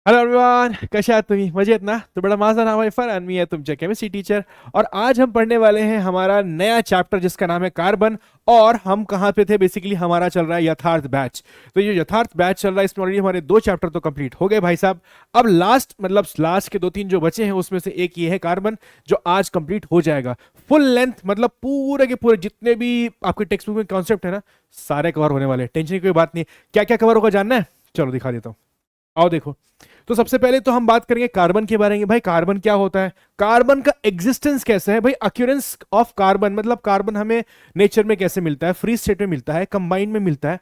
Hello everyone, कशा आहात तुम्ही? मजेत ना? तो बड़ा माझा नाम है फरहान, मैं तुमचे केमिस्ट्री टीचर। और आज हम पढ़ने वाले हैं हमारा नया चैप्टर जिसका नाम है कार्बन। और हम कहाँ पे थे? बेसिकली हमारा चल रहा है यथार्थ बैच। तो ये यथार्थ बैच चल रहा है, इसमें ऑलरेडी हमारे 2 चैप्टर तो कंप्लीट हो गए भाई साहब। अब लास्ट मतलब लास्ट के 2-3 जो बचे हैं उसमें से एक ये है कार्बन, जो आज कंप्लीट हो जाएगा। फुल लेंथ मतलब पूरे के पूरे जितने भी आपके टेक्स्ट बुक में कॉन्सेप्ट है ना, सारे कवर होने वाले हैं। टेंशन की कोई बात नहीं। क्या क्या कवर होगा जानना है? चलो दिखा देता हूँ, आओ देखो। तो सबसे पहले तो हम बात करेंगे कार्बन के बारे में। भाई कार्बन क्या होता है, कार्बन का एग्जिस्टेंस कैसा है। भाई अक्यूरेंस ऑफ कार्बन मतलब कार्बन हमें नेचर में कैसे मिलता है, फ्री स्टेट में मिलता है, कंबाइन में मिलता है।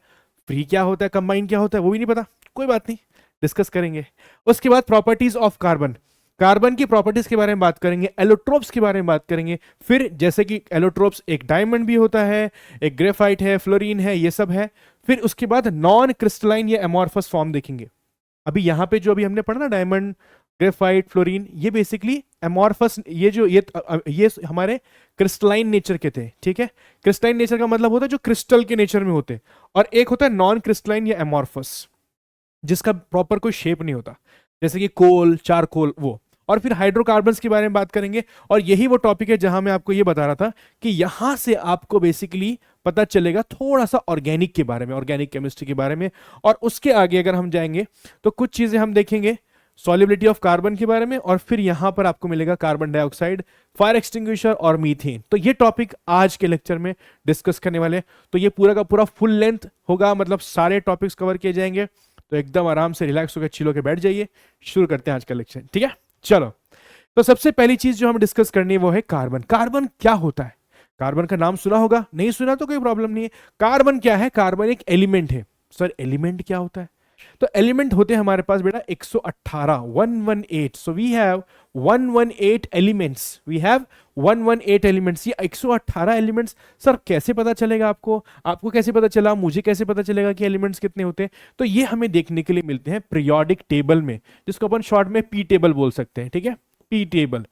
फ्री क्या होता है, कंबाइन क्या होता है, वो भी नहीं पता, कोई बात नहीं, डिस्कस करेंगे। उसके बाद प्रॉपर्टीज ऑफ कार्बन, कार्बन की प्रॉपर्टीज के बारे में बात करेंगे, एलोट्रोप्स के बारे में बात करेंगे। फिर जैसे कि एलोट्रोप्स एक डायमंड भी होता है, एक ग्रेफाइट है, फ्लोरीन है, ये सब है। फिर उसके बाद नॉन क्रिस्टलाइन या एमॉर्फस फॉर्म देखेंगे। अभी यहाँ पे जो अभी हमने पढ़ा ना, डायमंड, ग्रेफाइट, फ्लोरीन, ये बेसिकली एमॉर्फस, ये जो ये हमारे क्रिस्टलाइन नेचर के थे। ठीक है, क्रिस्टलाइन नेचर का मतलब होता है जो क्रिस्टल के नेचर में होते हैं। और एक होता है नॉन क्रिस्टलाइन या एमॉर्फस, जिसका प्रॉपर कोई शेप नहीं होता, जैसे कि कोल, चारकोल, वो। और फिर हाइड्रोकार्बन्स के बारे में बात करेंगे। और यही वो टॉपिक है जहां मैं आपको ये बता रहा था कि यहां से आपको बेसिकली पता चलेगा थोड़ा सा ऑर्गेनिक के बारे में, ऑर्गेनिक केमिस्ट्री के बारे में। और उसके आगे अगर हम जाएंगे तो कुछ चीजें हम देखेंगे सॉल्युबिलिटी ऑफ कार्बन के बारे में। और फिर यहां पर आपको मिलेगा कार्बन डाइऑक्साइड, फायर एक्सटिंग्विशर और मीथेन। तो ये टॉपिक आज के लेक्चर में डिस्कस करने वाले। तो ये पूरा का पूरा फुल लेंथ होगा, मतलब सारे टॉपिक्स कवर किए जाएंगे। तो एकदम आराम से रिलैक्स होकर चिल होकर बैठ जाइए। शुरू करते हैं आज का लेक्चर, ठीक है? चलो, तो सबसे पहली चीज जो हम डिस्कस करनी है वो है कार्बन। कार्बन क्या होता है? कार्बन का नाम सुना होगा, नहीं सुना तो कोई प्रॉब्लम नहीं है। कार्बन क्या है? कार्बन एक एलिमेंट है। सर एलिमेंट क्या होता है? तो एलिमेंट होते हैं हमारे पास बेटा 118, 118। So we have 118 elements, we have 118 elements. ये 118 एलिमेंट्स। सर कैसे पता चलेगा आपको? आपको कैसे पता चला, मुझे कैसे पता चलेगा कि एलिमेंट्स कितने होते हैं? तो ये हमें देखने के लिए मिलते हैं पीरियोडिक टेबल में, जिसको अपन शॉर्ट में पी टेबल बोल सकते हैं। ठीक है, पी टेबल।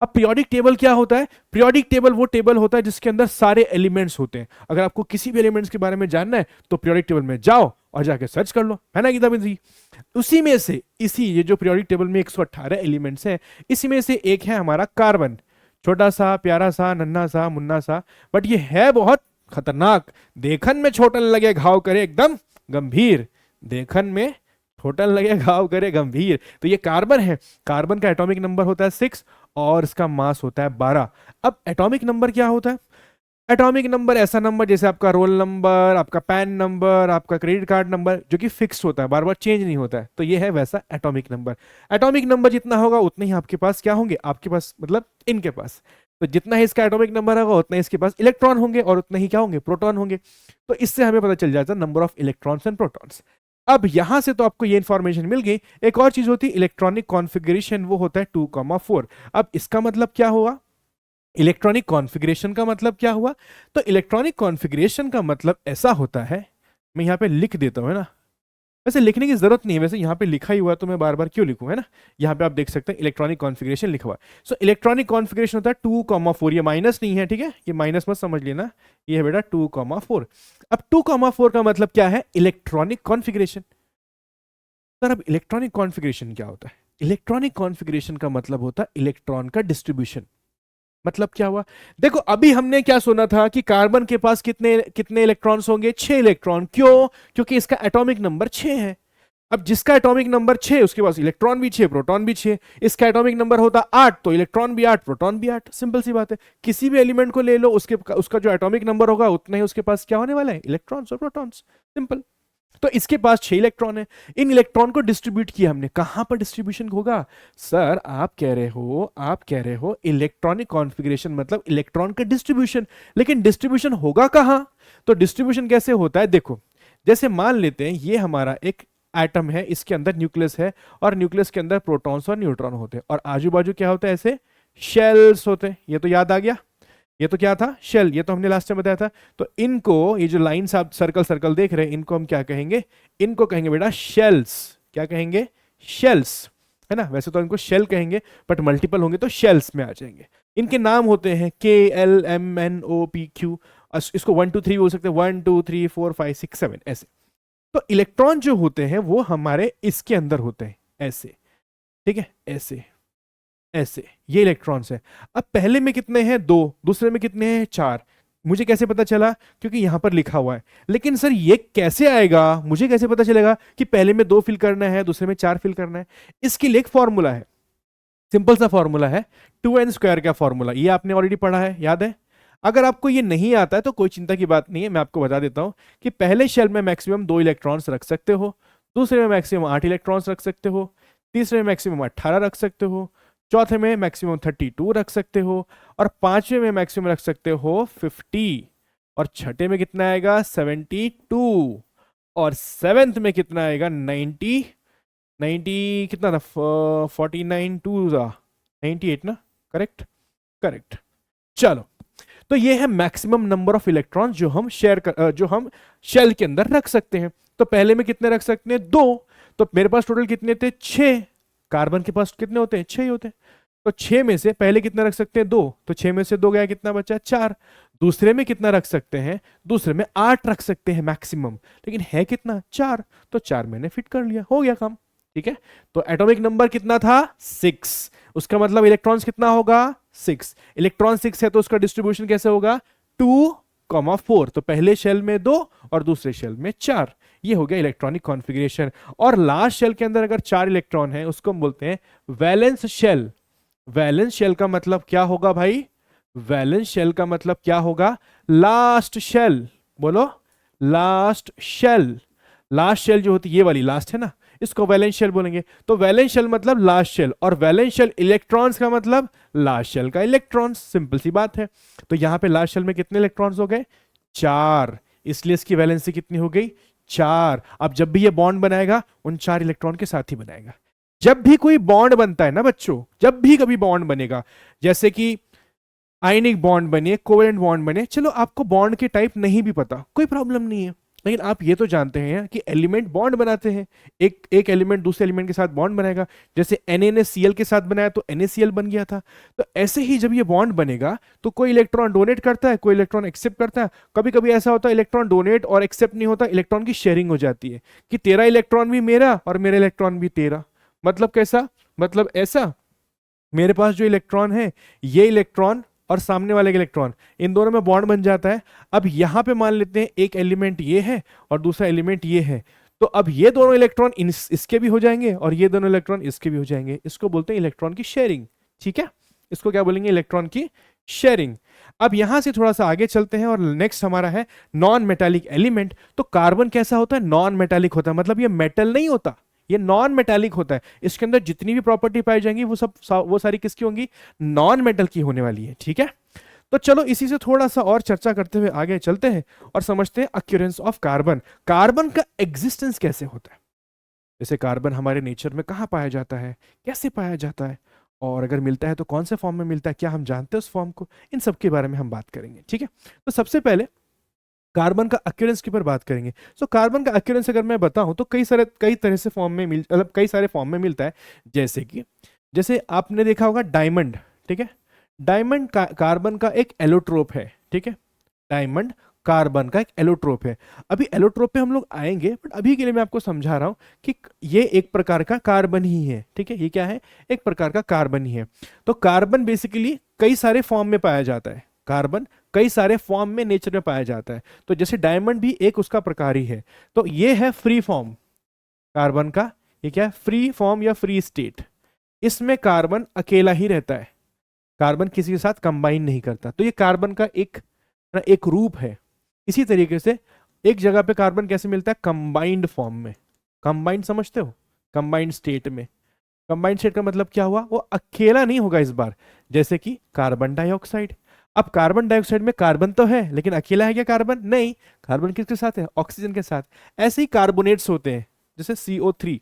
अब पीरियोडिक टेबल क्या होता है? पीरियोडिक टेबल वो टेबल होता है जिसके अंदर सारे एलिमेंट्स होते हैं। अगर आपको किसी भी एलिमेंट्स के बारे में जानना है तो पीरियोडिक टेबल में जाओ और जाके सर्च कर लो, है ना गीता जी? उसी में से इसी ये जो पीरियोडिक टेबल में 118 एलिमेंट्स हैं, इसी में से एक है हमारा कार्बन। छोटा सा, प्यारा सा, नन्हा सा, मुन्ना सा, बट ये है बहुत खतरनाक। देखन में छोटन लगे घाव करे एकदम गंभीर, देखन में छोटन लगे घाव करे गंभीर। तो ये कार्बन है। कार्बन का एटॉमिक नंबर होता है 6 और इसका मास होता है 12। अब एटॉमिक नंबर क्या होता है? एटॉमिक नंबर ऐसा नंबर जैसे आपका रोल नंबर, आपका पैन नंबर, आपका क्रेडिट कार्ड नंबर, जो कि फिक्स होता है, बार बार चेंज नहीं होता है। तो ये है वैसा एटॉमिक नंबर। एटॉमिक नंबर जितना होगा उतने ही आपके पास क्या होंगे, आपके पास मतलब इनके पास। तो जितना ही इसका एटॉमिक नंबर होगा उतना ही इसके पास इलेक्ट्रॉन होंगे और उतना ही क्या होंगे, प्रोटॉन होंगे। तो इससे हमें पता चल जाता है number of electrons and protons. अब यहां से तो आपको ये इंफॉर्मेशन मिल गई। एक और चीज होती है इलेक्ट्रॉनिक कॉन्फ़िगरेशन, वो होता है 2,4। अब इसका मतलब क्या हुआ? इलेक्ट्रॉनिक कॉन्फ़िगरेशन का मतलब क्या हुआ? तो इलेक्ट्रॉनिक कॉन्फ़िगरेशन का मतलब ऐसा होता है, मैं यहां पे लिख देता हूं, है ना? वैसे लिखने की जरूरत नहीं है, वैसे यहाँ पे लिखा ही हुआ तो मैं बार बार क्यों लिखूं, है ना? यहाँ पे आप देख सकते हैं इलेक्ट्रॉनिक कॉन्फ़िगरेशन लिखा हुआ है। सो इलेक्ट्रॉनिक कॉन्फ़िगरेशन होता है 2,4। ये माइनस नहीं है, ठीक है? ये माइनस मत समझ लेना, ये है बेटा 2,4। अब 2,4 का मतलब क्या है? Electronic configuration. सर अब इलेक्ट्रॉनिक कॉन्फ़िगरेशन क्या होता है? इलेक्ट्रॉनिक कॉन्फ़िगरेशन का मतलब होता है इलेक्ट्रॉन का डिस्ट्रीब्यूशन। मतलब क्या हुआ? देखो अभी हमने क्या सुना था कि कार्बन के पास कितने कितने इलेक्ट्रॉन्स होंगे? 6 इलेक्ट्रॉन। क्यों? क्योंकि इसका एटॉमिक नंबर 6 है। अब जिसका एटॉमिक नंबर 6 उसके पास इलेक्ट्रॉन भी 6, प्रोटॉन भी 6। इसका एटॉमिक नंबर होता 8 तो इलेक्ट्रॉन भी 8, प्रोटॉन भी 8। सिंपल सी बात है। किसी भी एलिमेंट को ले लो, उसके उसका जो एटॉमिक नंबर होगा उतना ही उसके पास क्या होने वाला है, इलेक्ट्रॉन्स और प्रोटॉन्स। सिंपल। तो इसके पास 6 इलेक्ट्रॉन है। इन इलेक्ट्रॉन को डिस्ट्रीब्यूट किया हमने, कहां पर डिस्ट्रीब्यूशन होगा? सर आप कह रहे हो इलेक्ट्रॉनिक कॉन्फ़िगरेशन मतलब इलेक्ट्रॉन का डिस्ट्रीब्यूशन, लेकिन डिस्ट्रीब्यूशन होगा कहां? तो डिस्ट्रीब्यूशन कैसे होता है? देखो, जैसे मान लेते हैं ये हमारा एक एटम है, इसके अंदर न्यूक्लियस है और न्यूक्लियस के अंदर प्रोटॉन्स और न्यूट्रॉन होते हैं और आजू बाजू क्या होता है, ऐसे शेल्स होते हैं। ये तो याद आ गया, ये तो क्या था, शेल। ये तो हमने लास्ट टाइम बताया था। तो इनको, ये जो लाइंस आप सर्कल सर्कल देख रहे हैं, इनको हम क्या कहेंगे? इनको कहेंगे बेटा शेल्स। क्या कहेंगे? शेल्स, है ना? वैसे तो इनको शेल कहेंगे, बट मल्टीपल होंगे तो शेल्स में आ जाएंगे। इनके नाम होते हैं KLMNOPQ। इसको 1 2 3 बोल सकते हैं, 1 2 3 4 5 6 7 ऐसे। तो इलेक्ट्रॉन जो होते हैं वो हमारे इसके अंदर होते हैं, ऐसे, ठीक है, ऐसे ऐसे, ये इलेक्ट्रॉन्स है। अब पहले में कितने हैं? 2, दूसरे में कितने हैं? 4। मुझे कैसे पता चला? क्योंकि यहां पर लिखा हुआ है। लेकिन सर ये कैसे आएगा, मुझे कैसे पता चलेगा कि पहले में 2 फिल करना है, दूसरे में 4 फिल करना है? इसके लिए एक फॉर्मूला है, सिंपल सा फॉर्मूला है, 2n² का फॉर्मूला। ये आपने ऑलरेडी पढ़ा है, याद है? अगर आपको ये नहीं आता है तो कोई चिंता की बात नहीं है, मैं आपको बता देता हूं कि पहले शेल में मैक्सिमम 2 इलेक्ट्रॉन्स रख सकते हो, दूसरे में मैक्सिमम 8 इलेक्ट्रॉन्स रख सकते हो, तीसरे में मैक्सिमम 18 रख सकते हो, चौथे में मैक्सिमम 32 रख सकते हो, और पांचवें में मैक्सिमम रख सकते हो 50, और छठे में कितना आएगा? 72, और सेवेंथ में कितना आएगा? 90, 90 कितना था? 49 2 98 ना? Correct, correct. चलो, तो ये है मैक्सिमम नंबर ऑफ इलेक्ट्रॉन्स जो हम जो हम शेल के अंदर रख सकते हैं। तो पहले में कितने रख सकते हैं? 2। तो मेरे पास टोटल कितने थे? 6। कार्बन के पास कितने होते हैं? 6 ही होते हैं। तो 6 में से पहले कितना रख सकते हैं? 2। तो 6 में से 2 गया, कितना बचा? 4। दूसरे में कितना रख सकते हैं? दूसरे में 8 रख सकते हैं मैक्सिमम, लेकिन है कितना? 4। तो 4 मैंने फिट कर लिया, हो गया काम, ठीक है। तो एटॉमिक नंबर कितना था? 6। उसका मतलब इलेक्ट्रॉन्स कितना होगा? 6। इलेक्ट्रॉन 6 है तो उसका डिस्ट्रीब्यूशन कैसे होगा? 2,4। तो पहले शेल में 2 और दूसरे शेल में 4। ये हो गया इलेक्ट्रॉनिक कॉन्फ़िगरेशन। और लास्ट शेल के अंदर अगर 4 इलेक्ट्रॉन है उसको हम बोलते हैं वैलेंस शेल। वैलेंस शेल का मतलब क्या होगा भाई? वैलेंस शेल का मतलब क्या होगा? Last shell. बोलो, लास्ट शेल। लास्ट शेल जो होती है, ये वाली लास्ट है ना, इसको वैलेंस शेल बोलेंगे। तो वैलेंस शेल मतलब लास्ट शेल, और वैलेंस शेल इलेक्ट्रॉन्स का मतलब लास्ट शेल का इलेक्ट्रॉन्स। सिंपल सी बात है। तो यहां पे लास्ट शेल में कितने इलेक्ट्रॉन्स हो गए? 4। इसलिए इसकी वैलेंसी कितनी हो गई? 4। अब जब भी ये बॉन्ड बनाएगा उन 4 इलेक्ट्रॉन के साथ ही बनाएगा। जब भी कोई बॉन्ड बनता है ना बच्चों, जब भी कभी बॉन्ड बनेगा, जैसे कि आयनिक बॉन्ड बने, कोवेलेंट बॉन्ड बने, चलो आपको बॉन्ड के टाइप नहीं भी पता, कोई प्रॉब्लम नहीं है, लेकिन आप ये तो जानते हैं कि एलिमेंट बॉन्ड बनाते हैं। एक एलिमेंट दूसरे एलिमेंट के साथ बॉन्ड बनाएगा। जैसे Na ने Cl के साथ बनाया तो NaCl बन गया था। तो ऐसे ही जब ये बॉन्ड बनेगा तो कोई इलेक्ट्रॉन डोनेट करता है, कोई इलेक्ट्रॉन एक्सेप्ट करता है। कभी कभी ऐसा होता है इलेक्ट्रॉन डोनेट और एक्सेप्ट नहीं होता, इलेक्ट्रॉन की शेयरिंग हो जाती है कि तेरा इलेक्ट्रॉन भी मेरा और मेरा इलेक्ट्रॉन भी तेरा। मतलब कैसा? मतलब ऐसा, मेरे पास जो इलेक्ट्रॉन है, ये इलेक्ट्रॉन और सामने वाले इलेक्ट्रॉन, इन दोनों में बॉन्ड बन जाता है। अब यहां पे मान लेते हैं एक एलिमेंट ये है और दूसरा एलिमेंट ये है, तो अब ये दोनों इलेक्ट्रॉन इसके भी हो जाएंगे और ये दोनों इलेक्ट्रॉन इसके भी हो जाएंगे। इसको बोलते हैं इलेक्ट्रॉन की शेयरिंग, ठीक है। इसको क्या बोलेंगे? इलेक्ट्रॉन की शेयरिंग। अब यहां से थोड़ा सा आगे चलते हैं और नेक्स्ट हमारा है नॉन मेटालिक एलिमेंट। तो कार्बन कैसा होता है? नॉन मेटालिक होता है, मतलब ये मेटल नहीं होता, ये नॉन मेटालिक होता है। इसके अंदर जितनी भी प्रॉपर्टी पाई जाएंगी वो सारी किसकी होंगी? नॉन मेटल की होने वाली है, ठीक है। तो चलो इसी से थोड़ा सा और चर्चा करते हुए आगे चलते हैं और समझते हैं अक्यूरेंस ऑफ कार्बन। कार्बन का एग्जिस्टेंस कैसे होता है? जैसे कार्बन हमारे नेचर में कहाँ पाया जाता है, कैसे पाया जाता है, और अगर मिलता है तो कौन से फॉर्म में मिलता है, क्या हम जानते हैं उस फॉर्म को? इन सब के बारे में हम बात करेंगे, ठीक है। तो सबसे पहले कार्बन का अक्यूरेंस के ऊपर बात करेंगे। सो कार्बन का अक्यूरेंस अगर मैं बताऊं तो कई तरह से फॉर्म में मतलब कई सारे फॉर्म में मिलता है। जैसे आपने देखा होगा डायमंड, ठीक है। डायमंड कार्बन का एक एलोट्रोप है, ठीक है। डायमंड कार्बन का एक एलोट्रोप है। अभी एलोट्रोप पे हम लोग आएंगे, बट अभी के लिए मैं आपको समझा रहा हूं कि ये एक प्रकार का कार्बन ही है, ठीक है। ये क्या है? एक प्रकार का कार्बन ही है। तो कार्बन बेसिकली कई सारे फॉर्म में पाया जाता है। कार्बन कई सारे फॉर्म में नेचर में पाया जाता है। तो जैसे डायमंड भी एक उसका प्रकार ही है। तो ये है फ्री फॉर्म कार्बन का। ये क्या है? फ्री फॉर्म या फ्री स्टेट। इसमें कार्बन अकेला ही रहता है, कार्बन किसी के साथ कंबाइन नहीं करता। तो ये कार्बन का एक रूप है। इसी तरीके से एक जगह पे कार्बन कैसे मिलता है? कंबाइंड फॉर्म में। कंबाइंड समझते हो? कंबाइंड स्टेट में। कंबाइंड स्टेट का मतलब क्या हुआ? वो अकेला नहीं होगा इस बार। जैसे कि कार्बन डाइऑक्साइड। अब कार्बन डाइऑक्साइड में कार्बन तो है, लेकिन अकेला है क्या कार्बन? नहीं, कार्बन किसके साथ है? ऑक्सीजन के साथ। ऐसे ही कार्बोनेट्स होते हैं, जैसे CO3।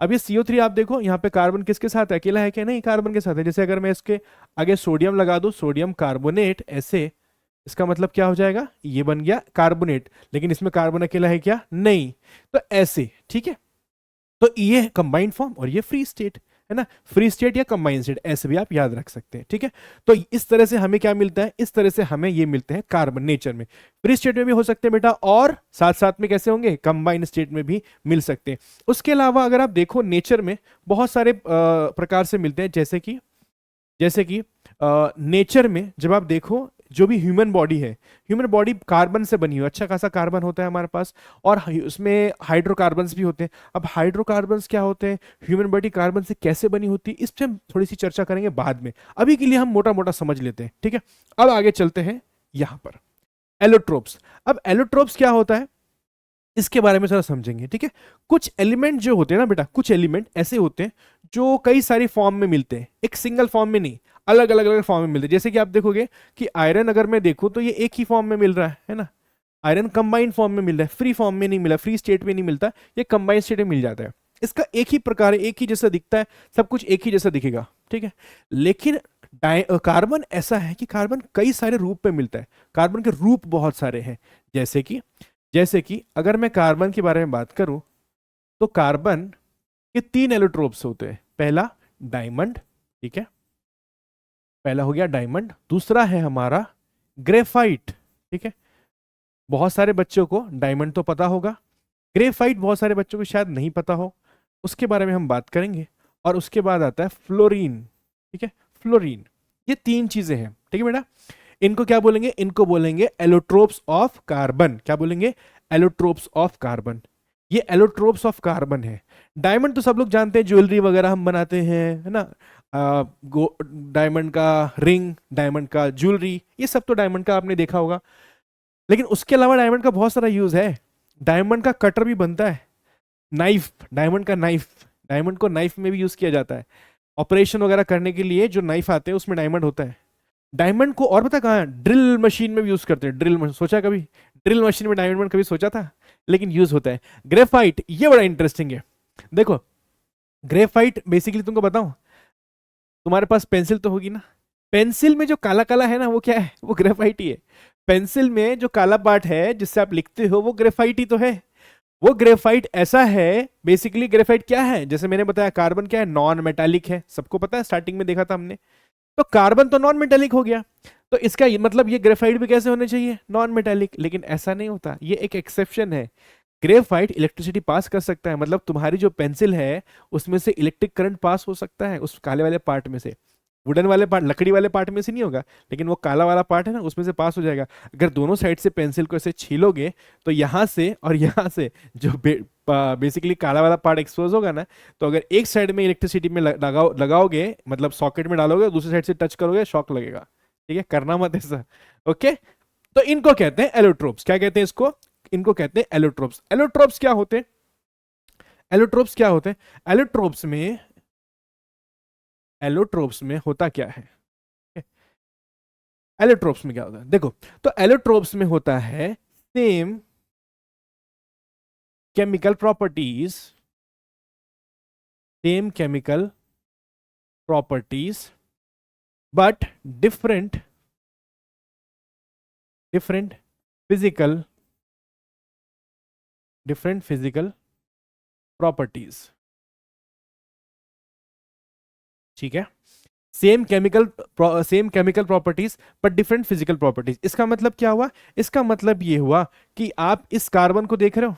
अब ये CO3 आप देखो, यहाँ पे कार्बन किसके साथ है? अकेला है क्या? नहीं, कार्बन के साथ है। जैसे अगर मैं इसके आगे सोडियम लगा दूं, सोडियम कार्बोनेट, ऐसे, इसका मतलब क्या हो जाएगा? ये बन गया कार्बोनेट, लेकिन इसमें कार्बन अकेला है क्या? नहीं। तो ऐसे, ठीक है। तो ये कंबाइंड फॉर्म और ये फ्री स्टेट, है ना, फ्री स्टेट या कंबाइंड स्टेट, ऐसे भी आप याद रख सकते हैं, ठीक है। तो इस तरह से हमें क्या मिलता है, इस तरह से हमें ये मिलते हैं कार्बन नेचर में। फ्री स्टेट में भी हो सकते हैं बेटा, और साथ साथ में कैसे होंगे, कंबाइंड स्टेट में भी मिल सकते हैं। उसके अलावा अगर आप देखो नेचर में बहुत सारे प्रकार से मिलते हैं, जैसे कि नेचर में जब आप देखो जो भी ह्यूमन बॉडी है, ह्यूमन बॉडी कार्बन से बनी हुई है, अच्छा खासा कार्बन होता है हमारे पास, और उसमें हाइड्रोकार्बन्स भी होते हैं। अब हाइड्रोकार्बन्स क्या होते हैं, ह्यूमन बॉडी कार्बन से कैसे बनी होती है, इस पर हम थोड़ी सी चर्चा करेंगे बाद में, अभी के लिए हम मोटा मोटा समझ लेते हैं, ठीक है। अब आगे चलते हैं यहां पर एलोट्रोप्स। अब एलोट्रोप्स क्या होता है इसके बारे में थोड़ा समझेंगे, ठीक है। कुछ एलिमेंट जो होते हैं ना बेटा, कुछ एलिमेंट ऐसे होते हैं जो कई सारी फॉर्म में मिलते हैं, एक सिंगल फॉर्म में नहीं, अलग अलग अलग फॉर्म में मिलते हैं। जैसे कि आप देखोगे कि आयरन अगर मैं देखूं तो ये एक ही फॉर्म में मिल रहा है ना, आयरन कंबाइंड फॉर्म में मिल रहा है, फ्री फॉर्म में नहीं मिला, फ्री स्टेट में नहीं मिलता, ये कंबाइंड स्टेट में मिल जाता है। इसका एक ही प्रकार है, एक ही जैसा दिखता है, सब कुछ एक ही जैसा दिखेगा, ठीक है। लेकिन कार्बन ऐसा है कि कार्बन कई सारे रूप में मिलता है, कार्बन के रूप बहुत सारे हैं। जैसे कि अगर मैं कार्बन के बारे में बात करूं तो कार्बन के 3 एलोट्रोप्स होते हैं। पहला डायमंड, ठीक है, पहला हो गया डायमंड। दूसरा है हमारा ग्रेफाइट, ठीक है, बहुत सारे बच्चों को डायमंड तो पता होगा, ग्रेफाइट बहुत सारे बच्चों को शायद नहीं पता हो, उसके बारे में हम बात करेंगे। और उसके बाद आता है फ्लोरीन, ठीक है, फ्लोरीन। ये 3 चीजें हैं, ठीक है बेटा। इनको क्या बोलेंगे, इनको बोलेंगे एलोट्रोप्स ऑफ कार्बन। क्या बोलेंगे, एलोट्रोप्स ऑफ कार्बन। ये एलोट्रोप्स ऑफ कार्बन है। डायमंड तो सब लोग जानते हैं, ज्वेलरी वगैरह हम बनाते हैं, है ना, डायमंड का रिंग, डायमंड का ज्वेलरी, ये सब तो डायमंड का आपने देखा होगा। लेकिन उसके अलावा डायमंड का बहुत सारा यूज है। डायमंड का कटर भी बनता है, नाइफ, डायमंड का नाइफ, डायमंड को नाइफ में भी यूज किया जाता है। ऑपरेशन वगैरह करने के लिए जो नाइफ आते हैं उसमें डायमंड होता है। डायमंड को और पता कहाँ, ड्रिल मशीन में भी यूज करते हैं, ड्रिल मशीन, सोचा कभी ड्रिल मशीन में डायमंड कभी सोचा था, लेकिन यूज होता है। ग्रेफाइट, ये बड़ा इंटरेस्टिंग है। देखो ग्रेफाइट बेसिकली तुमको बताऊं, तुम्हारे पास पेंसिल तो होगी ना, पेंसिल में जो काला काला है ना वो क्या है, वो ग्रेफाइट ही है। पेंसिल में जो काला पार्ट है जिससे आप लिखते हो वो ग्रेफाइट ही तो है। वो ग्रेफाइट ऐसा है, बेसिकली ग्रेफाइट क्या है, जैसे मैंने बताया कार्बन क्या है, नॉन मेटालिक है, सबको पता है, स्टार्टिंग में देखा था हमने। तो कार्बन तो नॉन मेटालिक हो गया, तो इसका मतलब ये ग्रेफाइट भी कैसे होने चाहिए, नॉन मेटालिक। लेकिन ऐसा नहीं होता, ये एक एक्सेप्शन है। ग्रेफाइट इलेक्ट्रिसिटी पास कर सकता है, मतलब तुम्हारी जो पेंसिल है उसमें से इलेक्ट्रिक करंट पास हो सकता है, उस काले वाले पार्ट में से। वुडन वाले पार्ट, लकड़ी वाले पार्ट में से नहीं होगा, लेकिन वो काला वाला पार्ट है ना उसमें से पास हो जाएगा। अगर दोनों साइड से पेंसिल को ऐसे छीलोगे तो यहाँ से और यहाँ से जो बेसिकली काला वाला पार्ट एक्सपोज होगा ना, तो अगर एक साइड में इलेक्ट्रिसिटी में लगाओगे, मतलब सॉकेट में डालोगे, दूसरी साइड से टच करोगे, शॉक लगेगा, ठीक है, करना मत ऐसा, ओके। तो इनको कहते हैं एलोट्रोप्स। क्या कहते हैं इसको, इनको कहते हैं एलोट्रोप्स। एलोट्रोप्स क्या होते हैं, एलोट्रोप्स क्या होते हैं, एलोट्रोप्स में होता क्या है, एलोट्रोप्स में क्या होता है, देखो। तो एलोट्रोप्स में होता है same chemical properties, same chemical properties but different physical properties, ठीक है। Same chemical properties but different physical properties. इसका मतलब क्या हुआ, इसका मतलब ये हुआ कि आप इस कार्बन को देख रहे हो,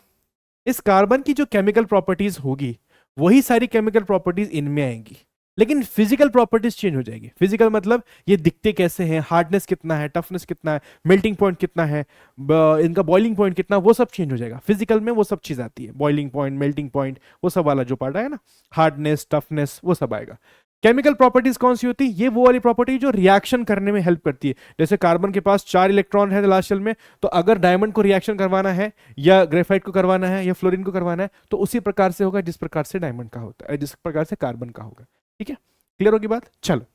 इस कार्बन की जो केमिकल प्रॉपर्टीज होगी वही सारी केमिकल प्रॉपर्टीज इनमें आएंगी, लेकिन फिजिकल प्रॉपर्टीज चेंज हो जाएगी। फिजिकल मतलब ये दिखते कैसे हैं, हार्डनेस कितना है, टफनेस कितना है, मेल्टिंग पॉइंट कितना है, इनका बॉइलिंग पॉइंट कितना, वो सब चेंज हो जाएगा। फिजिकल में वो सब चीज आती है, बॉइलिंग पॉइंट, मेल्टिंग पॉइंट, वो सब वाला जो पार्ट है ना, हार्डनेस, टफनेस, वो सब आएगा। केमिकल प्रॉपर्टीज कौन सी होती है, ये वो वाली प्रॉपर्टी जो रिएक्शन करने में हेल्प करती है। जैसे कार्बन के पास 4 इलेक्ट्रॉन है लास्ट शेल में, तो अगर डायमंड को रिएक्शन करवाना है या ग्रेफाइट को करवाना है या फ्लोरीन को करवाना है तो उसी प्रकार से होगा जिस प्रकार से डायमंड का होता है, जिस प्रकार से कार्बन का होगा, ठीक है। क्लियर होगी बात, चलो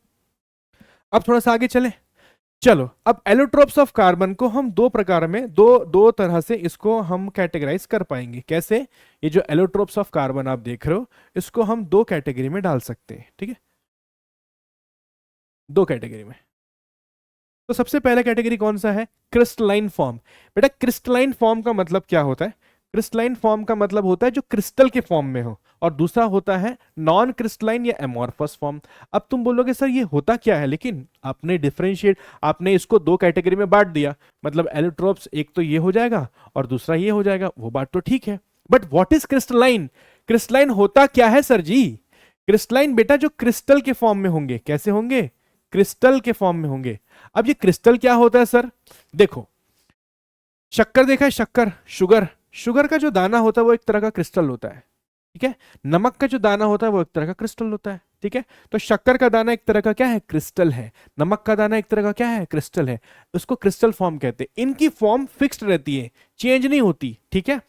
अब थोड़ा सा आगे चले। चलो अब एलोट्रोप्स ऑफ कार्बन को हम दो प्रकार में, दो तरह से इसको हम कैटेगराइज कर पाएंगे। कैसे, ये जो एलोट्रोप्स ऑफ कार्बन आप देख रहे हो इसको हम 2 कैटेगरी में डाल सकते हैं, ठीक है, 2 कैटेगरी में। तो सबसे पहला कैटेगरी कौन सा है, क्रिस्टलाइन फॉर्म। बेटा क्रिस्टलाइन फॉर्म का मतलब क्या होता है, क्रिस्टलाइन फॉर्म का मतलब होता है जो क्रिस्टल के फॉर्म में हो, और दूसरा होता है नॉन क्रिस्टलाइन या एमॉर्फस फॉर्म। अब तुम बोलोगे सर ये होता क्या है, लेकिन आपने डिफरेंशिएट, आपने इसको दो कैटेगरी में बांट दिया, मतलब एलोट्रोप्स एक तो ये हो जाएगा और दूसरा ये हो जाएगा, वो बात तो ठीक है, but what is crystalline? Crystalline होता क्या है सर जी? क्रिस्टलाइन बेटा जो क्रिस्टल के फॉर्म में होंगे। कैसे होंगे? क्रिस्टल के फॉर्म में होंगे। अब ये क्रिस्टल क्या होता है सर? देखो, शक्कर देखा है, शक्कर, शुगर, शुगर का जो दाना होता है वो एक तरह का क्रिस्टल होता है, ठीक है। नमक का जो दाना होता है वो एक तरह का क्रिस्टल होता है, ठीक है। तो शक्कर का दाना एक तरह का क्या है? क्रिस्टल है। नमक का दाना एक तरह का क्या है? क्रिस्टल है। उसको क्रिस्टल फॉर्म कहते हैं। इनकी फॉर्म फिक्स्ड रहती है, चेंज नहीं होती, ठीक है।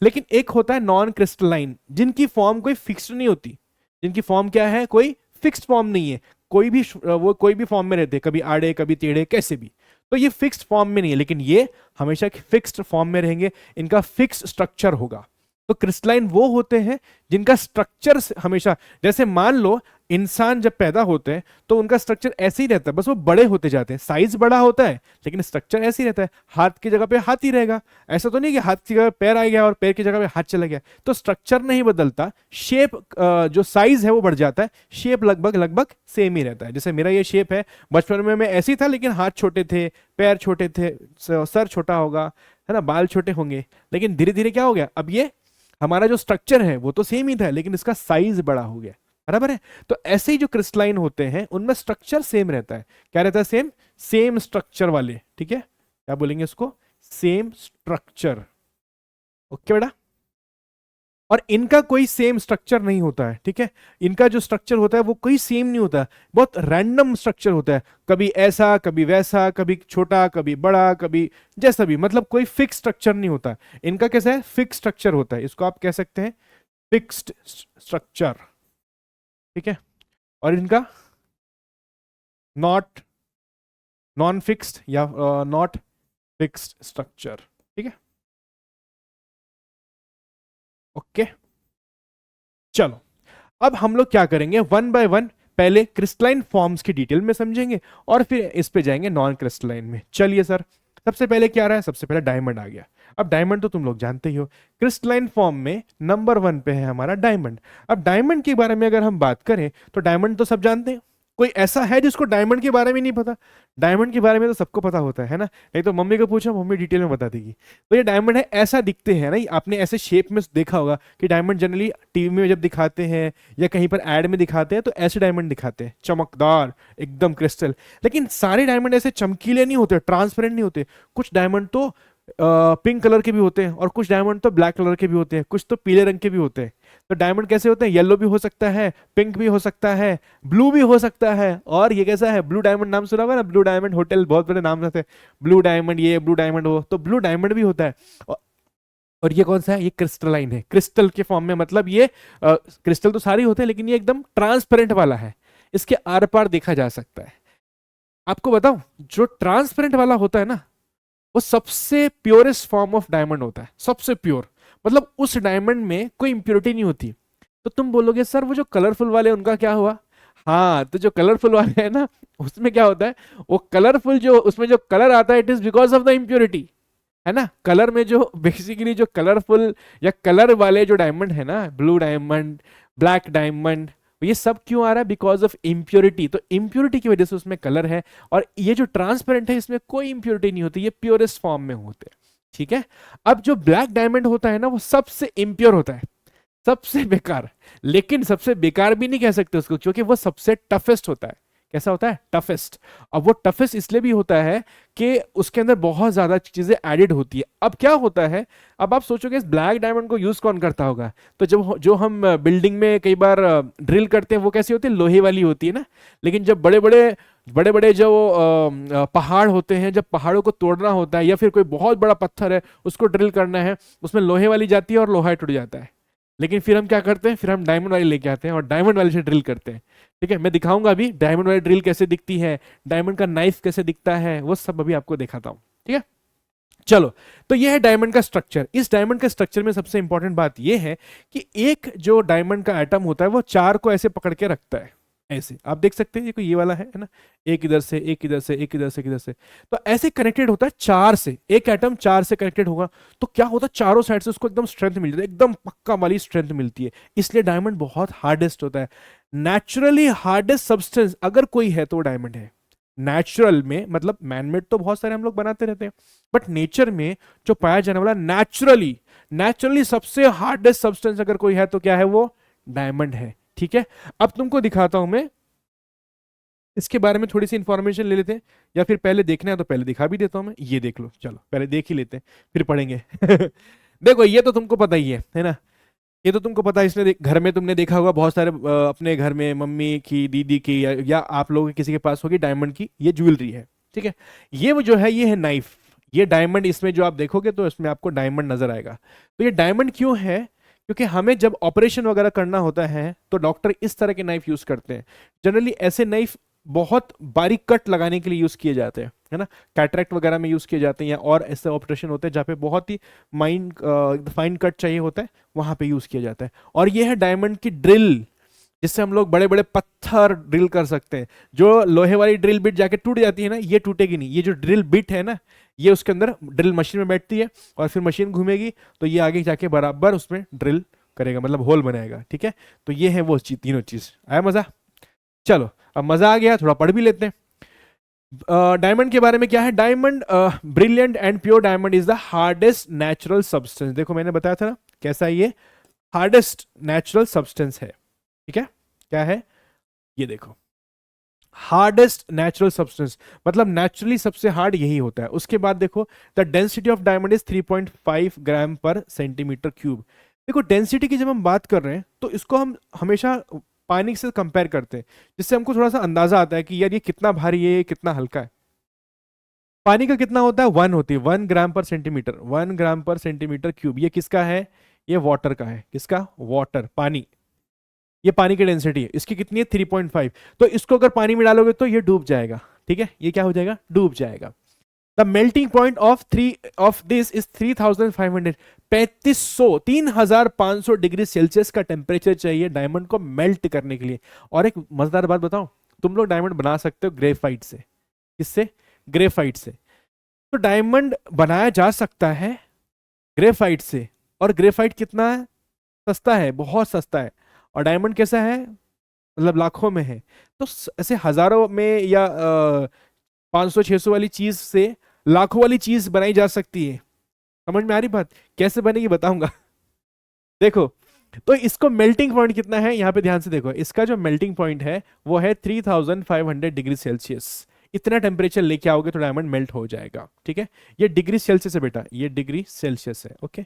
लेकिन एक होता है नॉन क्रिस्टलाइन, जिनकी फॉर्म कोई फिक्स्ड नहीं होती। जिनकी फॉर्म क्या है? कोई फिक्स्ड फॉर्म नहीं है, कोई भी वो कोई भी फॉर्म में रहते, कभी आड़े कभी टेढ़े, कैसे भी। तो ये फिक्स्ड फॉर्म में नहीं है, लेकिन ये हमेशा फिक्स्ड फॉर्म में रहेंगे, इनका फिक्स स्ट्रक्चर होगा। तो क्रिस्टलाइन वो होते हैं जिनका स्ट्रक्चर हमेशा, जैसे मान लो इंसान जब पैदा होते हैं तो उनका स्ट्रक्चर ऐसे ही रहता है, बस वो बड़े होते जाते हैं, साइज बड़ा होता है लेकिन स्ट्रक्चर ऐसे ही रहता है। हाथ की जगह पे हाथ ही रहेगा, ऐसा तो नहीं कि हाथ की जगह पैर आ गया और पैर की जगह पे हाथ चला गया। तो स्ट्रक्चर नहीं बदलता, शेप जो साइज है वो बढ़ जाता है, शेप लगभग लगभग सेम ही रहता है। जैसे मेरा ये शेप है, बचपन में मैं ऐसे ही था, लेकिन हाथ छोटे थे, पैर छोटे थे, सर छोटा होगा, है ना, बाल छोटे होंगे, लेकिन धीरे धीरे क्या हो गया, अब ये हमारा जो स्ट्रक्चर है वो तो सेम ही था, लेकिन इसका साइज बड़ा हो गया, बराबर है। तो ऐसे ही जो क्रिस्टलाइन होते हैं उनमें स्ट्रक्चर सेम रहता है। क्या रहता है? सेम, सेम स्ट्रक्चर वाले, ठीक है। क्या बोलेंगे उसको? सेम स्ट्रक्चर, ओके बेटा। और इनका कोई सेम स्ट्रक्चर नहीं होता है, ठीक है। इनका जो स्ट्रक्चर होता है वो कोई सेम नहीं होता, बहुत रैंडम स्ट्रक्चर होता है, कभी ऐसा कभी वैसा, कभी छोटा कभी बड़ा, कभी जैसा भी, मतलब कोई फिक्स स्ट्रक्चर नहीं होता। इनका कैसा है? फिक्स स्ट्रक्चर होता है, इसको आप कह सकते हैं फिक्स्ड स्ट्रक्चर, ठीक है। और इनका नॉट नॉन फिक्स्ड या नॉट फिक्स्ड स्ट्रक्चर, ठीक है, ओके। चलो, अब हम लोग क्या करेंगे, वन बाय वन पहले क्रिस्टलाइन फॉर्म्स की डिटेल में समझेंगे और फिर इस पे जाएंगे नॉन क्रिस्टलाइन में। चलिए सर, सबसे पहले क्या रहा है? सबसे पहले डायमंड आ गया। अब डायमंड तो तुम लोग जानते ही हो, क्रिस्टलाइन फॉर्म में नंबर वन पे है हमारा डायमंड। अब डायमंड के बारे में अगर हम बात करें तो डायमंड तो सब जानते हैं, कोई ऐसा है जिसको डायमंड के बारे में नहीं पता? डायमंड के बारे में तो सबको पता होता है ना, नहीं तो मम्मी को पूछो, मम्मी डिटेल में बता देगी। तो ये डायमंड है, ऐसा दिखते हैं ना, आपने ऐसे शेप में देखा होगा कि डायमंड जनरली टीवी में जब दिखाते हैं या कहीं पर एड में दिखाते हैं तो ऐसे डायमंड दिखाते हैं, चमकदार एकदम क्रिस्टल। लेकिन सारे डायमंड ऐसे चमकीले नहीं होते, ट्रांसपेरेंट नहीं होते। कुछ डायमंड तो पिंक कलर के भी होते हैं, और कुछ डायमंड तो ब्लैक कलर के भी होते हैं, कुछ तो पीले रंग के भी होते हैं। तो डायमंड कैसे होते हैं? येलो भी हो सकता है, पिंक भी हो सकता है, ब्लू भी हो सकता है। और ये कैसा है? ब्लू डायमंड, नाम सुना हुआ ना, ब्लू डायमंड होटल, बहुत बड़े नाम रहते हैं, ब्लू डायमंड ये, ब्लू डायमंड वो, तो ब्लू डायमंड भी होता है। और ये कौन सा है? ये क्रिस्टलाइन है, क्रिस्टल के फॉर्म में, मतलब ये क्रिस्टल तो सारे होते हैं लेकिन ये एकदम ट्रांसपेरेंट वाला है, इसके आर पार देखा जा सकता है। आपको बताऊं, जो ट्रांसपेरेंट वाला होता है ना, वो सबसे प्योरेस्ट फॉर्म ऑफ डायमंड होता है, सबसे प्योर, मतलब उस डायमंड में कोई इंप्योरिटी नहीं होती। तो तुम बोलोगे सर वो जो कलरफुल वाले उनका क्या हुआ? हाँ, तो जो कलरफुल वाले हैं ना, उसमें क्या होता है, वो कलरफुल जो उसमें जो कलर आता है, it is because of the impurity, है ना। कलर में जो बेसिकली जो कलरफुल या कलर वाले जो डायमंड है ना, ब्लू डायमंड, ब्लैक डायमंड, ये सब क्यों आ रहा है? Because of impurity. तो इम्प्योरिटी की वजह से उसमें कलर है। और ये जो ट्रांसपेरेंट है इसमें कोई इम्प्योरिटी नहीं होती, ये प्योरेस्ट फॉर्म में होते हैं, ठीक है। अब जो ब्लैक डायमंड होता है ना, वो सबसे इम्प्योर होता है, सबसे बेकार। लेकिन सबसे बेकार भी नहीं कह सकते उसको, क्योंकि वो सबसे टफेस्ट होता है। कैसा होता है? टफेस्ट। अब वो टफेस्ट इसलिए भी होता है कि उसके अंदर बहुत ज्यादा चीजें एडेड होती है। अब क्या होता है, अब आप सोचोगे इस ब्लैक डायमंड को यूज कौन करता होगा? तो जब जो हम बिल्डिंग में कई बार ड्रिल करते हैं, वो कैसी होती है? लोहे वाली होती है ना। लेकिन जब बड़े बड़े जो पहाड़ होते हैं, जब पहाड़ों को तोड़ना होता है या फिर कोई बहुत बड़ा पत्थर है उसको ड्रिल करना है, उसमें लोहे वाली जाती है और लोहा टूट जाता है। लेकिन फिर हम क्या करते हैं? फिर हम डायमंड वाली लेके आते हैं और डायमंड वाले से ड्रिल करते हैं, ठीक है। मैं दिखाऊंगा अभी डायमंड वाली ड्रिल कैसे दिखती है, डायमंड का नाइफ कैसे दिखता है, वो सब अभी आपको दिखाता हूं, ठीक है। चलो, तो ये है डायमंड का स्ट्रक्चर। इस डायमंड का स्ट्रक्चर में सबसे इंपॉर्टेंट बात ये है कि एक जो डायमंड का एटम होता है वो चार को ऐसे पकड़ के रखता है, ऐसे आप देख सकते हैं, ये वाला है ना, एक इधर से, एक इधर से, एक इधर से, एक इधर से, तो ऐसे कनेक्टेड होता है चार से, एक एटम चार से कनेक्टेड होगा, तो क्या होता है चारों साइड से उसको एकदम स्ट्रेंथ मिल जाती है, एकदम पक्का वाली स्ट्रेंथ मिलती है, इसलिए डायमंड बहुत हार्डेस्ट होता है। नेचुरली हार्डेस्ट सब्सटेंस अगर कोई है तो डायमंड है। नेचुरल में मतलब मैनमेड तो बहुत सारे हम लोग बनाते रहते हैं, बट नेचर में जो पाया जाने वाला नेचुरली नेचुरली सबसे हार्डेस्ट सब्सटेंस अगर कोई है तो क्या है, वो डायमंड है। ठीक है, अब तुमको दिखाता हूं मैं, इसके बारे में थोड़ी सी इंफॉर्मेशन ले लेते हैं, या फिर पहले देखना है तो पहले दिखा भी देता हूं मैं, ये देख लो, चलो पहले देख ही लेते हैं फिर पढ़ेंगे। देखो ये तो तुमको पता ही है ना, ये तो तुमको पता है, इसने घर में तुमने देखा होगा बहुत सारे अपने घर में मम्मी की, दीदी की, या आप लोगों के किसी के पास होगी डायमंड की ये ज्वेलरी है। ठीक है, ये वो जो है ये है नाइफ, ये डायमंड, इसमें जो आप देखोगे तो इसमें आपको डायमंड नजर आएगा। तो ये डायमंड क्यों है, क्योंकि हमें जब ऑपरेशन वगैरह करना होता है तो डॉक्टर इस तरह के नाइफ यूज करते हैं। जनरली ऐसे नाइफ बहुत बारीक कट लगाने के लिए यूज किए जाते हैं, है ना, कैटरेक्ट वगैरह में यूज किए जाते हैं, या और ऐसे ऑपरेशन होते हैं जहाँ पे बहुत ही फाइन कट चाहिए होता है, वहां पे यूज किया जाता है। और ये है डायमंड की ड्रिल, जिससे हम लोग बड़े बड़े पत्थर ड्रिल कर सकते हैं। जो लोहे वाली ड्रिल बिट जाके टूट जाती है ना, ये टूटेगी नहीं, ये जो ड्रिल बिट है ना, ये उसके अंदर ड्रिल मशीन में बैठती है और फिर मशीन घूमेगी तो ये आगे जाके बराबर उसमें ड्रिल करेगा, मतलब होल बनाएगा। ठीक है, तो ये है वो तीनों चीज। आया मजा? चलो अब मजा आ गया, थोड़ा पढ़ भी लेते हैं। डायमंड के बारे में क्या है, diamond brilliant and pure diamond is the hardest natural substance. देखो मैंने बताया था ना कैसा है, ये हार्डेस्ट नेचुरल सब्सटेंस है। ठीक है, क्या है ये देखो, हार्डेस्ट नेचुरल सब्सटेंस, मतलब नेचुरली सबसे हार्ड यही होता है। उसके बाद देखो the density of diamond is 3.5 ग्राम पर सेंटीमीटर क्यूब। देखो डेंसिटी की जब हम बात कर रहे हैं तो इसको हम हमेशा पानी से कंपेयर करते हैं, जिससे हमको थोड़ा सा अंदाजा आता है कि यार ये कितना भारी है, ये कितना हल्का है। पानी का कितना होता है, 1 होती है, 1 ग्राम पर सेंटीमीटर, 1 ग्राम पर सेंटीमीटर क्यूब। ये किसका है, ये वाटर का है। किसका, वाटर, पानी, ये पानी की डेंसिटी है, इसकी कितनी है 3.5। तो इसको अगर पानी में डालोगे तो ये डूब जाएगा। ठीक है, ये क्या हो जाएगा, डूब जाएगा। The melting point of this is 3500, 3500 degree Celsius का टेम्परेचर चाहिए डायमंड को मेल्ट करने के लिए। और एक मजेदार बात बताऊं, तुम लोग डायमंड बना सकते हो ग्रेफाइट से। किससे, ग्रेफाइट से। तो डायमंड बनाया जा सकता है ग्रेफाइट से, और ग्रेफाइट कितना है, सस्ता है, बहुत सस्ता है। और डायमंड कैसा है, मतलब लाखों में है। तो ऐसे हजारों में या 500-600 वाली चीज से लाखों वाली चीज बनाई जा सकती है। समझ में आ रही बात, कैसे बनेगी बताऊंगा। देखो, तो इसको मेल्टिंग पॉइंट कितना है, यहां पे ध्यान से देखो, इसका जो मेल्टिंग पॉइंट है वो है 3500 डिग्री सेल्सियस। इतना टेम्परेचर लेके आओगे तो डायमंड मेल्ट हो जाएगा। ठीक है, ये डिग्री सेल्सियस है बेटा, ये डिग्री सेल्सियस है। Okay,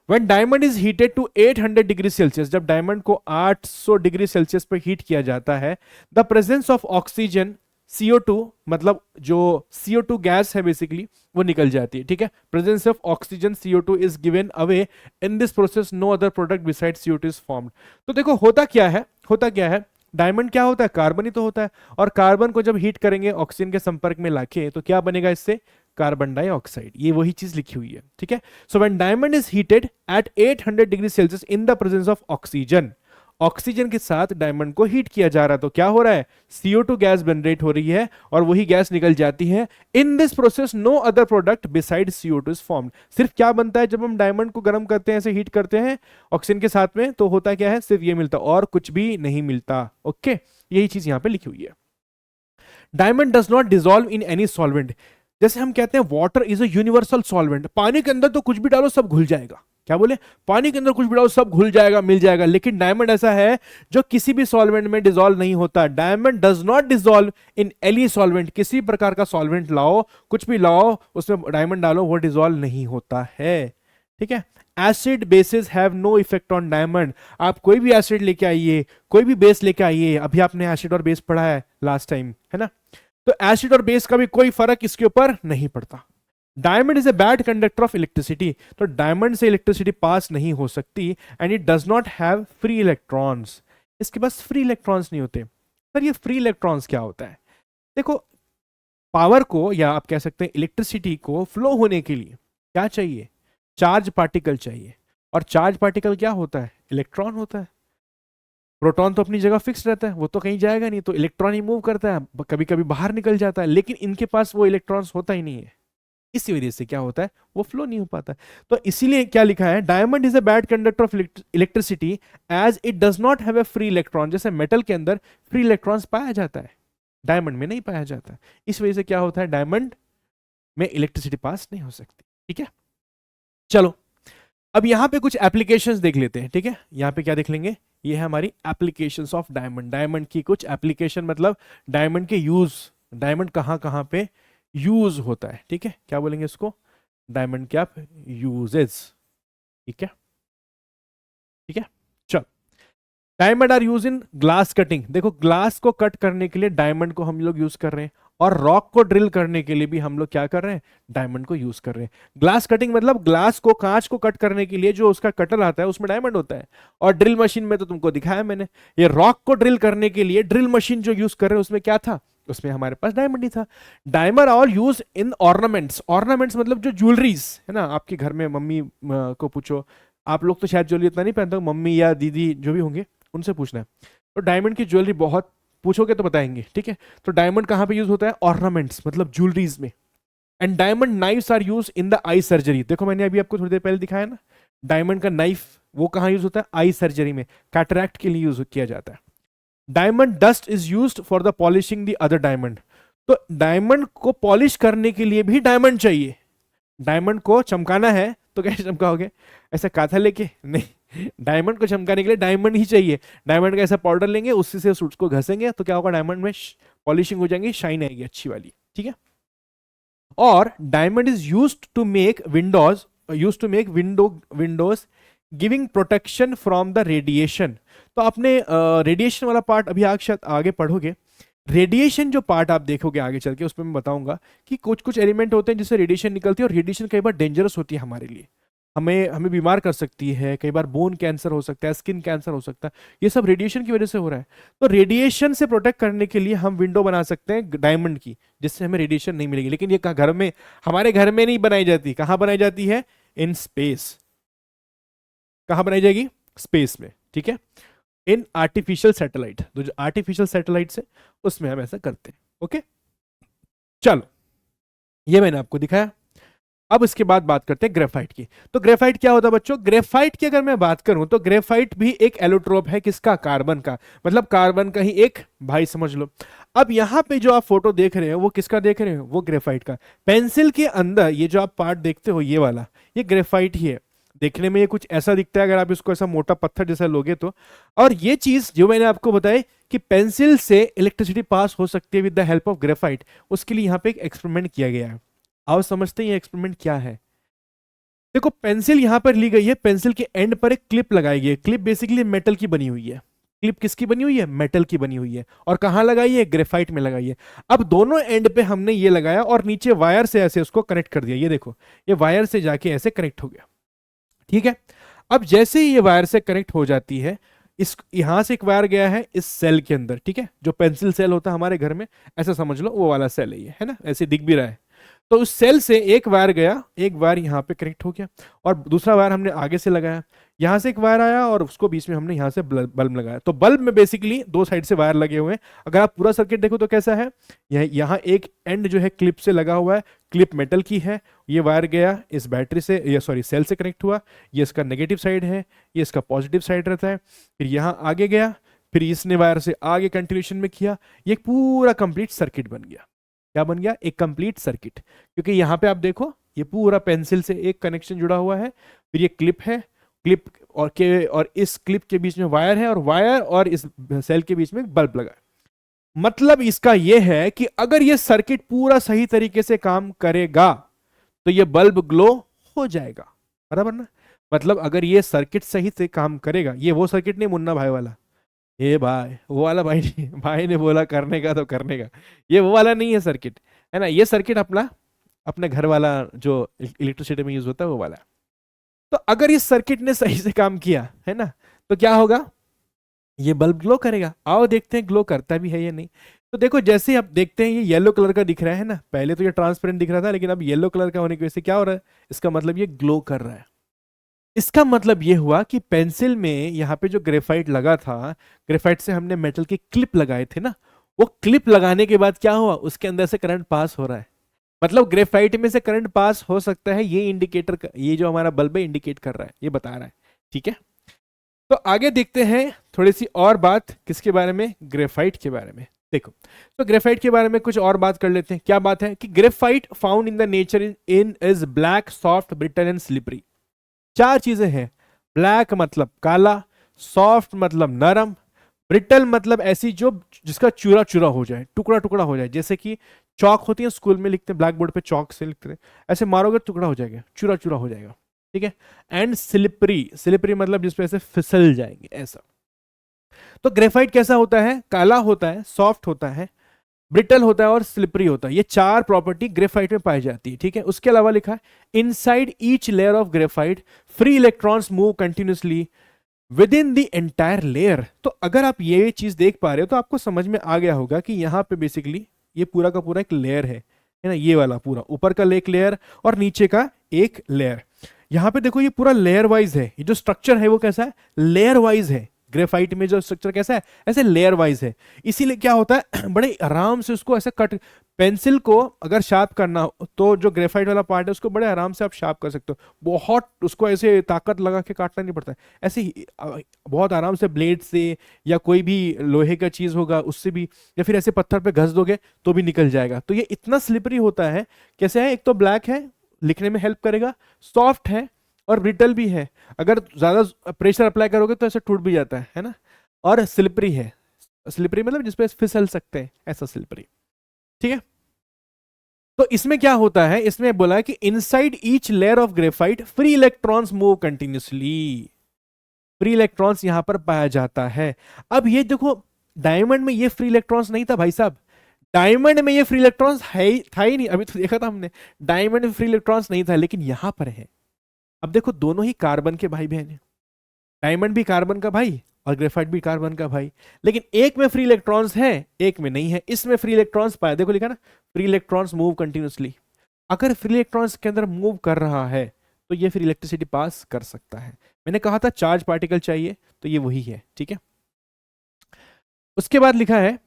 When diamond is heated to 800 degree Celsius, जब डायमंड को 800 डिग्री सेल्सियस पर हीट किया जाता है, the presence of oxygen CO2, मतलब जो CO2 गैस है बेसिकली, वो निकल जाती है। ठीक है, presence of oxygen CO2 is given away in this process, no other product beside CO2 is formed. तो देखो होता क्या है, होता क्या है, डायमंड क्या होता है, कार्बन ही तो होता है। और कार्बन को जब हीट करेंगे ऑक्सीजन के संपर्क में लाके, तो क्या बनेगा इससे, कार्बन डाइऑक्साइड। ये वही चीज लिखी हुई है। ठीक है, so when diamond is heated at 800 degree Celsius in the presence of oxygen, oxygen के साथ डायमंड को हीट किया जा रहा है, तो क्या हो रहा है, CO2 गैस जनरेट हो रही है और वही गैस निकल जाती है। In this process no other product beside CO2 is formed. सिर्फ क्या बनता है जब हम डायमंड को गर्म करते हैं, ऐसे हीट करते हैं ऑक्सीजन के साथ में, तो होता क्या है, सिर्फ ये मिलता, और कुछ भी नहीं मिलता। ओके, यही चीज यहां पे लिखी हुई है। Diamond does not dissolve in any solvent. जैसे हम कहते हैं water is a universal solvent, पानी के अंदर तो कुछ भी डालो सब घुल जाएगा। क्या बोले, पानी के अंदर कुछ भी डालो सब घुल जाएगा, मिल जाएगा। लेकिन डायमंड ऐसा है जो किसी भी सॉल्वेंट में डिसॉल्व नहीं होता। Diamond does not dissolve in any solvent. किसी प्रकार का सॉल्वेंट लाओ, कुछ भी लाओ, उसमें डायमंड डालो, वो डिसॉल्व नहीं होता है। ठीक है, acid bases have no effect on diamond. आप कोई भी एसिड लेके आइए, कोई भी बेस लेके आइए, अभी आपने एसिड और बेस पढ़ा है लास्ट टाइम, है ना, तो एसिड और बेस का भी कोई फर्क इसके ऊपर नहीं पड़ता। Diamond is a bad conductor of electricity, तो डायमंड से इलेक्ट्रिसिटी पास नहीं हो सकती। And it does not have free electrons, इसके पास फ्री इलेक्ट्रॉन्स नहीं होते। सर ये फ्री इलेक्ट्रॉन्स क्या होता है, देखो पावर को, या आप कह सकते हैं इलेक्ट्रिसिटी को फ्लो होने के लिए क्या चाहिए, चार्ज पार्टिकल चाहिए। और चार्ज पार्टिकल क्या होता है, इलेक्ट्रॉन होता है। प्रोटॉन तो अपनी जगह फिक्स रहता है, वो तो कहीं जाएगा नहीं, तो इलेक्ट्रॉन ही मूव करता है, कभी कभी बाहर निकल जाता है, लेकिन इनके पास वो इलेक्ट्रॉन्स होता ही नहीं है। इसी वजह से क्या होता है, वो फ्लो नहीं हो पाता। तो इसीलिए क्या लिखा है, diamond is a bad conductor of electricity as it does not have a free electron. जैसे मेटल के अंदर फ्री इलेक्ट्रॉन्स पाया जाता है, डायमंड में नहीं पाया जाता। इस वजह से क्या होता है, डायमंड में इलेक्ट्रिसिटी पास नहीं हो सकती। ठीक है, चलो अब यहां पे कुछ एप्लीकेशंस देख लेते हैं। ठीक है, यहां पे क्या देख लेंगे, ये है हमारी एप्लीकेशंस ऑफ डायमंड। डायमंड की कुछ एप्लीकेशन, मतलब डायमंड के यूज, डायमंड कहां कहां पे यूज होता है। ठीक है, क्या बोलेंगे इसको, डायमंड के आप यूजेस। ठीक है, ठीक है, चल diamond are use in glass cutting. देखो ग्लास को कट करने के लिए डायमंड को हम लोग यूज कर रहे हैं, और रॉक को ड्रिल करने के लिए भी हम लोग क्या कर रहे हैं, डायमंड को यूज कर रहे हैं। ग्लास कटिंग मतलब ग्लास को, कांच को कट करने के लिए जो उसका कटर आता है उसमें डायमंड होता है। और ड्रिल मशीन में तो तुमको दिखाया मैंने, ये रॉक को ड्रिल करने के लिए ड्रिल मशीन जो यूज कर रहे हैं उसमें क्या था, उसमें हमारे पास डायमंड ही था। Diamond are use in ornaments. Ornaments मतलब जो ज्वेलरीज है ना, आपके घर में मम्मी को पूछो, आप लोग तो शायद ज्वेलरी इतना नहीं पहनते, मम्मी या दीदी जो भी होंगे उनसे पूछना है, तो डायमंड की ज्वेलरी बहुत पूछोगे तो बताएंगे। ठीक है, तो डायमंड कहां पे यूज होता है, ऑर्नामेंट्स मतलब ज्वेलरीज में। And diamond knives are use in the eye surgery. देखो मैंने अभी आपको थोड़ी देर पहले दिखाया ना, डायमंड का नाइफ वो कहां यूज होता है, आई सर्जरी में, कैटरैक्ट के लिए यूज किया जाता है। Diamond dust is used for the polishing the other diamond. तो डायमंड को पॉलिश करने के लिए भी डायमंड चाहिए। डायमंड को चमकाना है तो कैसे चमकाओगे, ऐसा काथा लेके नहीं, डायमंड को चमकाने के लिए डायमंड ही चाहिए। डायमंड का ऐसा पाउडर लेंगे, उससे से सूट्स को घसेंगे तो क्या होगा, डायमंड में पॉलिशिंग हो जाएंगी, शाइन आएगी अच्छी वाली। ठीक है, और diamond is used to make windows, windows giving protection from the radiation. तो आपने रेडिएशन वाला पार्ट अभी आगे पढ़ोगे। रेडिएशन जो पार्ट आप देखोगे आगे चल के, उसमें मैं बताऊंगा कि कुछ कुछ एलिमेंट होते हैं जिससे रेडिएशन निकलती है, और रेडिएशन कई बार डेंजरस होती है हमारे लिए, हमें हमें बीमार कर सकती है, कई बार बोन कैंसर हो सकता है, स्किन कैंसर हो सकता है, ये सब रेडिएशन की वजह से हो रहा है। तो रेडिएशन से प्रोटेक्ट करने के लिए हम विंडो बना सकते हैं डायमंड की, जिससे हमें रेडिएशन नहीं मिलेगी। लेकिन ये घर में, हमारे घर में नहीं बनाई जाती, कहां बनाई जाती है, इन स्पेस। कहां बनाई जाएगी, स्पेस में। ठीक है, इन आर्टिफिशियल सैटेलाइट, तो जो आर्टिफिशियल सैटेलाइट है उसमें हम ऐसा करते हैं। ओके, चलो ये मैंने आपको दिखाया। अब इसके बाद बात करते हैं ग्रेफाइट की। तो ग्रेफाइट क्या होता है बच्चों, ग्रेफाइट की अगर मैं बात करूं तो ग्रेफाइट भी एक एलोट्रोप है, किसका, कार्बन का, मतलब कार्बन का ही एक भाई समझ लो। अब यहां पे जो आप फोटो देख रहे हो वो किसका देख रहे हो, वो ग्रेफाइट का। पेंसिल के अंदर ये जो आप पार्ट देखते हो ये वाला, ये ग्रेफाइट ही है। देखने में ये कुछ ऐसा दिखता है अगर आप इसको ऐसा मोटा पत्थर जैसा लोगे तो। और ये चीज जो मैंने आपको बताई कि पेंसिल से इलेक्ट्रिसिटी पास हो सकती है with the help of graphite, उसके लिए यहां पे एक एक्सपेरिमेंट किया गया है। आओ समझते हैं ये एक्सपेरिमेंट क्या है। देखो पेंसिल यहां पर ली गई है, पेंसिल के एंड पर एक क्लिप लगाई गई है। क्लिप बेसिकली मेटल की बनी हुई है। क्लिप किसकी बनी हुई है, मेटल की बनी हुई है। और कहां लगाई है, ग्रेफाइट में लगाई है। अब दोनों एंड पे हमने ये लगाया और नीचे वायर से ऐसे उसको कनेक्ट कर दिया। ये देखो, ये वायर से जाके ऐसे कनेक्ट हो गया। ठीक है, अब जैसे ही ये वायर से कनेक्ट हो जाती है, इस यहां से एक वायर गया है इस सेल के अंदर। ठीक है, जो पेंसिल सेल होता है हमारे घर में, ऐसा समझ लो वो वाला सेल है ये, है ना, ऐसे दिख भी रहा है। तो उस सेल से एक वायर गया, एक वायर यहाँ पे कनेक्ट हो गया, और दूसरा वायर हमने आगे से लगाया। यहाँ से एक वायर आया और उसको बीच में हमने यहाँ से बल्ब लगाया। तो बल्ब में बेसिकली दो साइड से वायर लगे हुए हैं। अगर आप पूरा सर्किट देखो तो कैसा है, यहाँ एक एंड जो है क्लिप से लगा हुआ है, क्लिप मेटल की है, ये वायर गया इस बैटरी से, ये सॉरी सेल से कनेक्ट हुआ, ये इसका नेगेटिव साइड है, ये इसका पॉजिटिव साइड रहता है। फिर यहाँ आगे गया, फिर इसने वायर से आगे कंटिन्यूशन में किया, ये पूरा कंप्लीट सर्किट बन गया। क्या बन गया, एक कंप्लीट सर्किट। क्योंकि यहाँ पे आप देखो ये पूरा पेंसिल से एक कनेक्शन जुड़ा हुआ है, फिर ये क्लिप है, क्लिप और इस क्लिप के बीच में वायर है, और वायर और इस सेल के बीच में बल्ब लगा है। मतलब इसका यह है कि अगर ये सर्किट पूरा सही तरीके से काम करेगा तो ये बल्ब ग्लो हो जाएगा, बराबर ना। मतलब अगर ये सर्किट सही से काम करेगा, ये वो सर्किट नहीं मुन्ना भाई वाला, ये भाई वो वाला भाई नहीं, भाई ने बोला करने का तो करने का, ये वो वाला नहीं है सर्किट, है ना। ये सर्किट अपना अपने घर वाला जो इलेक्ट्रिसिटी में यूज होता है वो वाला। तो अगर इस सर्किट ने सही से काम किया है ना, तो क्या होगा, ये बल्ब ग्लो करेगा। आओ देखते हैं ग्लो करता भी है या नहीं। तो देखो जैसे आप देखते हैं ये येलो कलर का दिख रहा है ना, पहले तो ये ट्रांसपेरेंट दिख रहा था, लेकिन अब येलो कलर का होने की वजह से क्या हो रहा है, इसका मतलब ये ग्लो कर रहा है। इसका मतलब ये हुआ कि पेंसिल में यहाँ पे जो ग्रेफाइट लगा था, ग्रेफाइट से हमने मेटल के क्लिप लगाए थे ना, वो क्लिप लगाने के बाद क्या हुआ, उसके अंदर से करंट पास हो रहा है। मतलब ग्रेफाइट में से करंट पास हो सकता है, ये इंडिकेटर, ये जो हमारा बल्ब है इंडिकेट कर रहा है, ये बता रहा है। ठीक है, तो आगे देखते हैं थोड़ी सी और बात किसके बारे में, ग्रेफाइट के बारे में। देखो, तो ग्रेफाइट के बारे में कुछ और बात कर लेते हैं। क्या बात है कि graphite found in the nature in is black, soft, brittle and slippery. चार चीजें हैं। ब्लैक मतलब काला, सॉफ्ट मतलब नरम, ब्रिटल मतलब ऐसी जो जिसका चूरा चूरा हो जाए, टुकड़ा टुकड़ा हो जाए, जैसे कि चौक होती है स्कूल में लिखते हैं, ब्लैक बोर्ड पे चौक से लिखते हैं, ऐसे मारोगे टुकड़ा हो जाएगा, चूरा चूरा हो जाएगा। ठीक है। एंड स्लिपरी, स्लिपरी मतलब जिसपे ऐसे फिसल जाएंगे, ऐसा। तो ग्रेफाइट कैसा होता है, काला होता है, सॉफ्ट होता है, ब्रिटल होता है और स्लिपरी होता है। ये चार प्रॉपर्टी ग्रेफाइट में पाई जाती है। ठीक है, उसके अलावा लिखा है inside each layer of graphite free electrons move continuously with in the entire layer. तो अगर आप ये चीज देख पा रहे हो तो आपको समझ में आ गया होगा कि यहाँ पे बेसिकली ये पूरा का पूरा एक लेयर है ना, ये वाला पूरा ऊपर का एक लेयर और नीचे का एक लेयर। यहाँ पे देखो ये पूरा लेयर वाइज है, ये जो स्ट्रक्चर है वो कैसा है, लेयर वाइज है। ग्रेफाइट में जो स्ट्रक्चर कैसा है, ऐसे लेयर वाइज है। इसीलिए क्या होता है बड़े आराम से उसको ऐसे कट, पेंसिल को अगर शार्प करना हो तो जो ग्रेफाइट वाला पार्ट है उसको बड़े आराम से आप शार्प कर सकते हो। बहुत उसको ऐसे ताकत लगा के काटना नहीं पड़ता है, ऐसे ही बहुत आराम से ब्लेड से या कोई भी लोहे का चीज होगा उससे भी, या फिर ऐसे पत्थर पे घस दोगे तो भी निकल जाएगा। तो ये इतना स्लिपरी होता है। कैसे है, एक तो ब्लैक है, लिखने में हेल्प करेगा, सॉफ्ट है और ब्रिटल भी है, अगर ज्यादा प्रेशर अप्लाई करोगे तो ऐसे टूट भी जाता है ना, और स्लिपरी है। स्लिपरी मतलब जिसपे फिसल सकते हैं, ऐसा स्लिपरी। ठीक है, तो इसमें क्या होता है, इसमें बोला है कि inside each layer of graphite free electrons move continuously. Free electrons यहां पर पाया जाता है। अब ये देखो, डायमंड में ये फ्री इलेक्ट्रॉन्स नहीं था भाई साहब, डायमंड में ये फ्री इलेक्ट्रॉन्स है था ही नहीं, अभी तो देखा था हमने, डायमंड में फ्री इलेक्ट्रॉन्स नहीं था, लेकिन यहां पर है। अब देखो, दोनों ही कार्बन के भाई बहन हैं, डायमंड भी कार्बन का भाई और ग्रेफाइट भी कार्बन का भाई, लेकिन एक में फ्री इलेक्ट्रॉन्स है, एक में नहीं है। इसमें फ्री इलेक्ट्रॉन्स पाया, देखो लिखा ना, फ्री इलेक्ट्रॉन्स मूव कंटिन्यूसली। अगर फ्री इलेक्ट्रॉन्स के अंदर मूव कर रहा है तो ये फिर इलेक्ट्रिसिटी पास कर सकता है। मैंने कहा था चार्ज पार्टिकल चाहिए, तो ये वही है। ठीक है, उसके बाद लिखा है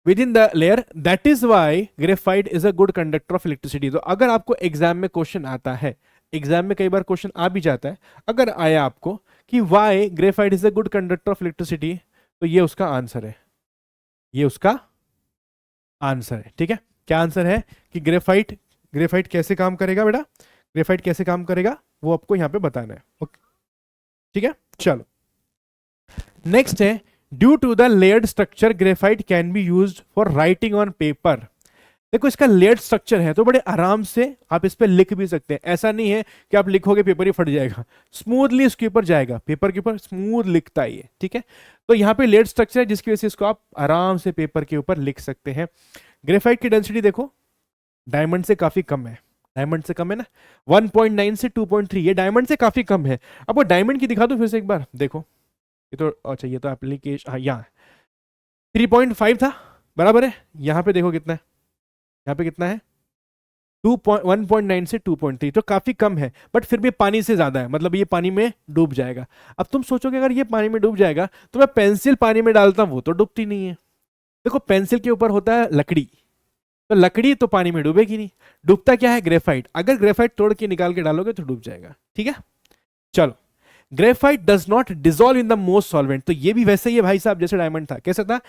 with in the layer that is why graphite is a good conductor of electricity. तो अगर आपको एग्जाम में क्वेश्चन आता है, एग्जाम में कई बार क्वेश्चन आ भी जाता है, अगर आया आपको कि why graphite is a good conductor of electricity, तो ये उसका आंसर है, ये उसका आंसर है। ठीक है, क्या आंसर है कि ग्रेफाइट, ग्रेफाइट कैसे काम करेगा बेटा, ग्रेफाइट कैसे काम करेगा वो आपको यहां पे बताना है। ओके, ठीक है, चलो नेक्स्ट है, due to the layered structure graphite can be used for writing on paper. देखो, इसका लेयर्ड स्ट्रक्चर है तो बड़े आराम से आप इस पे लिख भी सकते हैं। ऐसा नहीं है कि आप लिखोगे पेपर ही फट जाएगा, स्मूथली उसके ऊपर जाएगा, पेपर के ऊपर स्मूथ लिखता है ये। ठीक है, तो यहाँ पे लेयर्ड स्ट्रक्चर है जिसकी वजह से इसको आप आराम से पेपर के ऊपर लिख सकते हैं। ग्रेफाइट की डेंसिटी देखो, डायमंड से काफी कम है, डायमंड से कम है ना, 1.9 से 2.3, ये डायमंड से काफी कम है। अब वो डायमंड की दिखा दो फिर से एक बार, देखो ये तो, अच्छा ये तो एप्लीकेशन, हाँ यहाँ 3.5 था, बराबर है। यहाँ पे देखो कितना है, यहाँ पे कितना है, 1.9 से 2.3, तो काफी कम है, बट फिर भी पानी से ज्यादा है, मतलब ये पानी में डूब जाएगा। अब तुम सोचोगे अगर ये पानी में डूब जाएगा तो मैं पेंसिल पानी में डालता हूं, वो तो डूबती नहीं है। देखो, पेंसिल के ऊपर होता है लकड़ी, तो लकड़ी तो पानी में डूबेगी नहीं, डूबता क्या है, ग्रेफाइट। अगर ग्रेफाइट तोड़ के निकाल के डालोगे तो डूब जाएगा। ठीक है, चलो, graphite does not dissolve in the most solvent, तो ये भी वैसे ही है भाई साहब जैसे डायमंड था। कैसा था,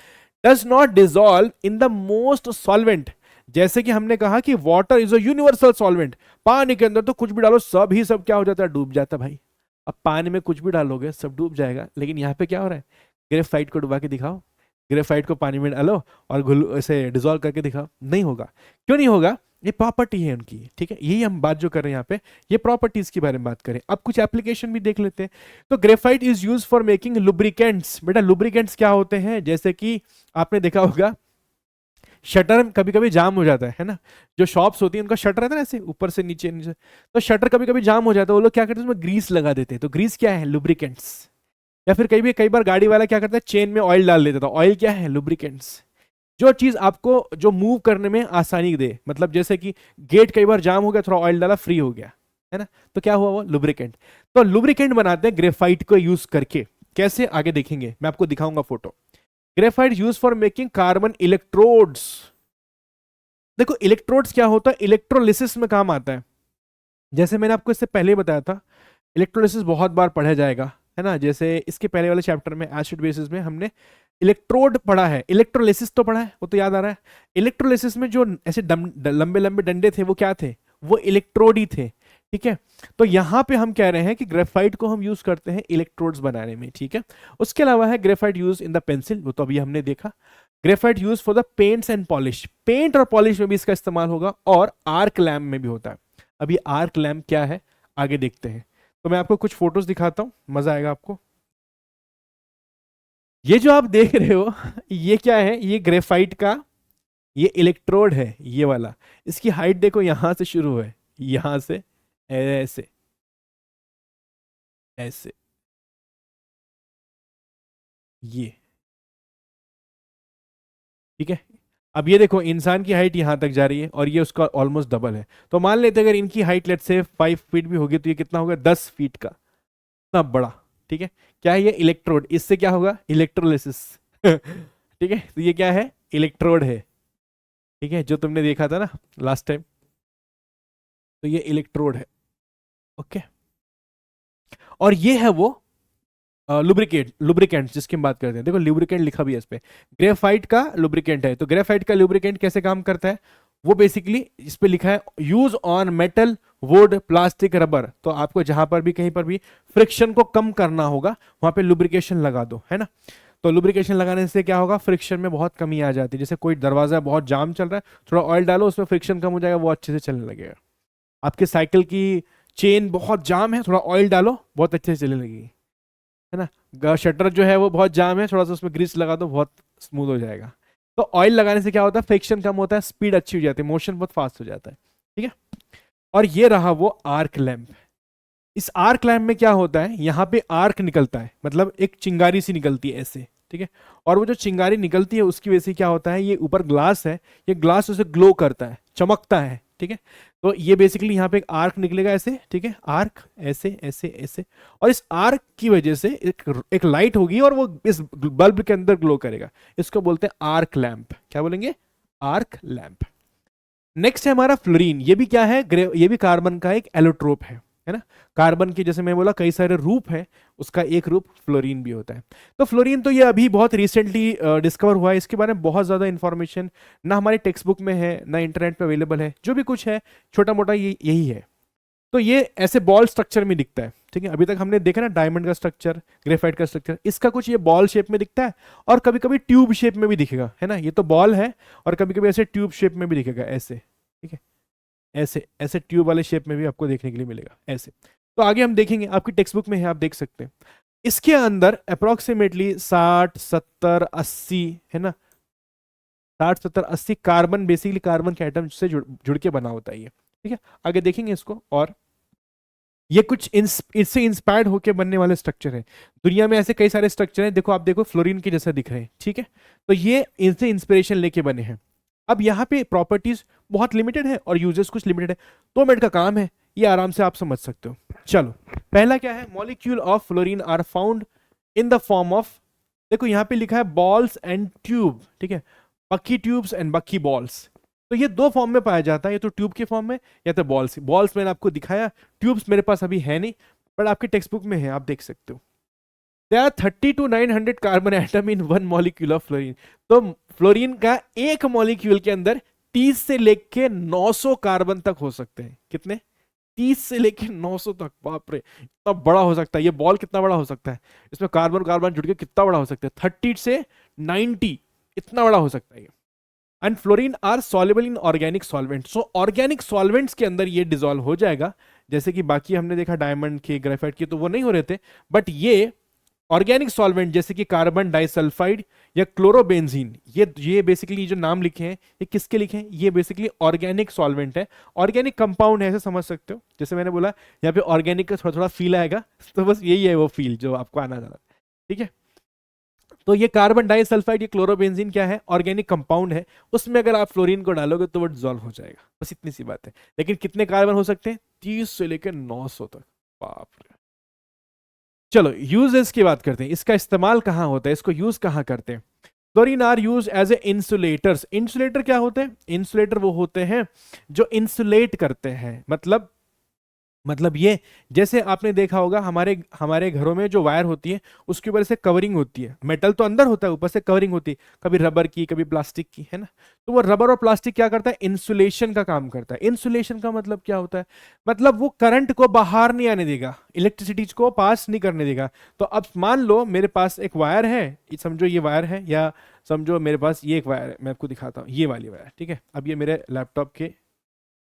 does not dissolve in the most solvent. जैसे कि हमने कहा कि water is a universal solvent, पानी के अंदर तो कुछ भी डालो सब ही सब क्या हो जाता है, डूब जाता है भाई। अब पानी में कुछ भी डालोगे सब डूब जाएगा, लेकिन यहाँ पे क्या हो रहा है, ग्रेफाइट को डुबा के दिखाओ, ग्रेफाइट को पानी में डालो और घुल ऐसे डिजोल्व करके दिखाओ, नहीं होगा। क्यों नहीं होगा, ये प्रॉपर्टी है उनकी। ठीक है, यही हम बात जो कर रहे हैं यहाँ पे, ये प्रॉपर्टीज के बारे में बात करें। अब कुछ एप्लीकेशन भी देख लेते हैं। तो graphite is use for making lubricants. बेटा लुब्रिकेंट्स क्या होते हैं, जैसे कि आपने देखा होगा शटर कभी कभी जाम हो जाता है ना, जो शॉप्स होती है उनका शटर रहता है ना ऐसे ऊपर से नीचे नीचे, तो शटर कभी कभी जाम हो जाता है, वो लोग क्या करते हैं उसमें ग्रीस लगा देते हैं। तो ग्रीस क्या है, लुब्रिकेंट्स। या फिर कई बार गाड़ी वाला क्या करता है, चेन में ऑयल डाल देता था, ऑयल क्या है, लुब्रिकेंट्स। जो चीज आपको जो मूव करने में आसानी दे, मतलब जैसे कि गेट कई बार जाम हो गया, थोड़ा ऑयल डाला फ्री हो गया, है ना। तो क्या हुआ वो लुब्रिकेंट। तो लुब्रिकेंट बनाते हैं ग्रेफाइट को यूज करके। कैसे आगे देखेंगे, मैं आपको दिखाऊंगा photo. Graphite use for making carbon electrodes. देखो इलेक्ट्रोड्स क्या होता है, इलेक्ट्रोलिसिस में काम आता है। जैसे मैंने आपको इससे पहले बताया था, इलेक्ट्रोलिसिस बहुत बार पढ़ा जाएगा, है ना। जैसे इसके पहले वाले चैप्टर में एसिड बेसिस में हमने इलेक्ट्रोड पढ़ा है, इलेक्ट्रोलिसिस तो पढ़ा है, वो तो याद आ रहा है। इलेक्ट्रोलिसिस में जो ऐसे लंबे लंबे डंडे थे वो क्या थे, वो इलेक्ट्रोड ही थे। ठीक है। तो यहां पे हम कह रहे हैं कि ग्रेफाइट को हम यूज करते हैं इलेक्ट्रोड्स बनाने में। ठीक है। उसके अलावा है graphite use in the pencil, वो तो अभी हमने देखा। Graphite use for the paints and polish, paint और पॉलिश में भी इसका इस्तेमाल होगा, और आर्क लैम्प में भी होता है। अभी आर्क लैम्प क्या है आगे देखते हैं। तो मैं आपको कुछ फोटोज दिखाता हूं, मजा आएगा आपको। ये जो आप देख रहे हो ये क्या है, ये ग्रेफाइट का ये इलेक्ट्रोड है, ये वाला। इसकी हाइट देखो, यहां से शुरू है, यहां से ऐसे ऐसे, ये ठीक है। अब ये देखो इंसान की हाइट यहां तक जा रही है और ये उसका ऑलमोस्ट डबल है। तो मान लेते हैं अगर इनकी हाइट लेट से 5 फीट भी होगी तो ये कितना होगा, 10 फीट का, इतना बड़ा। ठीक है। क्या है ये, इलेक्ट्रोड। इससे क्या होगा, इलेक्ट्रोलिसिस ठीक है। तो ये क्या है, इलेक्ट्रोड है। ठीक है, जो तुमने देखा था ना लास्ट टाइम, तो ये इलेक्ट्रोड है। ओके। और ये है वो लुब्रिकेंट, लुब्रिकेंट जिसकी हम बात करते हैं। देखो लुब्रिकेंट लिखा भी है इस पे, ग्रेफाइट का लुब्रिकेंट है। तो ग्रेफाइट का लुब्रिकेंट कैसे काम करता है, वो बेसिकली इस पे लिखा है use on metal, would, plastic, rubber. तो आपको जहां पर भी कहीं पर भी फ्रिक्शन को कम करना होगा वहां पे लुब्रिकेशन लगा दो, है ना। तो लुब्रिकेशन लगाने से क्या होगा, फ्रिक्शन में बहुत कमी आ जाती है। जैसे कोई दरवाजा बहुत जाम चल रहा है, थोड़ा ऑयल डालो उसमें फ्रिक्शन कम हो जाएगा, वो अच्छे से चलने लगेगा। आपके साइकिल की चेन बहुत जाम है, थोड़ा ऑयल डालो बहुत अच्छे से चलने लगेगी, है ना। शटर जो है वो बहुत जाम है, थोड़ा सा उसमें ग्रीस लगा दो, बहुत स्मूथ हो जाएगा। तो ऑयल लगाने से क्या होता है, फ्रिक्शन कम होता है, स्पीड अच्छी हो जाती है, मोशन बहुत फास्ट हो जाता है। ठीक है। और ये रहा वो आर्क लैंप। इस आर्क लैंप में क्या होता है, यहाँ पे आर्क निकलता है, मतलब एक चिंगारी सी निकलती है ऐसे। ठीक है। और वो जो चिंगारी निकलती है उसकी वजह से क्या होता है, ये ऊपर ग्लास है, ये ग्लास उसे ग्लो करता है, चमकता है। ठीक है। तो ये बेसिकली यहाँ पे एक आर्क निकलेगा ऐसे। ठीक है। आर्क ऐसे ऐसे ऐसे, और इस आर्क की वजह से एक लाइट होगी और वो इस बल्ब के अंदर ग्लो करेगा। इसको बोलते हैं आर्क लैंप। क्या बोलेंगे, आर्क लैंप। नेक्स्ट है हमारा फ्लोरीन। ये भी क्या है, ये भी कार्बन का एक एलोट्रोप है ना। कार्बन के जैसे मैं बोला कई सारे रूप है, उसका एक रूप फ्लोरीन भी होता है। तो फ्लोरीन तो ये अभी बहुत रिसेंटली डिस्कवर हुआ है, इसके बारे में बहुत ज्यादा इंफॉर्मेशन ना हमारे टेक्स्ट बुक में है ना इंटरनेट पे अवेलेबल है। जो भी कुछ है छोटा मोटा ये यही है। तो ये ऐसे बॉल स्ट्रक्चर में दिखता है। ठीक है। अभी तक हमने देखा ना डायमंड का स्ट्रक्चर, ग्रेफाइट का स्ट्रक्चर, इसका कुछ ये बॉल शेप में दिखता है, और कभी कभी ट्यूब शेप में भी दिखेगा, है ना। ये तो बॉल है और कभी कभी ऐसे ट्यूब शेप में भी दिखेगा ऐसे। ठीक है। ऐसे ऐसे ट्यूब वाले शेप में भी आपको देखने के लिए मिलेगा ऐसे। तो आगे हम देखेंगे, आपकी टेक्स्ट बुक में है, आप देख सकते हैं। इसके अंदर अप्रोक्सीमेटली 60, 70, 80, है ना, 60, 70, 80 कार्बन, बेसिकली कार्बन के एटम से जुड़ के बना होता है ये। ठीक है। आगे देखेंगे इसको। और ये कुछ इससे इंस्पायर्ड होकर बनने वाले स्ट्रक्चर है। दुनिया में ऐसे कई सारे स्ट्रक्चर हैं, देखो आप देखो फ्लोरीन के जैसा दिख रहे हैं। ठीक है। तो ये इनसे इंस्पिरेशन लेके बने हैं। अब यहाँ पे प्रॉपर्टीज बहुत लिमिटेड है और यूजेस कुछ लिमिटेड है। 2 मिनट का काम है, ये आराम से आप समझ सकते हो। चलो पहला क्या है, molecule of fluorine are found in the form of, देखो यहाँ पे लिखा है बॉल्स एंड ट्यूब। ठीक है। बक्की ट्यूब्स एंड बक्की बॉल्स। तो ये 2 फॉर्म में पाया जाता है, या तो ट्यूब के फॉर्म में या तो बॉल्स। बॉल्स मैंने आपको दिखाया, ट्यूब्स मेरे पास अभी है नहीं, बट आपके टेक्स्ट बुक में है, आप देख सकते हो। There are 30 to 900 carbon atom in one molecule of fluorine. तो फ्लोरीन का एक मॉलिक्यूल के अंदर 30 से लेके 900 कार्बन तक हो सकते हैं। कितने, 30 से लेके 900 तक। बाप रे, इतना बड़ा हो सकता है ये बॉल। कितना बड़ा हो सकता है, इसमें कार्बन कार्बन जुड़ के कितना बड़ा हो सकता है, 30 से 90, इतना बड़ा हो सकता है ये। And fluorine are soluble in organic solvent. So organic solvents के अंदर ये डिसॉल्व हो जाएगा, जैसे कि बाकी हमने देखा डायमंड के, ग्रेफाइट के, तो वो नहीं हो रहे थे, बट ये ऑर्गेनिक सॉल्वेंट जैसे कि कार्बन डाइसल्फाइड या क्लोरोबेंजीन, ये बेसिकली जो नाम लिखे हैं ये किसके लिखे हैं, ये बेसिकली ऑर्गेनिक सॉल्वेंट है, ऑर्गेनिक कंपाउंड है, ऐसे समझ सकते हो। जैसे मैंने बोला यहाँ पे ऑर्गेनिक का थोड़ा थोड़ा फील आएगा, तो बस यही है वो फील जो आपको आना जाना। ठीक है। तो ये कार्बन डाइसल्फाइड, ये क्लोरोबेंजीन क्या है, ऑर्गेनिक कंपाउंड है, उसमें अगर आप फ्लोरीन को डालोगे तो वो डिसॉल्व हो जाएगा, बस इतनी सी बात है। लेकिन कितने कार्बन हो सकते हैं, 30 से लेकर 900 तक, बाप रे। चलो यूजेस की बात करते हैं, इसका इस्तेमाल कहाँ होता है, इसको यूज कहाँ करते हैं। Fluorine are use as a insulators. Insulator क्या होते हैं, इंसुलेटर वो होते हैं जो इंसुलेट करते हैं, मतलब ये, जैसे आपने देखा होगा हमारे हमारे घरों में जो वायर होती है उसके ऊपर से कवरिंग होती है, मेटल तो अंदर होता है, ऊपर से कवरिंग होती है, कभी रबर की कभी प्लास्टिक की, है ना। तो वो रबर और प्लास्टिक क्या करता है, इंसुलेशन का काम करता है। इंसुलेशन का मतलब क्या होता है, मतलब वो करंट को बाहर नहीं आने देगा, इलेक्ट्रिसिटी को पास नहीं करने देगा। तो अब मान लो मेरे पास एक वायर है, समझो ये वायर है, या समझो मेरे पास ये एक वायर है, मैं आपको दिखाता हूँ, ये वाली वायर, ठीक है। अब ये मेरे लैपटॉप के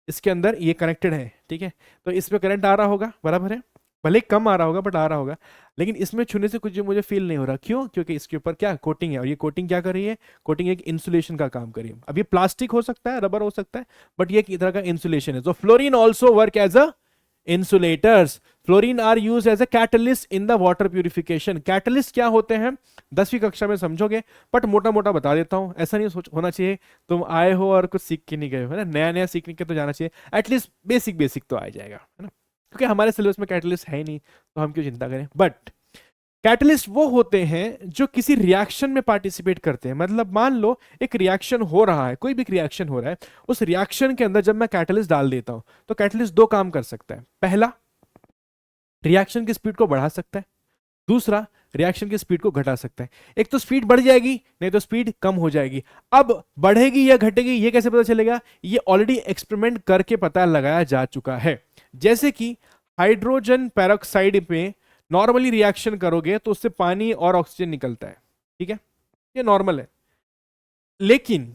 इसके अंदर ये कनेक्टेड है, ठीक है। तो इसमें करंट आ रहा होगा, बराबर है, भले ही कम आ रहा होगा बट आ रहा होगा। लेकिन इसमें छूने से कुछ मुझे फील नहीं हो रहा, क्यों, क्योंकि इसके ऊपर क्या कोटिंग है, और ये कोटिंग क्या कर रही है, कोटिंग एक इंसुलेशन का काम कर रही है। अब ये प्लास्टिक हो सकता है, रबर हो सकता है, बट ये एक तरह का इंसुलेशन है। तो fluorine also work as a insulators. Fluorine are use as a catalyst in the water purification. Catalyst क्या होते हैं 10वीं कक्षा में समझोगे, बट मोटा मोटा बता देता हूं, ऐसा नहीं होना चाहिए तुम आए हो और कुछ सीख के नहीं गए हो, है ना, नया नया सीखने के तो जाना चाहिए, एटलीस्ट बेसिक बेसिक तो आ जाएगा, है ना, क्योंकि हमारे सिलेबस में कैटलिस्ट है ही नहीं, तो हम क्यों चिंता करें। बट कैटलिस्ट वो होते हैं जो किसी रिएक्शन में पार्टिसिपेट करते हैं। मतलब मान लो एक रिएक्शन हो रहा है, कोई भी रिएक्शन हो रहा है, उस रिएक्शन के अंदर जब मैं कैटलिस्ट डाल देता हूं तो कैटलिस्ट दो काम कर सकता है। पहला, रिएक्शन की स्पीड को बढ़ा सकता है, दूसरा रिएक्शन की स्पीड को घटा सकता है। एक तो स्पीड बढ़ जाएगी, नहीं तो स्पीड कम हो जाएगी। अब बढ़ेगी या घटेगी ये कैसे पता चलेगा, ये ऑलरेडी एक्सपेरिमेंट करके पता लगाया जा चुका है। जैसे कि हाइड्रोजन पेरोक्साइड में नॉर्मली रिएक्शन करोगे तो उससे पानी और ऑक्सीजन निकलता है, ठीक है, ये नॉर्मल है। लेकिन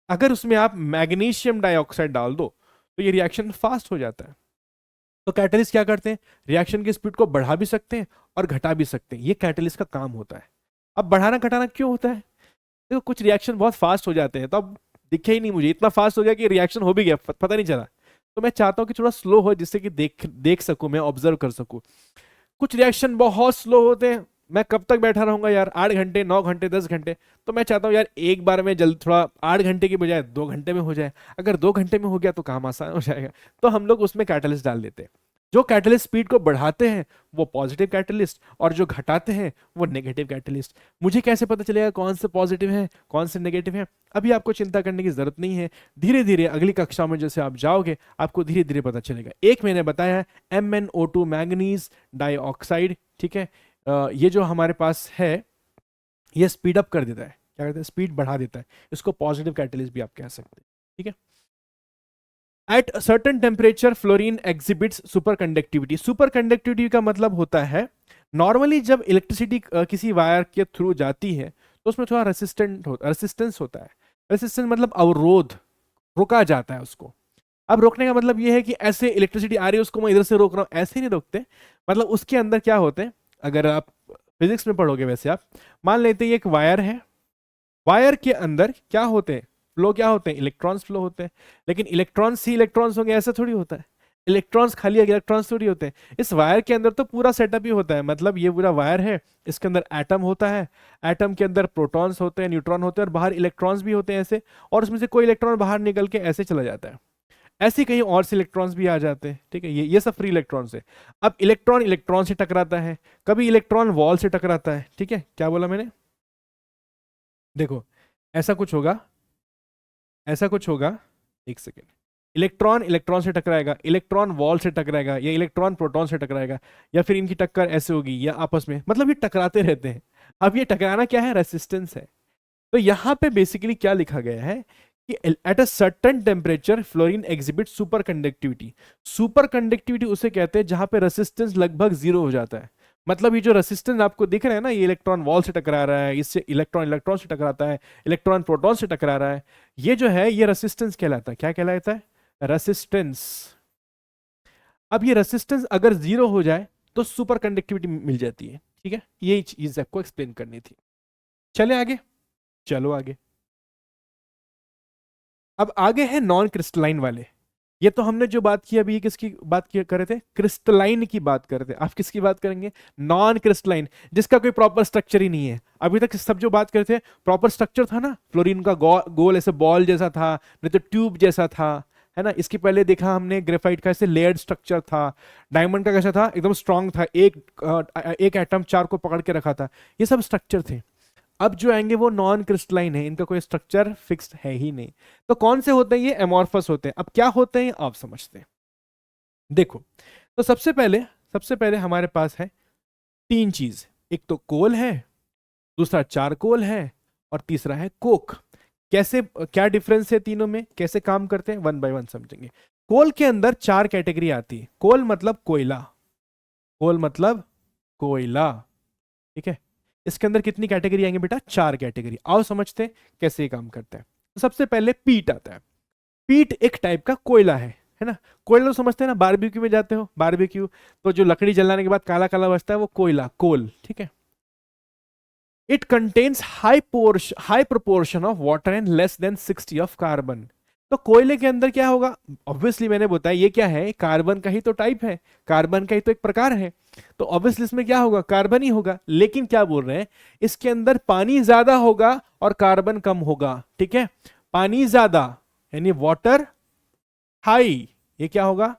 अगर उसमें आप मैग्नीशियम डाइऑक्साइड डाल दो तो ये रिएक्शन फास्ट हो जाता है। तो कैटलिस्ट क्या करते हैं, रिएक्शन की स्पीड को बढ़ा भी सकते हैं और घटा भी सकते हैं, ये कैटलिस्ट का काम होता है। अब बढ़ाना घटाना क्यों होता है, देखो कुछ रिएक्शन बहुत फास्ट हो जाते हैं, तो अब दिखे ही नहीं, मुझे इतना फास्ट हो गया कि रिएक्शन हो भी गया, पता नहीं चला। तो मैं चाहता हूं कि थोड़ा स्लो हो, जिससे कि देख देख सकूं, मैं ऑब्जर्व कर सकूं। कुछ रिएक्शन बहुत स्लो होते हैं, मैं कब तक बैठा रहूंगा यार, 8 घंटे 9 घंटे 10 घंटे। तो मैं चाहता हूँ यार एक बार में जल्द थोड़ा 8 घंटे की बजाय 2 घंटे में हो जाए। अगर 2 घंटे में हो गया तो काम आसान हो जाएगा, तो हम लोग उसमें कैटलिस्ट डाल देते हैं। जो कैटलिस्ट स्पीड को बढ़ाते हैं वो पॉजिटिव कैटलिस्ट, और जो घटाते हैं वो नेगेटिव कैटलिस्ट। मुझे कैसे पता चलेगा कौन से पॉजिटिव है कौन से नेगेटिव है, अभी आपको चिंता करने की जरूरत नहीं है, धीरे धीरे अगली कक्षा में जैसे आप जाओगे आपको धीरे धीरे पता चलेगा। एक मैंने बताया MnO2 मैंगनीज डाइऑक्साइड, ठीक है, ये जो हमारे पास है ये स्पीड अप कर देता है, क्या कहते हैं, स्पीड बढ़ा देता है, इसको पॉजिटिव कैटलिस्ट भी आप कह सकते हैं, ठीक है। At certain temperature fluorine exhibits super conductivity. Super conductivity का मतलब होता है, नॉर्मली जब इलेक्ट्रिसिटी किसी वायर के थ्रू जाती है तो उसमें थोड़ा रेसिस्टेंस होता है। रेसिस्टेंस मतलब अवरोध, रोका जाता है उसको। अब रोकने का मतलब यह है कि ऐसे इलेक्ट्रिसिटी आ रही है उसको मैं इधर से रोक रहा हूं, ऐसे नहीं रोकते। मतलब उसके अंदर क्या होते हैं, अगर आप फिजिक्स में पढ़ोगे वैसे, आप मान लेते हैं एक वायर है, वायर के अंदर क्या होते हैं, फ्लो क्या होते हैं, इलेक्ट्रॉन्स फ्लो होते हैं। लेकिन इलेक्ट्रॉन्स ही इलेक्ट्रॉन्स होंगे ऐसा थोड़ी होता है, इलेक्ट्रॉन्स खाली इलेक्ट्रॉन्स थोड़ी होते हैं। इस वायर के अंदर तो पूरा सेटअप ही होता है, मतलब ये पूरा वायर है, इसके अंदर एटम होता है, एटम के अंदर प्रोटॉन्स होते हैं, न्यूट्रॉन होते हैं, और बाहर इलेक्ट्रॉन्स भी होते हैं ऐसे, और उसमें से कोई इलेक्ट्रॉन बाहर निकल के ऐसे चला जाता है। ऐसे कहीं और से इलेक्ट्रॉन्स भी आ जाते हैं, ठीक है, ये सब फ्री इलेक्ट्रॉन्स है। अब इलेक्ट्रॉन इलेक्ट्रॉन से टकराता है, कभी इलेक्ट्रॉन वॉल से टकराता है, ठीक है, क्या बोला मैंने, देखो ऐसा कुछ होगा, ऐसा कुछ होगा, एक सेकेंड, इलेक्ट्रॉन इलेक्ट्रॉन से टकराएगा, इलेक्ट्रॉन वॉल से टकराएगा, या इलेक्ट्रॉन प्रोटॉन से टकराएगा, या फिर इनकी टक्कर ऐसे होगी, या आपस में, मतलब ये टकराते रहते हैं। अब ये टकराना क्या है, रेसिस्टेंस है। तो यहां पे बेसिकली क्या लिखा गया है कि at a certain temperature fluorine exhibit super conductivity. Super conductivity उसे कहते हैं जहां पे रेसिस्टेंस लगभग 0 हो जाता है। मतलब ये जो रेसिस्टेंस आपको दिख रहा है ना, ये इलेक्ट्रॉन वॉल से टकरा रहा है, इससे इलेक्ट्रॉन इलेक्ट्रॉन से टकराता है, इलेक्ट्रॉन प्रोटॉन से टकरा रहा है, ये जो है ये रेसिस्टेंस कहलाता है। क्या कहलाता है, रेसिस्टेंस। अब ये रेसिस्टेंस अगर 0 हो जाए तो सुपर कंडक्टिविटी मिल जाती है, ठीक है, यही चीज आपको एक्सप्लेन करनी थी। चले आगे, चलो आगे। अब आगे है नॉन क्रिस्टलाइन वाले। ये तो हमने जो बात की अभी, ये किसकी बात की कर रहे थे? क्रिस्टलाइन की बात कर रहे थे। आप किसकी बात करेंगे? नॉन क्रिस्टलाइन, जिसका कोई प्रॉपर स्ट्रक्चर ही नहीं है। अभी तक सब जो बात कर रहे थे प्रॉपर स्ट्रक्चर था ना, फ्लोरीन का गोल ऐसे बॉल जैसा था, नहीं तो ट्यूब जैसा था, है ना। इसकी पहले देखा हमने ग्रेफाइट का ऐसे लेयर्ड स्ट्रक्चर था। डायमंड का कैसा था? एकदम स्ट्रांग था, एक एटम चार को पकड़ के रखा था। ये सब स्ट्रक्चर थे। अब जो आएंगे वो नॉन क्रिस्टलाइन है, इनका कोई स्ट्रक्चर फिक्स्ड है ही नहीं। तो कौन से होते हैं ये? एमॉर्फस होते हैं। अब क्या होते हैं आप समझते हैं, देखो। तो सबसे पहले हमारे पास है तीन चीज। एक तो कोल है, दूसरा चारकोल है, और तीसरा है कोक। कैसे, क्या डिफरेंस है तीनों में, कैसे काम करते हैं, वन बाय वन समझेंगे। कोल के अंदर चार कैटेगरी आती है। कोल मतलब कोयला, कोल मतलब कोयला, ठीक है। इसके अंदर कितनी कैटेगरी आएंगे बेटा? चार कैटेगरी। आओ समझते हैं कैसे ये काम करता है। तो सबसे पहले पीट आता है। पीट एक टाइप का कोयला है ना। कोयला तो समझते हैं ना, बारबेक्यू में जाते हो, बारबेक्यू तो जो लकड़ी जलाने के बाद काला काला बचता है वो कोयला, कोल, ठीक है। It contains high proportion of water and less than 60 of carbon. तो कोयले के अंदर क्या होगा? ऑब्वियसली मैंने बताया ये क्या है, कार्बन का ही तो टाइप है, कार्बन का ही तो एक प्रकार है। तो ऑब्वियसली इसमें क्या होगा? कार्बन ही होगा। लेकिन क्या बोल रहे हैं, इसके अंदर पानी ज्यादा होगा और कार्बन कम होगा, ठीक है। पानी ज्यादा यानी वाटर हाई, ये क्या होगा?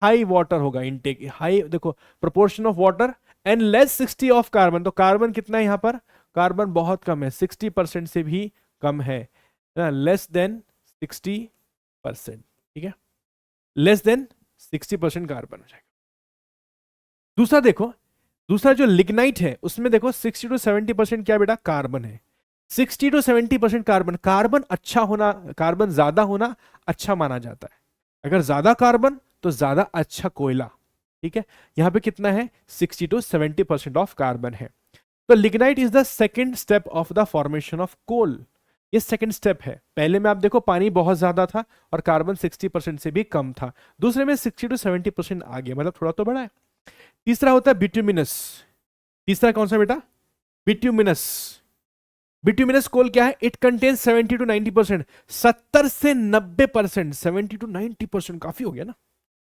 हाई वाटर होगा इनटेक, हाई देखो proportion of water and less 60 of carbon. तो कार्बन कितना है यहां पर? कार्बन बहुत कम है, 60% से भी कम है ना, लेस देन 60%, ठीक है। लेस देन 60% कार्बन हो जाएगा। दूसरा देखो, दूसरा जो लिग्नाइट है उसमें देखो 60 to 70% क्या बेटा? कार्बन है। 60 to 70% कार्बन। कार्बन अच्छा होना, कार्बन ज्यादा होना अच्छा माना जाता है। अगर ज्यादा कार्बन तो ज्यादा अच्छा कोयला, ठीक है। यहां पे कितना है? 60 to 70% ऑफ कार्बन है। तो lignite is the second step of the formation of coal. ये सेकेंड स्टेप है। पहले में आप देखो पानी बहुत ज्यादा था और कार्बन 60% से भी कम था। दूसरे में 60 to 70% आ गया, मतलब थोड़ा तो बड़ा है। तीसरा होता है बिट्यूमिनस। तीसरा कौन सा बेटा? बिट्यूमिनस। बिट्यूमिनस कोल क्या है? इट कंटेन 70 to 90%, 70 से 90%, 70 to 90%, काफी हो गया ना,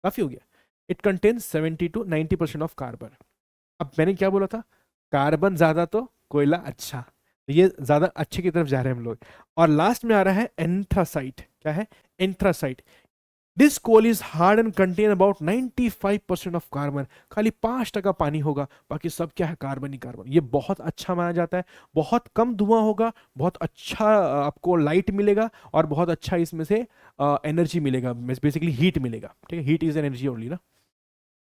काफी हो गया। It contain 70 to 90% of carbon. अब मैंने क्या बोला था? कार्बन ज्यादा तो कोयला अच्छा, तो ये ज्यादा अच्छे की तरफ जा रहे हैं हम लोग। और लास्ट में आ रहा है एंथ्रासाइट। क्या है? Anthracite. This coal is hard and contain about 95% of carbon. खाली 5% पानी होगा, बाकी सब क्या है? कार्बन ही कार्बन। ये बहुत अच्छा माना जाता है, बहुत कम धुआं होगा, बहुत अच्छा आपको लाइट मिलेगा, और बहुत अच्छा इसमें से एनर्जी मिलेगा, बेसिकली हीट मिलेगा, ठीक है। हीट इज एनर्जी ओनली ना।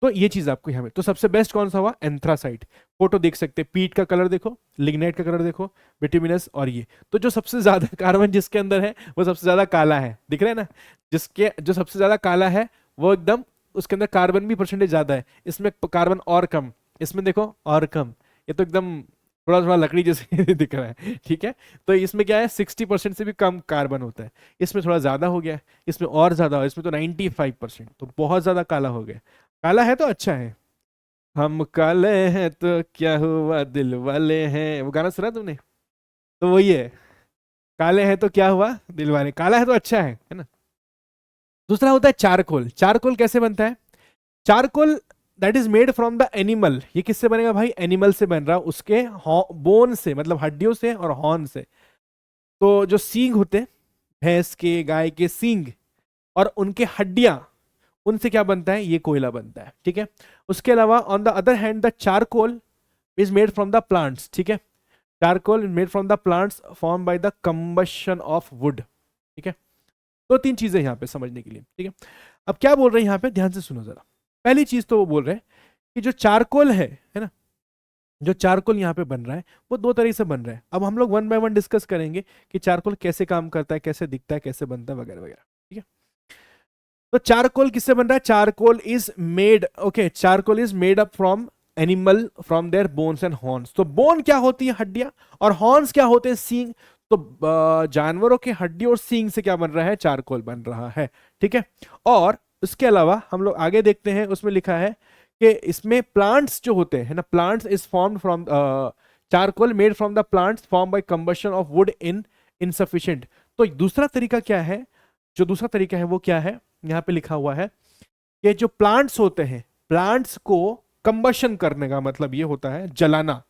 तो ये चीज आपको यहाँ में, तो सबसे बेस्ट कौन सा हुआ? एंथ्रासाइट। फोटो देख सकते हैं, पीट का कलर देखो, लिग्नाइट का कलर देखो, बिट्यूमिनस, और ये तो जो सबसे ज्यादा कार्बन जिसके अंदर है वो सबसे ज्यादा काला है, दिख रहा है ना। जिसके जो सबसे ज्यादा काला है वो एकदम, उसके अंदर कार्बन भी परसेंटेज ज्यादा है, इसमें कार्बन और कम, इसमें देखो और कम। ये तो एकदम थोड़ा थोड़ा लकड़ी जैसे दिख रहा है, ठीक है। तो इसमें क्या है? 60% से भी कम कार्बन होता है। इसमें थोड़ा ज्यादा हो गया, इसमें और ज्यादा, इसमें तो 95%, तो बहुत ज्यादा काला हो गया। काला है तो अच्छा है। हम काले हैं तो क्या हुआ, दिल वाले हैं, वो गाना सुना तुमने? तो वही है, काले हैं तो क्या हुआ, दिल वाले। काला है तो अच्छा है ना। दूसरा होता है चारकोल। चारकोल कैसे बनता है? Charcoal that is made from the animal. ये किससे बनेगा भाई? एनिमल से बन रहा, उसके बोन से, मतलब हड्डियों से और हॉर्न से। तो जो सींग होते हैं, भैंस के, गाय के सींग और उनके हड्डियां, उनसे क्या बनता है? ये कोयला बनता है, ठीक है। उसके अलावा on the other hand the charcoal is made from the plants, ठीक है। Charcoal is made from the plants form by the combustion of would, ठीक है। तो तीन चीजें यहाँ पे समझने के लिए, ठीक है। अब क्या बोल रहे हैं यहाँ पे, ध्यान से सुनो जरा। पहली चीज तो वो बोल रहे हैं कि जो चारकोल है ना, जो चारकोल यहाँ पे बन रहा है वो दो तरीके से बन रहा है। अब हम लोग वन बाय वन डिस्कस करेंगे कि चारकोल कैसे काम करता है, कैसे दिखता है, कैसे बनता है, वगैरह वगैरह, ठीक है। तो चारकोल किससे बन रहा है? Charcoal is made, okay, charcoal is made up from animal, from their bones and horns. तो बोन क्या होती है? हड्डियां, और हॉर्न्स क्या होते हैं? सींग। तो जानवरों के हड्डी और सींग से क्या बन रहा है? चारकोल बन रहा है, ठीक है। और उसके अलावा हम लोग आगे देखते हैं, उसमें लिखा है कि इसमें प्लांट्स जो होते हैं ना, plants is formed from charcoal made from the plants form by combustion of would in insufficient. तो दूसरा तरीका क्या है? जो दूसरा तरीका है वो क्या है? यहाँ पे लिखा हुआ है कि जो प्लांट्स होते हैं, प्लांट्स को कंबशन करने का मतलब ये होता है जलाना।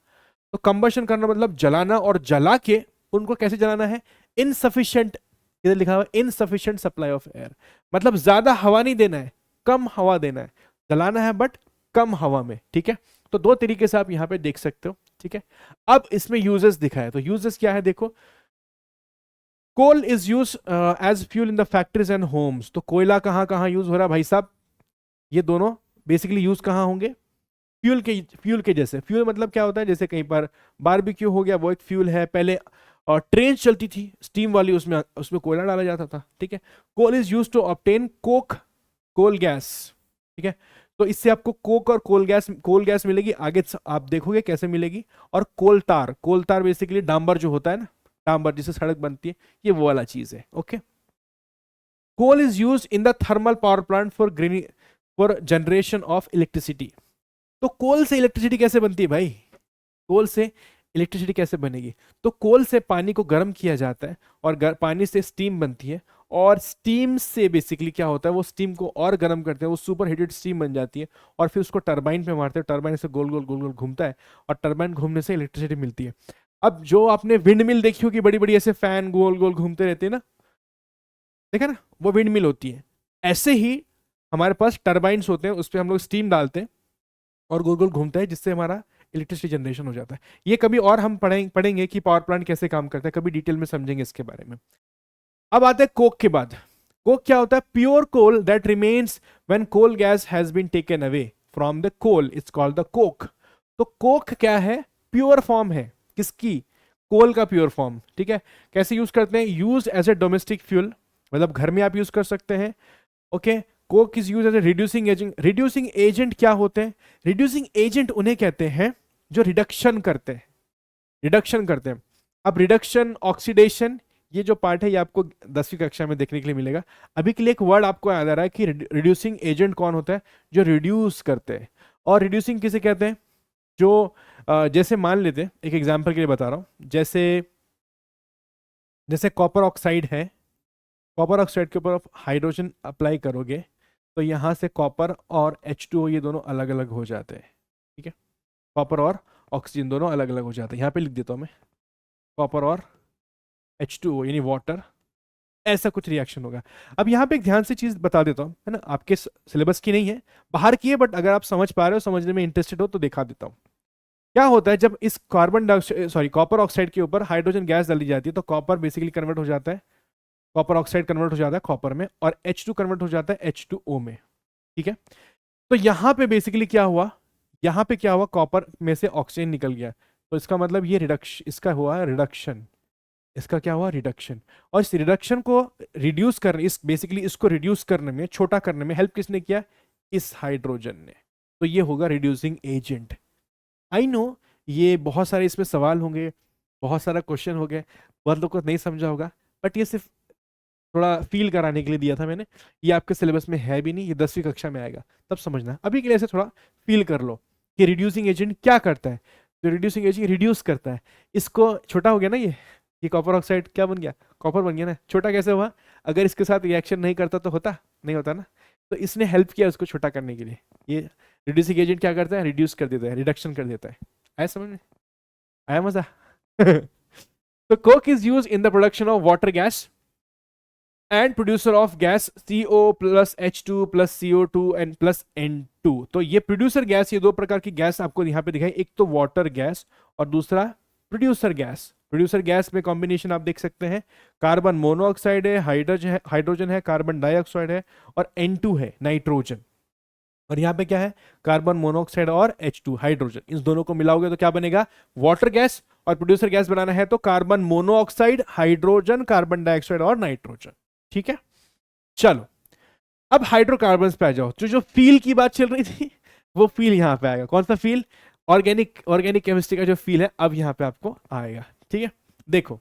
तो कंबशन करना मतलब जलाना, और जला के उनको कैसे जलाना है, इनसफिशिएंट, इधर लिखा हुआ इनसफिशिएंट सप्लाई ऑफ एयर, मतलब ज्यादा हवा नहीं देना है, कम हवा देना है, जलाना है बट कम हवा में। ठीक है, तो दो तरीके से आप यहां पे देख सकते हो। ठीक है, अब इसमें यूजेस दिखा है, तो यूजेस क्या है देखो, coal is use as fuel in the factories and homes. तो कोयला कहां कहां यूज हो रहा है भाई साहब, ये दोनों बेसिकली यूज कहां होंगे, फ्यूल के जैसे। फ्यूल मतलब क्या होता है, जैसे कहीं पर बारबेक्यू हो गया, वो एक फ्यूल है। पहले और ट्रेन चलती थी स्टीम वाली, उसमें उसमें कोयला डाला जाता था। ठीक है, coal is use to obtain coke, coal gas. ठीक है, तो इससे आपको कोक और कोल गैस मिलेगी, आगे आप देखोगे कैसे मिलेगी। और कोल तार बेसिकली डांबर जो होता है ना, डांबर जिससे सड़क बनती है, ये वो वाला चीज है। Okay, coal is use in the thermal power plant for generation of electricity. तो कोल से इलेक्ट्रिसिटी कैसे बनती है भाई, कोल से इलेक्ट्रिसिटी कैसे बनेगी, तो कोल से पानी को गर्म किया जाता है, और पानी से स्टीम बनती है, और स्टीम से बेसिकली क्या होता है, वो स्टीम को और गर्म करते हैं, वो सुपर हीटेड स्टीम बन जाती है, और फिर उसको टरबाइन पे मारते हैं, टरबाइन से गोल गोल गोल गोल घूमता है, और टरबाइन घूमने से इलेक्ट्रिसिटी मिलती है। अब जो आपने विंड मिल देखी होगी, बड़ी बड़ी ऐसे फैन गोल गोल घूमते रहते हैं ना, देखा ना, वो विंड मिल होती है। ऐसे ही हमारे पास टरबाइन्स होते हैं, उस पर हम लोग स्टीम डालते हैं और गोल गोल घूमता है, जिससे हमारा इलेक्ट्रिसिटी जनरेशन हो जाता है। ये कभी और हम पढ़ेंगे कि पावर प्लांट कैसे काम करता है, कभी डिटेल में समझेंगे इसके बारे में। अब आते हैं कोक के बाद। कोक क्या होता है, pure coal that remains when coal gas has been taken away from the coal, it's called the coke. तो कोक क्या है, प्योर फॉर्म है किसकी, कोल का प्योर फॉर्म। ठीक है, कैसे यूज करते हैं, use as a domestic fuel, मतलब घर में आप यूज कर सकते हैं। Okay, coke is use as a reducing agent. Reducing agent क्या होते हैं, रिड्यूसिंग एजेंट उन्हें कहते हैं जो रिडक्शन करते हैं, रिडक्शन करते हैं। अब रिडक्शन, ऑक्सीडेशन, ये जो पार्ट है ये आपको 10वीं कक्षा में देखने के लिए मिलेगा। अभी के लिए एक वर्ड आपको याद आ रहा है कि रिड्यूसिंग एजेंट कौन होता है, जो रिड्यूस करते हैं। और रिड्यूसिंग किसे कहते हैं, जो जैसे मान लेते हैं, एक एग्जांपल के लिए बता रहा हूं, जैसे जैसे कॉपर ऑक्साइड है, कॉपर ऑक्साइड के ऊपर आप हाइड्रोजन अप्लाई करोगे, तो यहाँ से कॉपर और H2O ये दोनों अलग अलग हो जाते हैं। ठीक है, कॉपर और ऑक्सीजन दोनों अलग अलग हो जाते हैं। यहाँ पे लिख देता हूँ मैं, कॉपर और H2O यानी वाटर, ऐसा कुछ रिएक्शन होगा। अब यहाँ पे एक ध्यान से चीज बता देता हूँ, है ना, आपके सिलेबस की नहीं है, बाहर की है, बट अगर आप समझ पा रहे हो, समझने में इंटरेस्टेड हो, तो दिखा देता हूँ। क्या होता है, जब इस carbon dioxide sorry copper oxide के ऊपर हाइड्रोजन गैस डाली जाती है, तो कॉपर बेसिकली कन्वर्ट हो जाता है, कॉपर ऑक्साइड कन्वर्ट हो जाता है कॉपर में, और H2 कन्वर्ट हो जाता है H2O में। ठीक है, तो यहां पे बेसिकली क्या हुआ, यहां पे क्या हुआ, कॉपर में से ऑक्सीजन निकल गया, तो इसका मतलब ये रिडक्शन, इसका हुआ रिडक्शन, इसका क्या हुआ, रिडक्शन। और इस रिडक्शन को रिड्यूस करने, इस बेसिकली इसको रिड्यूस करने में, छोटा करने में हेल्प किसने किया, इस हाइड्रोजन ने। तो ये होगा रिड्यूसिंग एजेंट। आई नो ये बहुत सारे इसमें सवाल होंगे, बहुत सारा क्वेश्चन हो गए, बहुत लोग को नहीं समझा होगा, बट ये सिर्फ थोड़ा फील कराने के लिए दिया था मैंने। ये आपके सिलेबस में है भी नहीं, ये 10वीं कक्षा में आएगा, तब समझना। अभी के लिए ऐसे थोड़ा फील कर लो कि रिड्यूसिंग एजेंट क्या करता है। तो रिड्यूसिंग एजेंट रिड्यूस करता है, इसको छोटा हो गया ना, ये कॉपर ऑक्साइड क्या बन गया, कॉपर बन गया ना, छोटा कैसे हुआ, अगर इसके साथ रिएक्शन नहीं करता तो होता नहीं, होता ना, तो इसने हेल्प किया उसको छोटा करने के लिए। ये रिड्यूसिंग एजेंट क्या करता है, रिड्यूस कर देता है, रिडक्शन कर देता है। आया समझ में, आया मजा। तो Coke is use in the production of water gas and producer of gas CO plus H2 plus CO2 and plus N2। तो ये प्रोड्यूसर गैस, ये दो प्रकार की गैस आपको यहाँ पे दिखाई, एक तो वाटर गैस और दूसरा प्रोड्यूसर गैस। प्रोड्यूसर गैस में कॉम्बिनेशन आप देख सकते हैं, कार्बन मोनोऑक्साइड है, हाइड्रोजन है, कार्बन डाइऑक्साइड है, और N2 है, नाइट्रोजन। और यहाँ पे क्या है, कार्बन मोनोऑक्साइड और H2 हाइड्रोजन, इस दोनों को मिलाओगे तो क्या बनेगा, वाटर गैस। और प्रोड्यूसर गैस बनाना है तो carbon monoxide, hydrogen, carbon dioxide और नाइट्रोजन। ठीक है, चलो अब हाइड्रोकार्बन पे आ जाओ। जो फील की बात चल रही थी, वो फील यहां पे आएगा। कौन सा फील, ऑर्गेनिक केमिस्ट्री का जो फील है, अब यहां पे आपको आएगा। ठीक है, देखो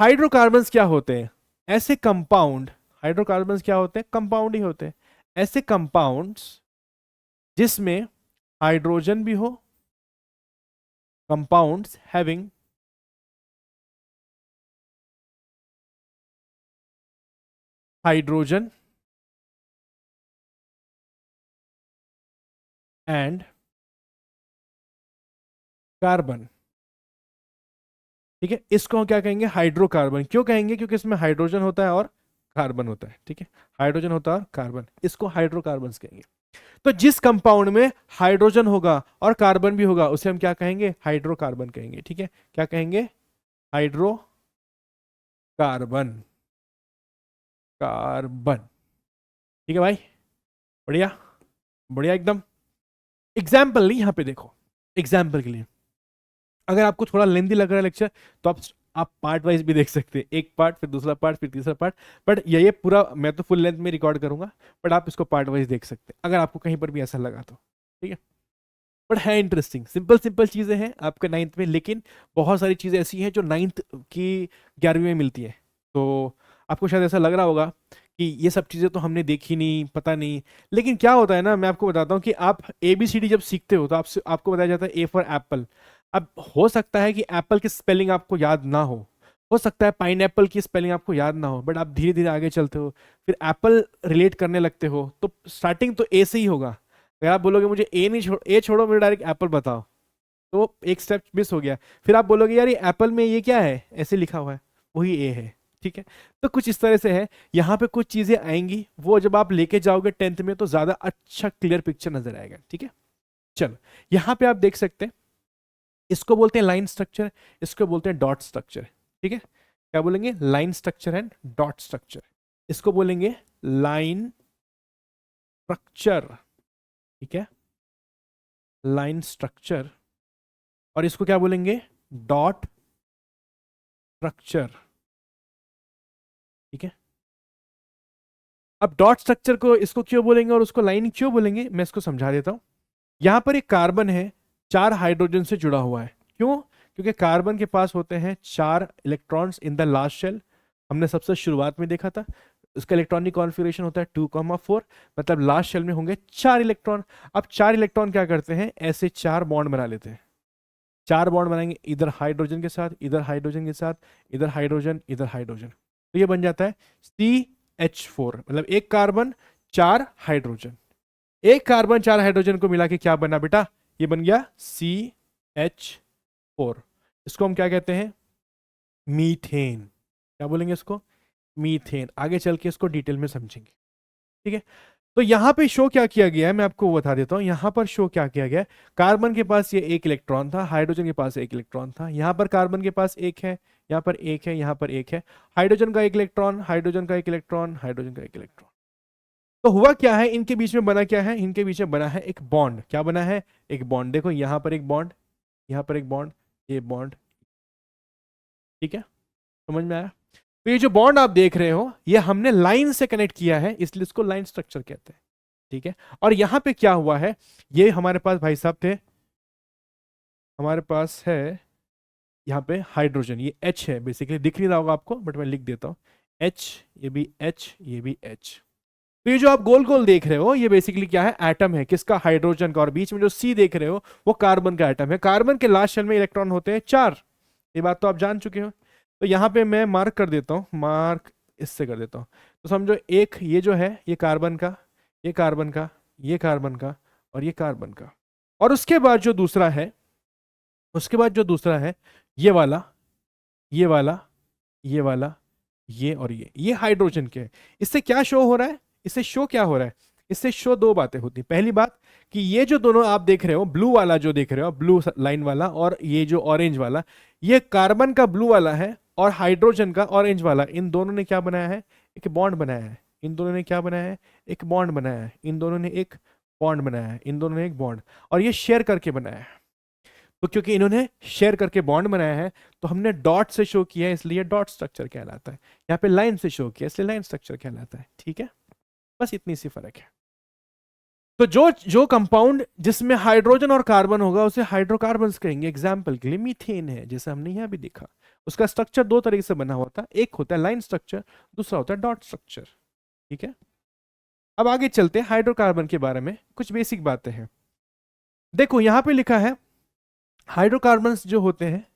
हाइड्रोकार्बन्स क्या होते हैं, ऐसे कंपाउंड, हाइड्रोकार्बन्स क्या होते हैं, कंपाउंड ही होते हैं, ऐसे कंपाउंड्स जिसमें हाइड्रोजन भी हो, compounds having hydrogen and carbon. ठीक है, इसको हम क्या कहेंगे, हाइड्रोकार्बन। क्यों कहेंगे, क्योंकि इसमें हाइड्रोजन होता है और कार्बन होता है। ठीक है, हाइड्रोजन होता है और कार्बन, इसको हाइड्रोकार्बन कहेंगे। तो जिस कंपाउंड में हाइड्रोजन होगा और कार्बन भी होगा उसे हम क्या कहेंगे, हाइड्रोकार्बन कहेंगे। ठीक है, क्या कहेंगे, हाइड्रोकार्बन, कार्बन। ठीक है भाई, बढ़िया, बढ़िया एकदम। एग्जाम्पल ली यहां पे देखो, एग्जाम्पल के लिए अगर आपको थोड़ा लेंदी लग रहा है लेक्चर तो आप पार्ट वाइज भी देख सकते हैं, एक पार्ट फिर दूसरा पार्ट फिर तीसरा पार्ट। बट ये पूरा मैं तो फुल लेंथ में रिकॉर्ड करूंगा, बट आप इसको पार्ट वाइज देख सकते हैं अगर आपको कहीं पर भी ऐसा लगा तो। ठीक है, बट है इंटरेस्टिंग, सिंपल सिंपल चीजें हैं आपके नाइन्थ में, लेकिन बहुत सारी चीजें ऐसी हैं जो नाइन्थ की 11वीं में मिलती है। तो आपको शायद ऐसा लग रहा होगा कि ये सब चीजें तो हमने देखी नहीं, पता नहीं। लेकिन क्या होता है ना, मैं आपको बताता हूँ कि आप ABCD जब सीखते हो तो आपको बताया जाता है A फॉर एप्पल। अब हो सकता है कि एप्पल की स्पेलिंग आपको याद ना हो सकता है पाइनएप्पल की स्पेलिंग आपको याद ना हो, बट आप धीरे धीरे आगे चलते हो, फिर एप्पल रिलेट करने लगते हो, तो स्टार्टिंग तो ए से ही होगा। अगर आप बोलोगे मुझे ए छोड़ो, मुझे डायरेक्ट एप्पल बताओ, तो एक स्टेप मिस हो गया। फिर आप बोलोगे यार ये एप्पल में ये क्या है, ऐसे लिखा हुआ है, वही ए है। ठीक है, तो कुछ इस तरह से है। यहाँ पे कुछ चीजें आएंगी, वो जब आप लेके जाओगे 10th में तो ज्यादा अच्छा क्लियर पिक्चर नजर आएगा। ठीक है, चलो यहाँ पे आप देख सकते हैं, इसको बोलते हैं लाइन स्ट्रक्चर, इसको बोलते हैं डॉट स्ट्रक्चर। ठीक है, क्या बोलेंगे, line structure and dot structure. इसको बोलेंगे लाइन स्ट्रक्चर। ठीक है, लाइन स्ट्रक्चर, और इसको क्या बोलेंगे, डॉट स्ट्रक्चर। ठीक है, अब डॉट स्ट्रक्चर को इसको क्यों बोलेंगे और उसको लाइन क्यों बोलेंगे, मैं इसको समझा देता हूं। यहां पर एक कार्बन है, 4 हाइड्रोजन से जुड़ा हुआ है। क्यों, क्योंकि कार्बन के पास होते हैं 4 electrons in the last shell. हमने सबसे शुरुआत में देखा था, उसका इलेक्ट्रॉनिक कॉन्फ़िगरेशन होता है 2,4, मतलब लास्ट शेल में होंगे 4 इलेक्ट्रॉन। अब 4 इलेक्ट्रॉन क्या करते हैं, ऐसे 4 बॉन्ड बना लेते हैं। 4 बॉन्ड बनाएंगे, इधर हाइड्रोजन के साथ, इधर हाइड्रोजन के साथ, इधर हाइड्रोजन, इधर हाइड्रोजन, तो ये बन जाता है CH4, मतलब एक कार्बन 4 हाइड्रोजन। एक कार्बन 4 हाइड्रोजन को मिला के क्या बना बेटा, ये बन गया CH4। इसको हम क्या कहते हैं, मीथेन। क्या बोलेंगे इसको, मीथेन। आगे चल के इसको डिटेल में समझेंगे। ठीक है, तो यहां पे शो क्या किया गया है, मैं आपको बता देता हूं। यहां पर शो क्या किया गया है, कार्बन के पास ये एक इलेक्ट्रॉन था, हाइड्रोजन के पास एक इलेक्ट्रॉन था। यहां पर कार्बन के पास एक है, यहां पर एक है, यहां पर एक है। हाइड्रोजन का एक इलेक्ट्रॉन, हाइड्रोजन का एक इलेक्ट्रॉन, हाइड्रोजन का एक इलेक्ट्रॉन। तो हुआ क्या है, इनके बीच में बना क्या है, इनके बीच में बना है एक बॉन्ड। क्या बना है, एक बॉन्ड। देखो यहां पर एक बॉन्ड, यहां पर एक बॉन्ड, ये बॉन्ड। ठीक है, समझ में आया। तो ये जो बॉन्ड आप देख रहे हो ये हमने लाइन से कनेक्ट किया है, इसलिए इसको लाइन स्ट्रक्चर कहते हैं। ठीक है, और यहां पे क्या हुआ है, ये हमारे पास भाई साहब थे, हमारे पास है यहाँ पे हाइड्रोजन, ये H है, बेसिकली दिख नहीं रहा होगा आपको बट मैं लिख देता हूँ, H, ये भी H, ये भी H। तो ये जो आप गोल गोल देख रहे हो ये बेसिकली क्या है, एटम है, किसका, हाइड्रोजन का। और बीच में जो C देख रहे हो वो कार्बन का एटम है। कार्बन के लास्ट शेल में इलेक्ट्रॉन होते हैं 4, ये बात तो आप जान चुके हो। तो यहाँ पे मैं मार्क कर देता हूँ, मार्क इससे कर देता हूँ। तो समझो एक ये जो है ये कार्बन का, ये कार्बन का, ये कार्बन का, और ये कार्बन का। और उसके बाद जो दूसरा है, उसके बाद जो दूसरा है ये वाला, ये वाला, ये वाला, ये और ये हाइड्रोजन के हैं। इससे क्या शो हो रहा है, इससे शो क्या हो रहा है, इससे शो 2 बातें होती हैं। पहली बात कि ये जो दोनों आप देख रहे हो, ब्लू वाला जो देख रहे हो, ब्लू लाइन वाला, और ये जो ऑरेंज वाला, ये कार्बन का ब्लू वाला है और हाइड्रोजन का ऑरेंज वाला। इन दोनों ने क्या बनाया है, एक बॉन्ड बनाया है। इन दोनों ने क्या बनाया है, एक बॉन्ड बनाया है। इन दोनों ने एक बॉन्ड बनाया है, इन दोनों ने एक बॉन्ड, और ये शेयर करके बनाया है। तो क्योंकि इन्होंने शेयर करके बॉन्ड बनाया है तो हमने डॉट से शो किया है, इसलिए डॉट स्ट्रक्चर कहलाता है। यहाँ पे लाइन से शो किया इसलिए लाइन स्ट्रक्चर कहलाता है। ठीक है, बस इतनी सी फर्क है। तो जो जो कंपाउंड जिसमें हाइड्रोजन और कार्बन होगा उसे हाइड्रोकार्बन्स कहेंगे। एग्जाम्पल के लिए मीथेन है, जैसे हमने यहां भी देखा, उसका स्ट्रक्चर 2 तरीके से बना हुआ था, एक होता है लाइन स्ट्रक्चर, दूसरा होता है डॉट स्ट्रक्चर। ठीक है, अब आगे चलते हैं, हाइड्रोकार्बन के बारे में कुछ बेसिक बातें हैं। देखो यहां पे लिखा है हाइड्रोकार्बन्स जो होते हैं,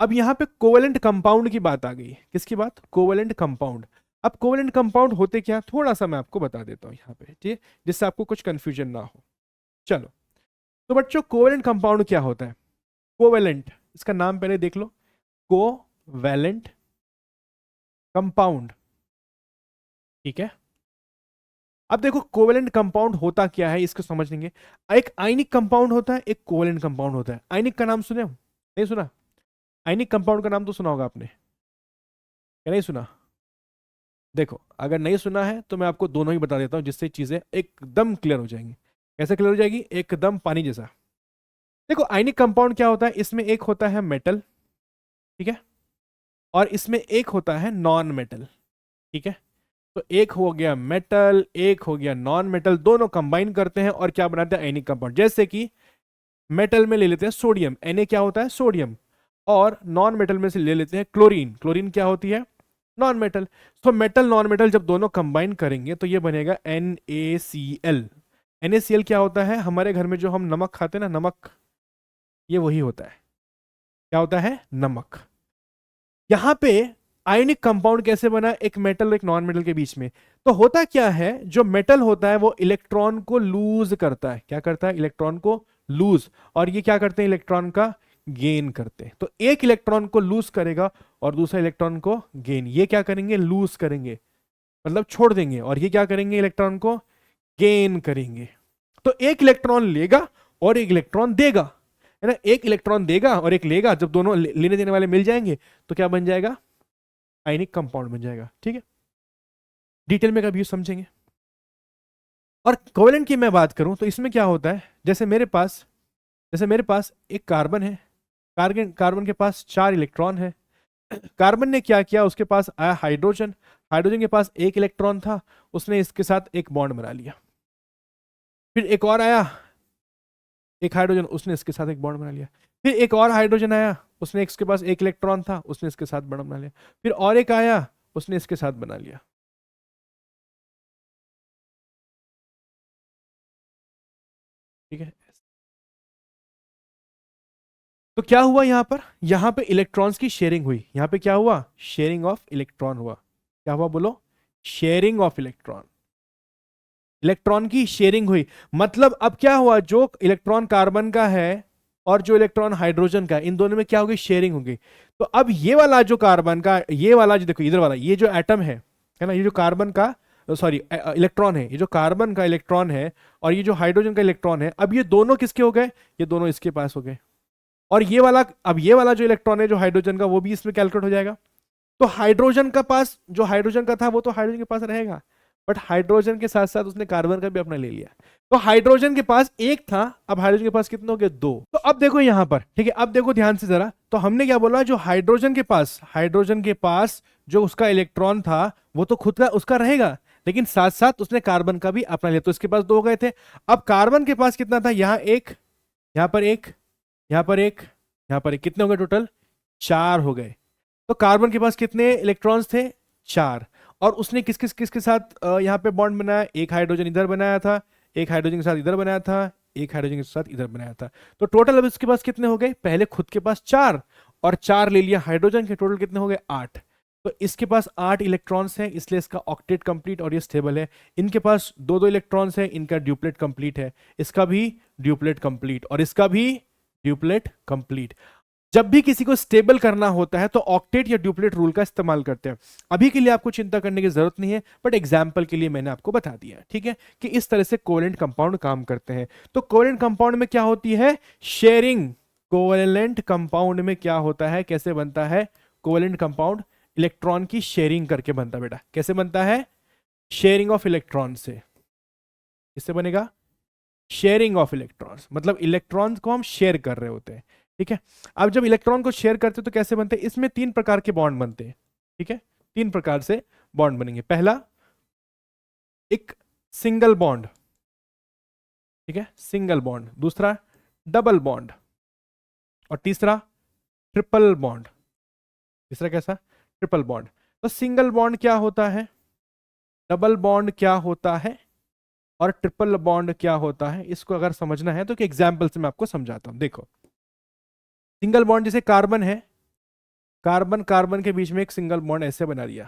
अब यहां पे कोवेलेंट कंपाउंड की बात आ गई। किसकी बात, कोवेलेंट कंपाउंड। अब कोवेलेंट कंपाउंड होते क्या, थोड़ा सा मैं आपको बता देता हूं यहां पे, ठीक है, जिससे आपको कुछ कंफ्यूजन ना हो। चलो, तो बच्चों कोवेलेंट कंपाउंड क्या होता है? कोवेलेंट, इसका नाम पहले देख लो, कोवेलेंट कंपाउंड, ठीक है। अब देखो कोवेलेंट कंपाउंड होता क्या है, इसको समझ लेंगे। एक आयनिक कंपाउंड होता है, एक कोवेलेंट कंपाउंड होता है। आयनिक का नाम सुने हो? नहीं सुना? आयनिक कंपाउंड का नाम तो सुना होगा आपने, क्या नहीं सुना? देखो, अगर नहीं सुना है तो मैं आपको दोनों ही बता देता हूं, जिससे चीजें एकदम क्लियर हो जाएंगी। कैसे क्लियर हो जाएगी? एकदम पानी जैसा। देखो आयनिक कंपाउंड क्या होता है, इसमें एक होता है मेटल, ठीक है, और इसमें एक होता है नॉन मेटल, ठीक है। तो एक हो गया मेटल, एक हो गया नॉन मेटल, दोनों कंबाइन करते हैं और क्या बनाते हैं? Ionic compound. जैसे कि मेटल में ले लेते हैं सोडियम, Na क्या होता है? सोडियम। और नॉन मेटल में से ले लेते हैं क्लोरीन, क्लोरीन क्या होती है? Non metal. तो मेटल नॉन मेटल जब दोनों कंबाइन करेंगे तो ये बनेगा NaCl। NaCl क्या होता है? हमारे घर में जो हम नमक खाते हैं ना, नमक, ये वही होता है। क्या होता है? नमक। यहां पे आयनिक कंपाउंड कैसे बना? एक मेटल और एक नॉन मेटल के बीच में। तो होता क्या है, जो मेटल होता है वो इलेक्ट्रॉन को लूज करता है। क्या करता है? इलेक्ट्रॉन को लूज। और ये क्या करते हैं? इलेक्ट्रॉन का गेन करते हैं। तो एक इलेक्ट्रॉन को लूज करेगा और दूसरा इलेक्ट्रॉन को गेन। ये क्या करेंगे? लूज करेंगे, मतलब छोड़ देंगे, और ये क्या करेंगे? इलेक्ट्रॉन को गेन करेंगे। तो एक इलेक्ट्रॉन लेगा और एक इलेक्ट्रॉन देगा, है ना। एक इलेक्ट्रॉन देगा और एक लेगा, जब दोनों लेने देने वाले मिल जाएंगे तो क्या बन जाएगा? आयनिक कंपाउंड बन जाएगा, ठीक है। डिटेल में कभी समझेंगे। और कोवेलेंट की मैं बात करूं तो इसमें क्या होता है, जैसे मेरे पास एक कार्बन है, कार्बन कार्बन के पास 4 इलेक्ट्रॉन है। कार्बन ने क्या किया, उसके पास आया हाइड्रोजन, हाइड्रोजन के पास एक इलेक्ट्रॉन था, उसने इसके साथ एक बॉन्ड बना लिया। फिर एक और आया, एक हाइड्रोजन, उसने इसके साथ एक बॉन्ड बना लिया। फिर एक और हाइड्रोजन आया, उसने इसके पास एक इलेक्ट्रॉन था, उसने इसके साथ बॉन्ड बना लिया। फिर और एक आया, उसने इसके साथ बना लिया, ठीक है। तो क्या हुआ यहां पे इलेक्ट्रॉन्स की शेयरिंग हुई। यहां पे क्या हुआ? शेयरिंग ऑफ इलेक्ट्रॉन हुआ। क्या हुआ बोलो? Sharing of electron. इलेक्ट्रॉन की शेयरिंग हुई। मतलब अब क्या हुआ, जो इलेक्ट्रॉन कार्बन का है और जो इलेक्ट्रॉन हाइड्रोजन का है, इन दोनों में क्या होगी? शेयरिंग होगी। तो अब ये वाला जो कार्बन का, ये वाला जो देखो इधर वाला, ये जो एटम है ना, ये जो कार्बन का, सॉरी इलेक्ट्रॉन है, ये जो कार्बन का इलेक्ट्रॉन है और ये जो हाइड्रोजन का इलेक्ट्रॉन है, अब ये दोनों किसके हो गए? ये दोनों इसके पास हो गए। और ये वाला, अब ये वाला जो इलेक्ट्रॉन है जो हाइड्रोजन का, वो भी इसमें कैलकुलेट हो जाएगा। तो हाइड्रोजन का पास, जो हाइड्रोजन का था वो तो हाइड्रोजन के पास रहेगा, बट हाइड्रोजन के साथ साथ उसने कार्बन का भी अपना ले लिया। तो हाइड्रोजन के पास एक था, अब हाइड्रोजन के पास कितने हो गए? 2। तो अब देखो यहां पर, ठीक है, अब देखो ध्यान से जरा, तो हमने क्या बोला, जो हाइड्रोजन के पास जो उसका इलेक्ट्रॉन था वो तो खुद का उसका रहेगा, लेकिन साथ साथ उसने कार्बन का भी अपना लिया, तो इसके पास 2 हो गए थे। अब कार्बन के पास कितना था? यहां एक, यहां पर एक, यहां पर एक, यहां पर एक, कितने हो गए टोटल? 4 हो गए। तो कार्बन के पास कितने इलेक्ट्रॉन्स थे? 4। और उसने किस किस किसके साथ यहाँ पे बॉन्ड बनाया? एक हाइड्रोजन इधर बनाया था, एक हाइड्रोजन के साथ इधर बनाया था, एक हाइड्रोजन के साथ इधर बनाया था। तो टोटल अब इसके पास कितने हो गए? पहले खुद के पास 4 और 4 ले लिया हाइड्रोजन के, टोटल कितने हो गए? 8। तो इसके पास 8 इलेक्ट्रॉन्स हैं, इसलिए इसका ऑक्टेट कंप्लीट और ये स्टेबल है। इनके पास 2 2 इलेक्ट्रॉन्स हैं, इनका ड्यूप्लेट कंप्लीट है, इसका भी ड्यूप्लेट कंप्लीट और इसका भी ड्यूप्लेट कंप्लीट। जब भी किसी को स्टेबल करना होता है तो ऑक्टेट या ड्यूप्लेट रूल का इस्तेमाल करते हैं। अभी के लिए आपको चिंता करने की जरूरत नहीं है, बट एग्जाम्पल के लिए मैंने आपको बता दिया, ठीक है, कि इस तरह से कोवेलेंट कंपाउंड काम करते हैं। तो कोवेलेंट कंपाउंड में क्या होती है? शेयरिंग। कोवेलेंट कंपाउंड में क्या होता है, कैसे बनता है कोवेलेंट कंपाउंड? इलेक्ट्रॉन की शेयरिंग करके बनता है बेटा। कैसे बनता है? शेयरिंग ऑफ इलेक्ट्रॉन से। किससे बनेगा? शेयरिंग ऑफ इलेक्ट्रॉन्स, मतलब इलेक्ट्रॉन्स को हम शेयर कर रहे होते हैं, ठीक है। अब जब इलेक्ट्रॉन को शेयर करते हैं तो कैसे बनते हैं? इसमें 3 प्रकार के बॉन्ड बनते हैं, ठीक है। 3 प्रकार से बॉन्ड बनेंगे। पहला, एक सिंगल बॉन्ड, ठीक है, सिंगल बॉन्ड। दूसरा, डबल बॉन्ड। और तीसरा, ट्रिपल बॉन्ड। तीसरा कैसा? Triple bond. तो सिंगल बॉन्ड क्या होता है, डबल बॉन्ड क्या होता है, और ट्रिपल बॉन्ड क्या होता है, इसको अगर समझना है तो एग्जाम्पल से मैं आपको समझाता हूं। देखो, सिंगल बॉन्ड जैसे कार्बन है, कार्बन कार्बन के बीच में एक सिंगल बॉन्ड ऐसे बना दिया,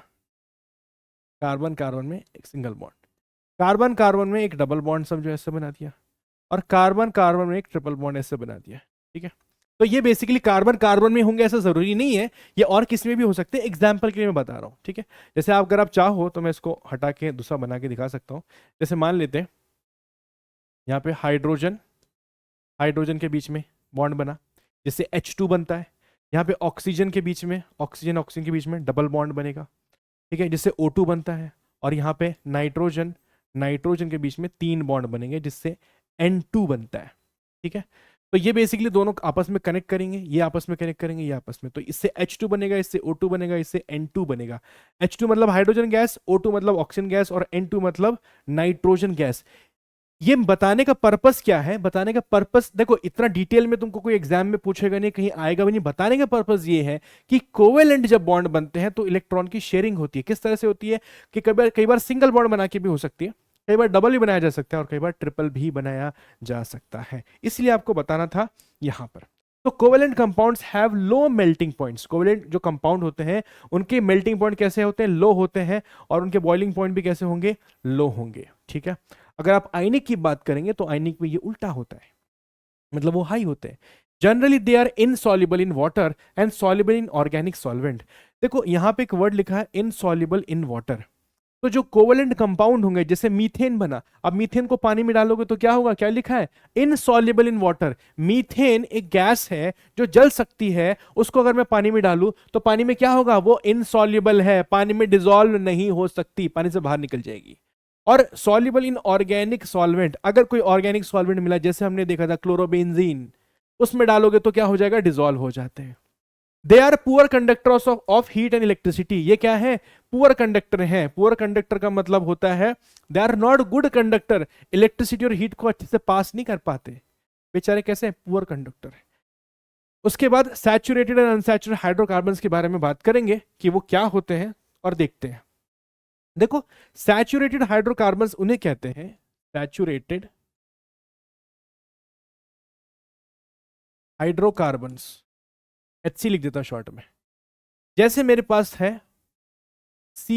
कार्बन कार्बन में एक सिंगल बॉन्ड। कार्बन कार्बन में एक डबल बॉन्ड समझो ऐसे बना दिया। और कार्बन कार्बन में एक ट्रिपल बॉन्ड ऐसे बना दिया, ठीक है। तो ये बेसिकली कार्बन कार्बन में होंगे ऐसा जरूरी नहीं है, ये और किसी में भी हो सकते हैं, एग्जाम्पल के लिए मैं बता रहा हूँ, ठीक है। जैसे आप अगर आप चाहो तो मैं इसको हटा के दूसरा बना के दिखा सकता हूँ। जैसे मान लेते हैं यहाँ पे हाइड्रोजन हाइड्रोजन के बीच में बॉन्ड बना, जिससे H2 बनता है। यहाँ पे ऑक्सीजन के बीच में, ऑक्सीजन ऑक्सीजन के बीच में डबल बॉन्ड बनेगा, ठीक है, जिससे O2 बनता है। और यहाँ पे नाइट्रोजन नाइट्रोजन के बीच में 3 बॉन्ड बनेंगे, जिससे N2 बनता है, ठीक है। तो ये बेसिकली दोनों आपस में कनेक्ट करेंगे, ये आपस में कनेक्ट करेंगे, ये आपस में, तो इससे H2 बनेगा, इससे O2 बनेगा, इससे N2 बनेगा। H2 मतलब हाइड्रोजन गैस, O2 मतलब ऑक्सीजन गैस, और N2 मतलब नाइट्रोजन गैस। ये बताने का पर्पस क्या है? बताने का पर्पस देखो, इतना डिटेल में तुमको कोई एग्जाम में पूछेगा नहीं, कहीं आएगा भी नहीं। बताने का पर्पस ये है कि कोवेलेंट जब बॉन्ड बनते हैं तो इलेक्ट्रॉन की शेयरिंग होती है। किस तरह से होती है कि कई बार सिंगल बॉन्ड बना के भी हो सकती है, कई बार डबल भी बनाया जा सकता है, और कई बार ट्रिपल भी बनाया जा सकता है। इसलिए आपको बताना था यहां पर। तो covalent compounds have low melting points. Covalent जो कंपाउंड होते हैं उनके मेल्टिंग पॉइंट कैसे होते हैं? लो होते हैं, और उनके बॉइलिंग पॉइंट भी कैसे होंगे? लो होंगे, ठीक है। अगर आप आयनिक की बात करेंगे तो आयनिक में ये उल्टा होता है, मतलब वो हाई होते हैं। Generally they are insoluble in water and soluble in organic solvent. देखो यहां पे एक वर्ड लिखा है इनसॉल्युबल इन वाटर। तो जो कोवेलेंट कंपाउंड होंगे, जैसे मीथेन बना, अब मीथेन को पानी में डालोगे तो क्या होगा? क्या लिखा है? Insoluble in water. मीथेन एक गैस है जो जल सकती है, उसको अगर मैं पानी में डालूं तो पानी में क्या होगा? वो इनसॉल्युबल है, पानी में डिसॉल्व नहीं हो सकती, पानी से बाहर निकल जाएगी। और सॉल्युबल इन ऑर्गेनिक सॉल्वेंट, अगर कोई ऑर्गेनिक सॉल्वेंट मिला, जैसे हमने देखा था क्लोरोबेंजीन, उसमें डालोगे तो क्या हो जाएगा? डिसॉल्व हो जाते हैं। They are poor conductors of heat and electricity. ये क्या है? पुअर कंडक्टर है। पुअर कंडक्टर का मतलब होता है they are not good conductor, electricity और हीट को अच्छे से पास नहीं कर पाते बेचारे। कैसे? पुअर कंडक्टर है। उसके बाद सैचुरेटेड एंड अनसैचुरेटेड हाइड्रोकार्बन्स के बारे में बात करेंगे कि वो क्या होते हैं, और देखते हैं। देखो सैचुरेटेड हाइड्रोकार्बन्स उन्हें कहते हैं, सैचुरेटेड हाइड्रोकार्बन्स, HC लिख देता हूं शॉर्ट में। जैसे मेरे पास है C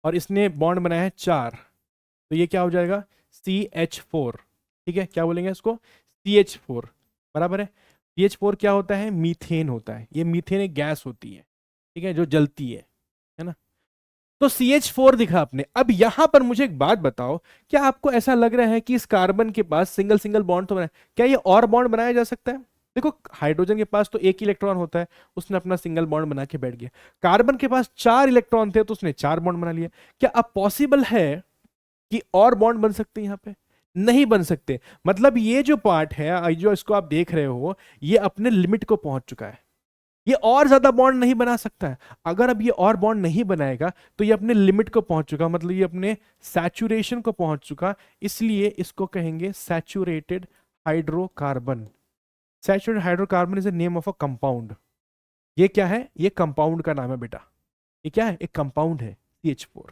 और इसने बॉन्ड बनाया है 4, तो ये क्या हो जाएगा? CH4, ठीक है। क्या बोलेंगे इसको? CH4, बराबर है। CH4 क्या होता है? मीथेन होता है। ये मीथेन एक गैस होती है, ठीक है, जो जलती है ना। तो CH4 दिखा आपने। अब यहां पर मुझे एक बात बताओ, क्या आपको ऐसा लग रहा है कि इस कार्बन के पास सिंगल सिंगल बॉन्ड तो बना, क्या ये और बॉन्ड बनाया जा सकता है? देखो हाइड्रोजन के पास तो एक इलेक्ट्रॉन होता है, उसने अपना सिंगल बॉन्ड बना के बैठ गया। कार्बन के पास 4 इलेक्ट्रॉन थे, तो उसने 4 बॉन्ड बना लिया। क्या अब पॉसिबल है कि और बॉन्ड बन सकते हैं? यहां पे नहीं बन सकते। मतलब ये जो पार्ट है, जो इसको आप देख रहे हो, ये अपने लिमिट को पहुंच चुका है। ये और ज्यादा बॉन्ड नहीं बना सकता है। अगर अब ये और बॉन्ड नहीं बनाएगा तो ये अपने लिमिट को पहुंच चुका, मतलब ये अपने सैचुरेशन को पहुंच चुका। इसलिए इसको कहेंगे saturated hydrocarbon. Saturated hydrocarbon is the name of a compound. ये क्या है? ये कंपाउंड का नाम है बेटा। ये क्या है? एक कंपाउंड है, CH4।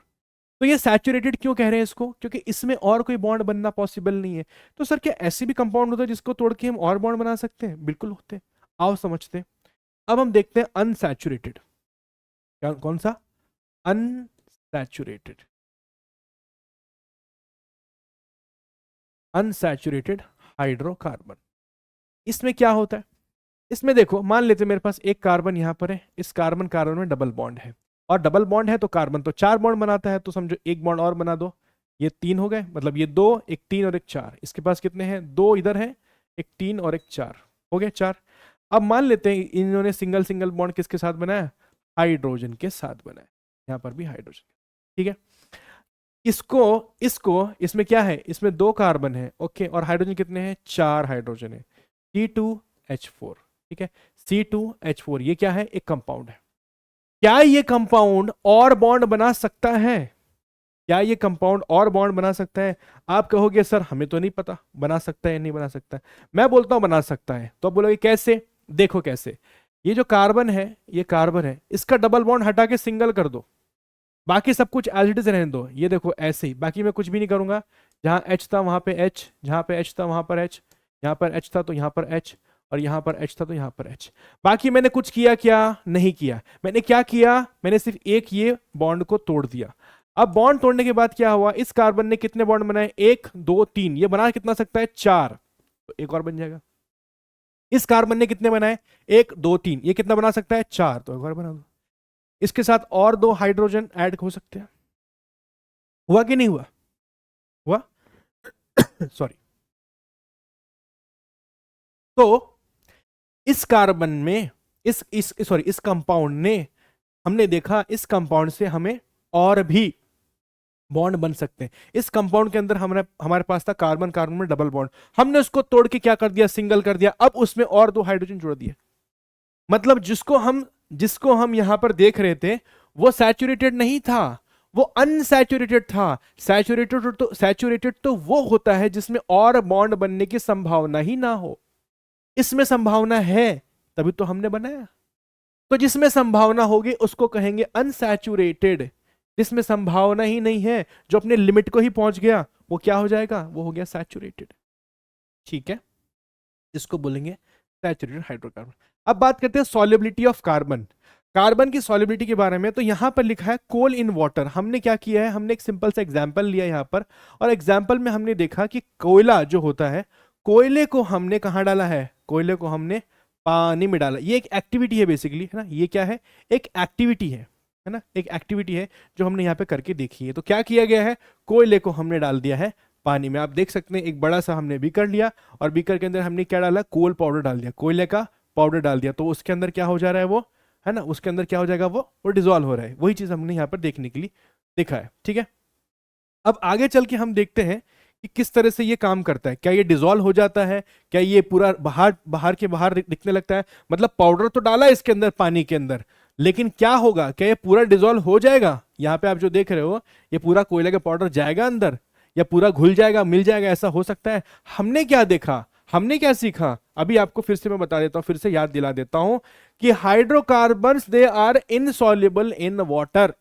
तो ये सैचुरेटेड क्यों कह रहे हैं इसको? क्योंकि इसमें और कोई बॉन्ड बनना पॉसिबल नहीं है। तो सर क्या ऐसे भी कंपाउंड होता है जिसको तोड़ के हम और बॉन्ड बना सकते हैं? बिल्कुल होते हैं। आओ समझते हैं। अब हम देखते हैं अनसैचुरेटेड। कौन सा? अनसैचुरेटेड। अनसैचुरेटेड हाइड्रोकार्बन, इसमें क्या होता है? इसमें देखो, मान लेते मेरे पास एक कार्बन यहां पर है, इस कार्बन कार्बन में डबल बॉन्ड है, और डबल बॉन्ड है तो कार्बन तो 4 बॉन्ड बनाता है, तो समझो एक बॉन्ड और बना दो, ये 3 हो गए। मतलब ये 2, एक 3 और एक 4। इसके पास कितने हैं? 2 इधर है, एक 3 और एक 4, हो गए 4। अब मान लेते हैं इन्होंने सिंगल सिंगल बॉन्ड किसके साथ बनाया? हाइड्रोजन के साथ बनाया। यहां पर भी हाइड्रोजन, ठीक है। इसको इसको इसमें क्या है? इसमें 2 कार्बन है, ओके, और हाइड्रोजन कितने हैं? 4 हाइड्रोजन है, C2H4, ठीक है। C2H4 ये क्या है? एक कंपाउंड है। क्या ये कंपाउंड और बॉन्ड बना सकता है? क्या ये कंपाउंड और बॉन्ड बना सकता है? आप कहोगे सर हमें तो नहीं पता बना सकता है या नहीं बना सकता है। मैं बोलता हूं बना सकता है, तो आप बोलोगे कैसे? देखो कैसे। ये जो कार्बन है, ये कार्बन है, इसका डबल बॉन्ड हटा के सिंगल कर दो, बाकी सब कुछ एज इट इज रहने दो। ये देखो ऐसे ही, बाकी मैं कुछ भी नहीं करूंगा। जहां H था वहां पे H, जहां पे H था वहां पर H, यहां पर H था तो यहां पर H, और यहां पर H था तो यहां पर H। बाकी मैंने कुछ किया क्या? नहीं किया। मैंने क्या किया? मैंने सिर्फ एक ये बॉन्ड को तोड़ दिया। अब बॉन्ड तोड़ने के बाद क्या हुआ, इस कार्बन ने कितने बॉन्ड बनाए, 1 2 3, ये बना कितना सकता है 4, तो एक और बन जाएगा। इस कार्बन ने कितने बनाए, 1 2 3, ये कितना बना सकता है 4, तो एक और बना दो। इसके साथ और 2 हाइड्रोजन ऐड हो सकते हैं। हुआ कि नहीं हुआ, हुआ सॉरी। तो इस कार्बन में इस सॉरी इस कंपाउंड ने, हमने देखा इस कंपाउंड से हमें और भी बॉन्ड बन सकते हैं। इस कंपाउंड के अंदर हमारे हमारे पास था कार्बन कार्बन में डबल बॉन्ड, हमने उसको तोड़ के क्या कर दिया, सिंगल कर दिया। अब उसमें और 2 हाइड्रोजन जोड़ दिए, मतलब जिसको हम यहां पर देख रहे थे वो सैचुरेटेड नहीं था, वो अनसैचुरेटेड था। सैचुरेटेड तो वो होता है जिसमें और बॉन्ड बनने की संभावना ही ना हो। इसमें संभावना है तभी तो हमने बनाया। तो जिसमें संभावना होगी उसको कहेंगे अनसैचुरेटेड। जिसमें संभावना ही नहीं है, जो अपने लिमिट को ही पहुंच गया, वो क्या हो जाएगा, वो हो गया सैचुरेटेड। ठीक है, इसको बोलेंगे सैचुरेटेड हाइड्रोकार्बन। अब बात करते हैं सॉल्युबिलिटी ऑफ कार्बन। कार्बन की सॉल्युबिलिटी के बारे में, तो यहां पर लिखा है कोल इन वाटर। हमने क्या किया है, हमने एक सिंपल सा एग्जांपल लिया यहां पर, और एग्जांपल में हमने देखा कि कोयला जो होता है, कोयले को हमने कहां डाला है, कोयले को हमने पानी में डाला। ये एक एक्टिविटी है बेसिकली, है ना, ये क्या है, एक एक्टिविटी है ना, एक एक्टिविटी है जो हमने यहाँ पे करके देखी है। तो क्या किया गया है, कोयले को हमने डाल दिया है पानी में। आप देख सकते हैं एक बड़ा सा हमने बीकर लिया, और बीकर के अंदर हमने क्या डाला, कोल पाउडर डाल दिया, कोयले का पाउडर डाल दिया। तो उसके अंदर क्या हो जा रहा है, वो है ना, उसके अंदर क्या हो जाएगा, वो डिजोल्व हो रहा है। वही चीज हमने यहाँ पर देखने के लिए देखा है। ठीक है, अब आगे चल के हम देखते हैं कि किस तरह से ये काम करता है। क्या ये डिजोल्व हो जाता है, क्या ये पूरा बाहर बाहर के बाहर दिखने लगता है, मतलब पाउडर तो डाला है इसके अंदर पानी के अंदर, लेकिन क्या होगा, क्या ये पूरा डिजोल्व हो जाएगा। यहाँ पे आप जो देख रहे हो, ये पूरा कोयले का पाउडर जाएगा अंदर, या पूरा घुल जाएगा, मिल जाएगा, ऐसा हो सकता है। हमने क्या देखा, हमने क्या सीखा, अभी आपको फिर से मैं बता देता हूं, फिर से याद दिला देता हूं कि hydrocarbons they are insoluble in water.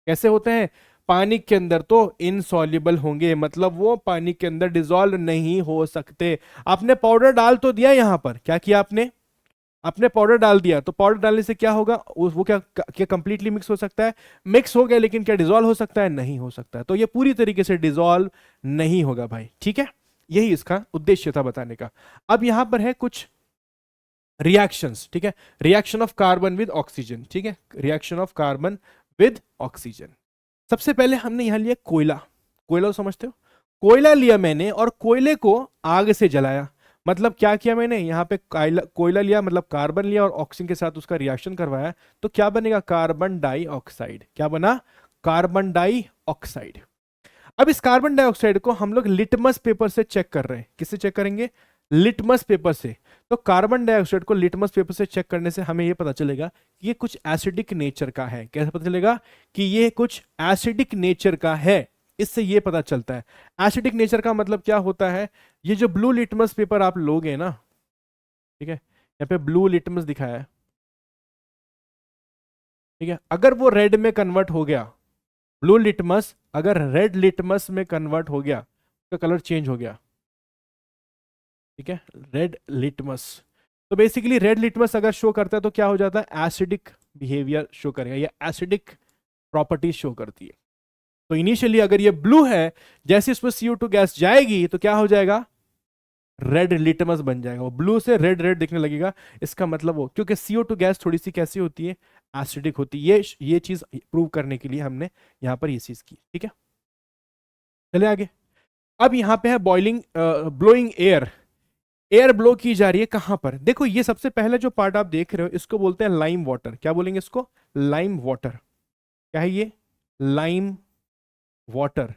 कैसे होते हैं, पानी के अंदर तो इनसॉल्युबल होंगे, मतलब वो पानी के अंदर डिसॉल्व नहीं हो सकते। आपने पाउडर डाल तो दिया, यहां पर क्या किया आपने, आपने पाउडर डाल दिया, तो पाउडर डालने से क्या होगा, वो क्या कंप्लीटली मिक्स हो सकता है, मिक्स हो गया, लेकिन क्या डिसॉल्व हो सकता है, नहीं हो सकता है। तो ये पूरी तरीके से डिसॉल्व नहीं होगा भाई। ठीक है, यही इसका उद्देश्य था बताने का। अब यहां पर है कुछ रिएक्शंस। ठीक है, reaction of carbon with oxygen. ठीक है, reaction of carbon with oxygen. सबसे पहले हमने यहां लिया कोयला। कोयला तो समझते हो, कोयला लिया मैंने और कोयले को आग से जलाया। मतलब क्या किया मैंने, यहां पे कोयला लिया, मतलब कार्बन लिया और ऑक्सीजन के साथ उसका रिएक्शन करवाया, तो क्या बनेगा, कार्बन डाइऑक्साइड। क्या बना, कार्बन डाइऑक्साइड। अब इस कार्बन डाइऑक्साइड को हम लोग लिटमस पेपर से चेक कर रहे हैं। किससे चेक करेंगे, लिटमस पेपर से। तो कार्बन डाइऑक्साइड को लिटमस पेपर से चेक करने से हमें यह पता चलेगा कि ये कुछ एसिडिक नेचर का है। कैसे पता चलेगा कि ये कुछ एसिडिक नेचर का है, इससे ये पता चलता है। एसिडिक नेचर का मतलब क्या होता है, ये जो ब्लू लिटमस पेपर आप लोगे ना, ठीक है, यहाँ पे ब्लू लिटमस दिखाया है, ठीक है, अगर वो रेड में कन्वर्ट हो गया, ब्लू लिटमस अगर रेड लिटमस में कन्वर्ट हो गया, तो कलर चेंज हो गया। ठीक है, रेड लिटमस, तो बेसिकली रेड लिटमस अगर शो करता है तो क्या हो जाता है, एसिडिक बिहेवियर शो करेगा, या एसिडिक प्रॉपर्टीज शो करती है। तो इनिशियली अगर ये ब्लू है, जैसे इसमें CO2 गैस जाएगी तो क्या हो जाएगा, रेड लिटमस बन जाएगा, वो ब्लू से रेड रेड दिखने लगेगा। इसका मतलब वो, क्योंकि CO2 गैस थोड़ी सी कैसी होती है, एसिडिक होती है। ये चीज प्रूव करने के लिए हमने यहां पर ये चीज की। ठीक है, चले आगे। अब यहां पे है boiling, blowing air. Air blow की जा रही है कहां पर, देखो ये सबसे पहले जो पार्ट आप देख रहे हो इसको बोलते हैं लाइम वाटर। क्या बोलेंगे इसको, लाइम वाटर। क्या है ये, लाइम वाटर।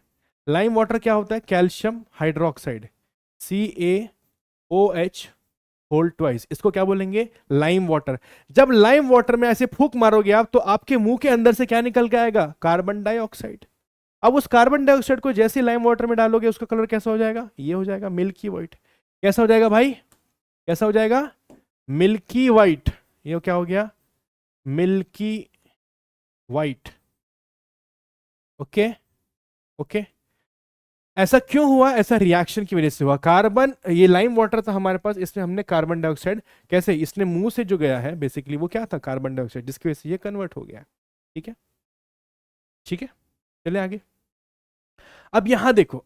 लाइम वाटर क्या होता है, calcium hydroxide, CaOH whole twice, इसको क्या बोलेंगे, लाइम वाटर। जब लाइम वाटर में ऐसे फूंक मारोगे आप, तो आपके मुंह के अंदर से क्या निकल के आएगा, कार्बन डाइऑक्साइड। अब उस कार्बन डाइऑक्साइड को जैसे लाइम वाटर में डालोगे, उसका कलर कैसा हो जाएगा, ये हो जाएगा मिल्की व्हाइट। कैसा हो जाएगा भाई, कैसा हो जाएगा, मिल्की व्हाइट। ये क्या हो गया, मिल्की व्हाइट। ओके, ओके, ऐसा क्यों हुआ, ऐसा रिएक्शन की वजह से हुआ। कार्बन, ये लाइम वाटर था हमारे पास, इसमें हमने कार्बन डाइऑक्साइड, कैसे, इसने मुंह से जो गया है बेसिकली वो क्या था, कार्बन डाइऑक्साइड, जिसकी वजह से ये कन्वर्ट हो गया। ठीक है, ठीक है, चले आगे। अब यहां देखो,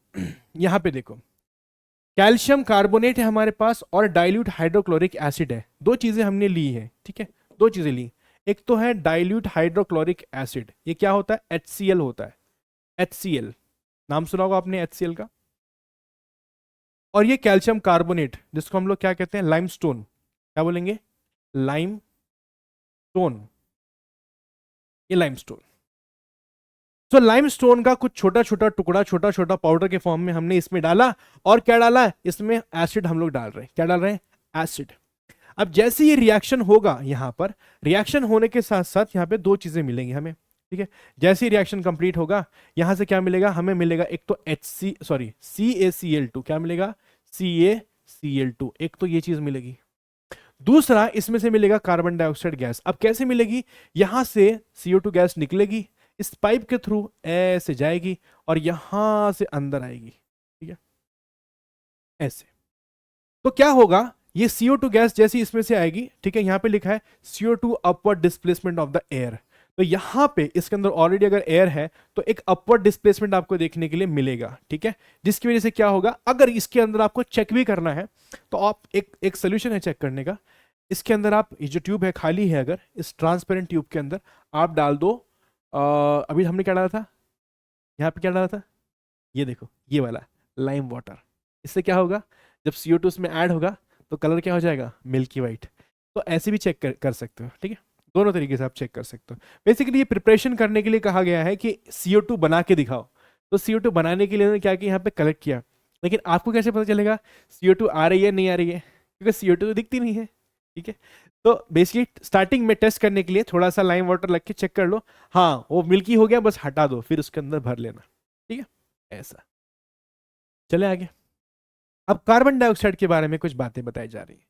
यहां पे देखो, कैल्शियम कार्बोनेट है हमारे पास और डाइल्यूट हाइड्रोक्लोरिक एसिड है। दो चीजें हमने ली है, ठीक है, दो चीजें ली। एक तो है डाइल्यूट हाइड्रोक्लोरिक एसिड, ये क्या होता है, HCl होता है। HCl नाम सुना होगा आपने HCl का। और ये कैल्शियम कार्बोनेट जिसको हम लोग क्या कहते हैं, लाइमस्टोन, क्या बोलेंगे, लाइमस्टोन, ये लाइमस्टोन। तो लाइमस्टोन का कुछ छोटा छोटा टुकड़ा, छोटा छोटा पाउडर के फॉर्म में हमने इसमें डाला, और क्या डाला, इसमें एसिड हम लोग डाल रहे हैं। क्या डाल रहे हैं, एसिड। अब जैसे ये रिएक्शन होगा, यहां पर रिएक्शन होने के साथ साथ यहां पे दो चीजें मिलेंगी हमें, ठीक है। जैसे ही रिएक्शन कंप्लीट होगा, यहां से क्या मिलेगा, हमें मिलेगा एक तो CaCl2, क्या मिलेगा, CaCl2, एक तो ये चीज मिलेगी। दूसरा इसमें से मिलेगा कार्बन डाइऑक्साइड गैस। अब कैसे मिलेगी, यहां से CO2 गैस निकलेगी, इस पाइप के थ्रू ऐसे जाएगी और यहां से अंदर आएगी, ठीक है, ऐसे। तो क्या होगा, ये CO2 गैस जैसी इसमें से आएगी, ठीक है, यहां पे लिखा है CO2 upward displacement of the air. तो यहां पे इसके अंदर ऑलरेडी अगर एयर है तो एक अपवर्ड डिस्प्लेसमेंट आपको देखने के लिए मिलेगा, ठीक है। जिसकी वजह से क्या होगा, अगर इसके अंदर आपको चेक भी करना है तो आप एक सोल्यूशन है चेक करने का। इसके अंदर आप, ये जो ट्यूब है खाली है, अगर इस ट्रांसपेरेंट ट्यूब के अंदर आप डाल दो, अभी हमने क्या डाला था, यहाँ पे क्या डाला था, ये देखो, ये वाला लाइम वाटर। इससे क्या होगा, जब CO2 उसमें ऐड होगा तो कलर क्या हो जाएगा, मिल्की वाइट। तो ऐसे भी चेक कर सकते हो, ठीक है, दोनों तरीके से आप चेक कर सकते हो। बेसिकली ये प्रिपरेशन करने के लिए कहा गया है कि CO2 बना के दिखाओ। तो CO2 बनाने के लिए उन्होंने क्या किया, यहाँ पे कलेक्ट किया। लेकिन आपको कैसे पता चलेगा CO2 आ रही है नहीं आ रही है, क्योंकि CO2 तो दिखती नहीं है, ठीक है। तो बेसिकली स्टार्टिंग में टेस्ट करने के लिए थोड़ा सा लाइम वाटर लग के चेक कर लो, हाँ वो मिल्की हो गया, बस हटा दो, फिर उसके अंदर भर लेना, ठीक है, ऐसा। चले आगे। अब कार्बन डाइऑक्साइड के बारे में कुछ बातें बताई जा रही है।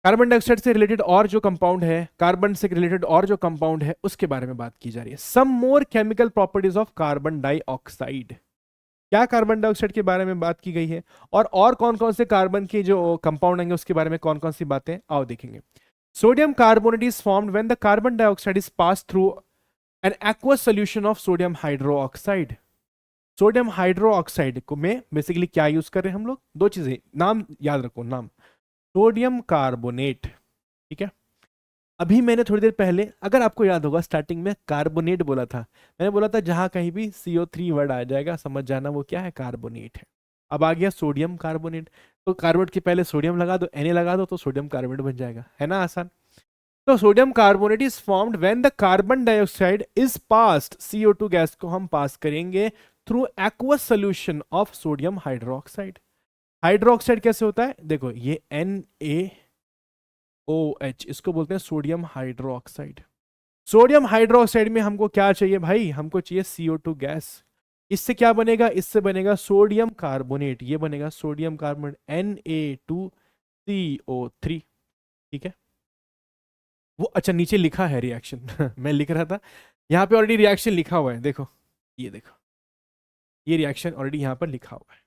कार्बन डाइऑक्साइड से रिलेटेड और जो कंपाउंड है, कार्बन से रिलेटेड और जो कंपाउंड है, उसके बारे में बात की जा रही है। Some more chemical properties of carbon dioxide. क्या कार्बन डाइऑक्साइड के बारे में बात की गई है, और कौन कौन से कार्बन के जो कंपाउंड होंगे उसके बारे में कौन कौन सी बातें, आओ देखेंगे। Sodium carbonate is formed when the carbon dioxide is pass through an aqueous solution of sodium hydroxide. Sodium hydroxide को में बेसिकली क्या यूज कर रहे हैं हम लोग, दो चीजें, नाम याद रखो, नाम सोडियम कार्बोनेट, ठीक है। अभी मैंने थोड़ी देर पहले, अगर आपको याद होगा, स्टार्टिंग में कार्बोनेट बोला था। मैंने बोला था जहां कहीं भी CO3 वर्ड आ जाएगा समझ जाना वो क्या है, कार्बोनेट है। अब आ गया सोडियम कार्बोनेट, तो कार्बोनेट के पहले सोडियम लगा दो, Na लगा दो, तो सोडियम कार्बोनेट बन जाएगा, है ना आसान। तो sodium carbonate is formed when the carbon dioxide is passed, CO2 gas को हम पास करेंगे through aqueous solution of sodium hydroxide. Hydroxide कैसे होता है, देखो ये NaOH, इसको बोलते हैं सोडियम हाइड्रोक्साइड। सोडियम हाइड्रोक्साइड में हमको क्या चाहिए भाई, हमको चाहिए CO2 गैस। इससे क्या बनेगा, इससे बनेगा सोडियम कार्बोनेट, ये बनेगा सोडियम कार्बोनेट Na2CO3, ठीक है। वो अच्छा नीचे लिखा है रिएक्शन मैं लिख रहा था, यहाँ पे ऑलरेडी रिएक्शन लिखा हुआ है, देखो, ये देखो, ये रिएक्शन ऑलरेडी यहाँ पर लिखा हुआ है,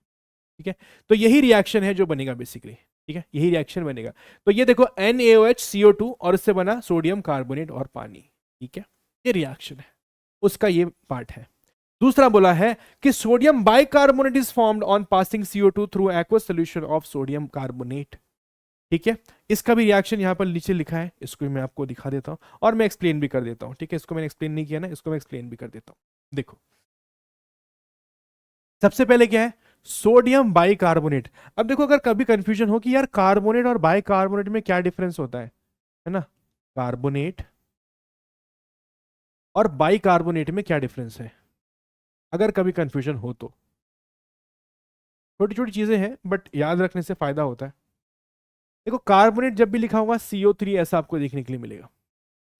ठीक है। तो यही रिएक्शन है जो बनेगा बेसिकली, ठीक है, यही रिएक्शन बनेगा। तो ये देखो NaOH CO2 और इससे बना सोडियम कार्बोनेट और पानी, ठीक है, ये रिएक्शन है, उसका ये पार्ट है। दूसरा बोला है कि sodium bicarbonate is formed on passing CO2 through aqueous solution of sodium carbonate, ठीक है। इसका भी रिएक्शन यहाँ पर नीचे लिखा है, इसको मैं आपको दिखा देता हूं और मैं एक्सप्लेन भी कर देता हूं, ठीक है। इसको मैंने एक्सप्लेन नहीं किया ना, इसको मैं एक्सप्लेन भी कर देता हूं। देखो सबसे पहले क्या है, सोडियम बाइकार्बोनेट। अब देखो अगर कभी कंफ्यूजन हो कि यार कार्बोनेट और बाइकार्बोनेट में क्या डिफरेंस होता है ना, कार्बोनेट और बाइकार्बोनेट में क्या डिफरेंस है, अगर कभी कंफ्यूजन हो तो छोटी छोटी चीजें हैं बट याद रखने से फायदा होता है। देखो कार्बोनेट जब भी लिखा होगा CO3 ऐसा आपको देखने के लिए मिलेगा,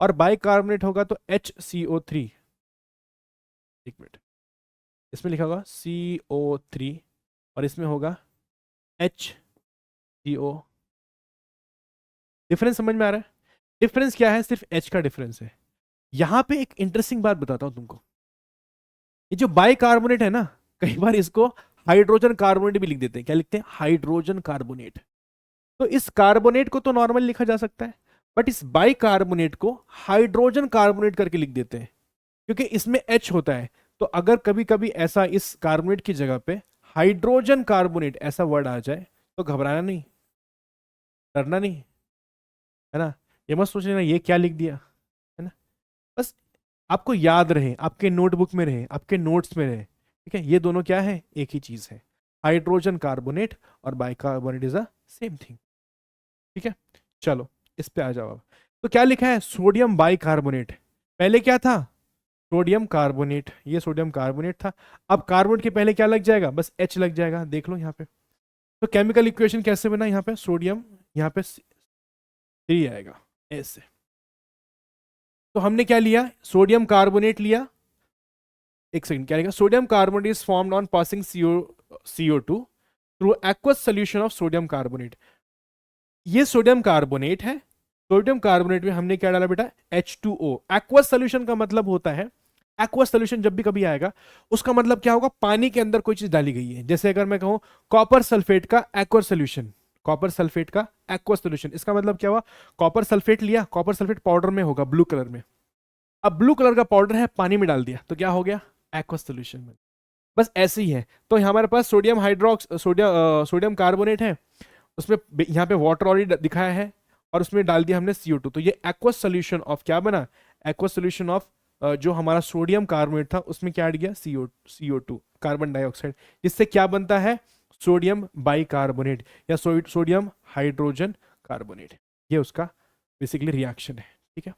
और बाइकार्बोनेट होगा तो HCO3, एक मिनट, इसमें लिखा होगा CO3 और इसमें होगा HCO। डिफरेंस समझ में आ रहा है, डिफरेंस क्या है, सिर्फ H का डिफरेंस है। यहां पे एक इंटरेस्टिंग बात बताता हूं तुमको, ये जो बाइकार्बोनेट है ना, कई बार इसको हाइड्रोजन कार्बोनेट भी लिख देते हैं, क्या लिखते हैं, हाइड्रोजन कार्बोनेट। तो इस कार्बोनेट को तो नॉर्मल लिखा जा सकता है, बट इस बाइकार्बोनेट को हाइड्रोजन कार्बोनेट करके लिख देते हैं, क्योंकि इसमें H होता है। तो अगर कभी कभी ऐसा इस कार्बोनेट की जगह पे हाइड्रोजन कार्बोनेट ऐसा वर्ड आ जाए तो घबराना नहीं, डरना नहीं, है ना। ये मत सोच लेना ये क्या लिख दिया, है ना। बस आपको याद रहे, आपके नोटबुक में रहे, आपके नोट्स में रहे, ठीक है। ये दोनों क्या है, एक ही चीज है। हाइड्रोजन कार्बोनेट और bicarbonate is a same thing, ठीक है। चलो इस पे आ जाओ अब। तो क्या लिखा है, सोडियम बाइकार्बोनेट। पहले क्या था, सोडियम कार्बोनेट, ये सोडियम कार्बोनेट था। अब कार्बोनेट के पहले क्या लग जाएगा, बस H लग जाएगा, देख लो यहाँ पे। तो केमिकल इक्वेशन कैसे बना, यहाँ पे सोडियम, यहाँ पे 3 आएगा ऐसे। तो हमने क्या लिया, सोडियम कार्बोनेट लिया। एक सेकंड, क्या लिखा, sodium carbonate is formed on passing CO2 through aqueous solution of sodium carbonate. ये सोडियम कार्बोनेट है। सोडियम कार्बोनेट में हमने क्या डाला बेटा, H2O। एक्वस सोल्यूशन का मतलब होता है, एक्वस सोल्यूशन जब भी कभी आएगा उसका मतलब क्या होगा, पानी के अंदर कोई चीज डाली गई है। जैसे अगर मैं कहूं कॉपर सल्फेट का एक्वस सोल्यूशन, कॉपर सल्फेट का एक्वस सोल्यूशन, इसका मतलब क्या हुआ, कॉपर सल्फेट लिया, कॉपर सल्फेट पाउडर में होगा ब्लू कलर में। अब ब्लू कलर का पाउडर है, पानी में डाल दिया तो क्या हो गया, एक्वस सोल्यूशन में। बस ऐसे ही है। तो हमारे पास सोडियम हाइड्रोक्स सोडियम कार्बोनेट है, उसमें यहाँ पे वाटर ऑलरेडी दिखाया है और उसमें डाल दिया हमने CO2, तो ये एक्वस सोल्यूशन ऑफ क्या बना, एक्वस सोल्यूशन ऑफ जो हमारा सोडियम कार्बोनेट था उसमें क्या ऐड गया, CO2 कार्बन डाइऑक्साइड, जिससे क्या बनता है, सोडियम बाइकार्बोनेट या सोडियम हाइड्रोजन कार्बोनेट। ये उसका बेसिकली रिएक्शन है, ठीक है।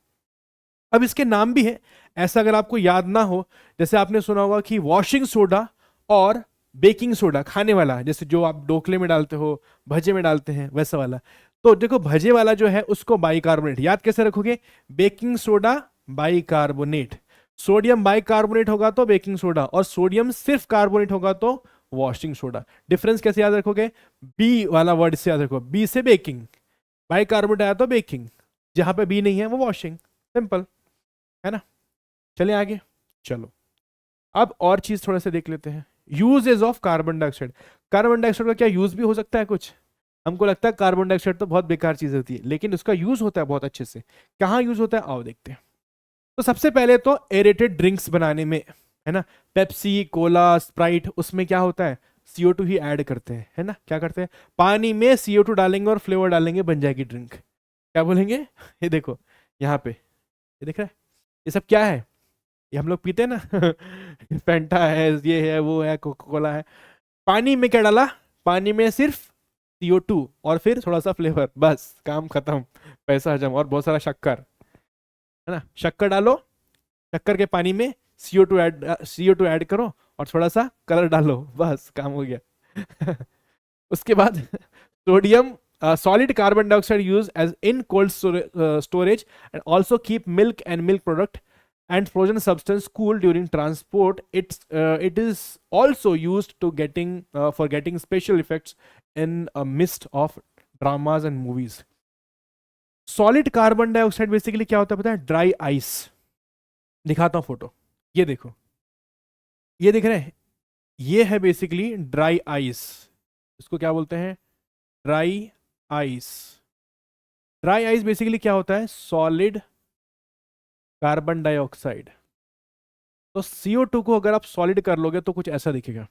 अब इसके नाम भी है, ऐसा अगर आपको याद ना हो, जैसे आपने सुना होगा कि वॉशिंग सोडा और बेकिंग सोडा, खाने वाला, जैसे जो आप ढोकले में डालते हो, भजे में डालते हैं, वैसा वाला। तो देखो भजे वाला जो है उसको बाइकार्बोनेट याद कैसे रखोगे, baking soda bicarbonate, sodium bicarbonate होगा तो बेकिंग सोडा, और सोडियम सिर्फ कार्बोनेट होगा तो वॉशिंग सोडा। डिफरेंस कैसे याद रखोगे, बी वाला वर्ड से याद रखो, बी से बेकिंग, बाइकार्बोनेट आया तो बेकिंग, जहां पे बी नहीं है वो वॉशिंग, सिंपल है ना। चलिए आगे, चलो अब और चीज थोड़ा सा देख लेते हैं, uses of carbon dioxide. Carbon dioxide का क्या यूज भी हो सकता है कुछ, हमको लगता है कार्बन डाइऑक्साइड तो बहुत बेकार चीज होती है, लेकिन उसका यूज होता है बहुत अच्छे से। कहाँ यूज होता है आओ देखते हैं। तो सबसे पहले तो एरेटेड ड्रिंक्स बनाने में, है ना, पेप्सी कोला स्प्राइट, उसमें क्या होता है, CO2 ही ऐड करते हैं, है ना। क्या करते हैं, पानी में CO2 डालेंगे और फ्लेवर डालेंगे, बन जाएगी ड्रिंक। क्या बोलेंगे, ये देखो यहाँ पे, ये दिख रहा है, ये सब क्या है, ये हम लोग पीते हैं ना फैंटा है, ये है, वो है, कोका कोला है। पानी में क्या डाला, पानी में सिर्फ CO2 और फिर थोड़ा सा फ्लेवर, बस काम खत्म, पैसा हजम, और बहुत सारा शक्कर, है ना। शक्कर डालो, शक्कर के पानी में CO2 ऐड करो और थोड़ा सा कलर डालो, बस काम हो गया उसके बाद sodium solid carbon dioxide used as in cold storage and also keep milk and milk product and frozen substance cool during transport. It is also used to for getting special effects in a mist of dramas and movies. Solid carbon dioxide basically क्या होता है पता है, dry ice. दिखाता हूं photo, ये देखो, ये दिख रहे हैं, ये है बेसिकली ड्राई आइस, इसको क्या बोलते हैं, dry ice. Dry ice basically क्या होता है, सॉलिड कार्बन डाइऑक्साइड। तो CO2 को अगर आप सॉलिड कर लोगे तो कुछ ऐसा दिखेगा,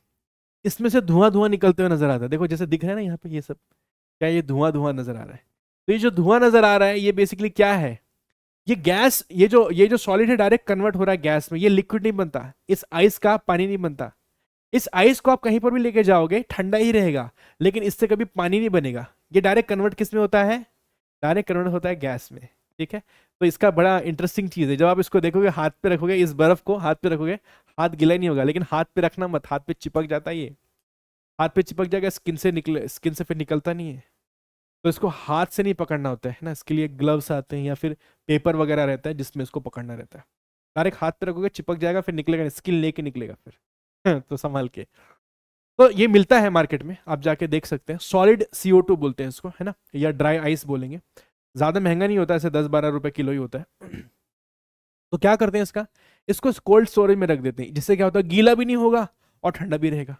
इसमें से धुआं धुआं निकलते हुए नजर आता है, देखो जैसे दिख रहा है ना यहाँ पे, ये सब क्या, ये धुआं धुआं नजर आ रहा है। तो ये जो धुआं नजर आ रहा है ये बेसिकली क्या है, ये गैस, ये जो सॉलिड है डायरेक्ट कन्वर्ट हो रहा है गैस में, ये लिक्विड नहीं बनता, इस आइस का पानी नहीं बनता। इस आइस को आप कहीं पर भी लेके जाओगे ठंडा ही रहेगा, लेकिन इससे कभी पानी नहीं बनेगा। ये डायरेक्ट कन्वर्ट किस में होता है, डायरेक्ट कन्वर्ट होता है गैस में, ठीक है। तो इसका बड़ा इंटरेस्टिंग चीज है, जब आप इसको देखोगे, हाथ पे रखोगे, इस बर्फ को हाथ पे रखोगे, हाथ गीला नहीं होगा, लेकिन हाथ पे रखना मत, हाथ पे चिपक जाता है, ये हाथ पे चिपक जाएगा, स्किन से फिर निकलता नहीं है। तो इसको हाथ से नहीं पकड़ना होता है ना, इसके लिए ग्लव्स आते हैं या फिर पेपर वगैरह रहता है जिसमें इसको पकड़ना रहता है। डायरेक्ट हाथ पे रखोगे चिपक जाएगा, फिर निकलेगा नहीं, स्किन लेके निकलेगा फिर तो संभाल के। तो ये मिलता है मार्केट में, आप जाके देख सकते हैं, सॉलिड CO2 बोलते हैं इसको, है ना, या ड्राई आइस बोलेंगे। ज्यादा महंगा नहीं होता है, ऐसे 10-12 रुपए किलो ही होता है तो क्या करते हैं इसको कोल्ड स्टोरेज में रख देते हैं, जिससे क्या होता है, गीला भी नहीं होगा और ठंडा भी रहेगा।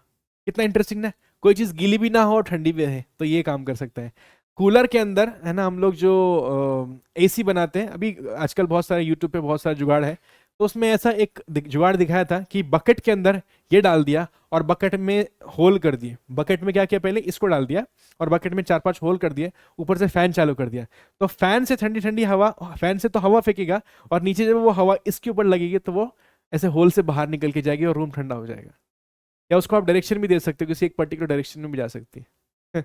कितना इंटरेस्टिंग ना, कोई चीज गीली भी ना हो और ठंडी भी रहे, तो ये काम कर सकता है। कूलर के अंदर, है ना, हम लोग जो AC बनाते हैं, अभी आजकल बहुत सारे यूट्यूब पे बहुत सारा जुगाड़ है, तो उसमें ऐसा एक जुगाड़ दिखाया था कि बकेट के अंदर ये डाल दिया और बकेट में होल कर दिए। बकेट में क्या किया, पहले इसको डाल दिया और बकेट में 4-5 होल कर दिए, ऊपर से फैन चालू कर दिया। तो फैन से ठंडी ठंडी हवा, फैन से तो हवा फेंकेगा और नीचे जब वो हवा इसके ऊपर लगेगी तो वो ऐसे होल से बाहर निकल के जाएगी और रूम ठंडा हो जाएगा। या उसको आप डायरेक्शन भी दे सकते हो, किसी एक पर्टिकुलर डायरेक्शन में भी जा सकती है।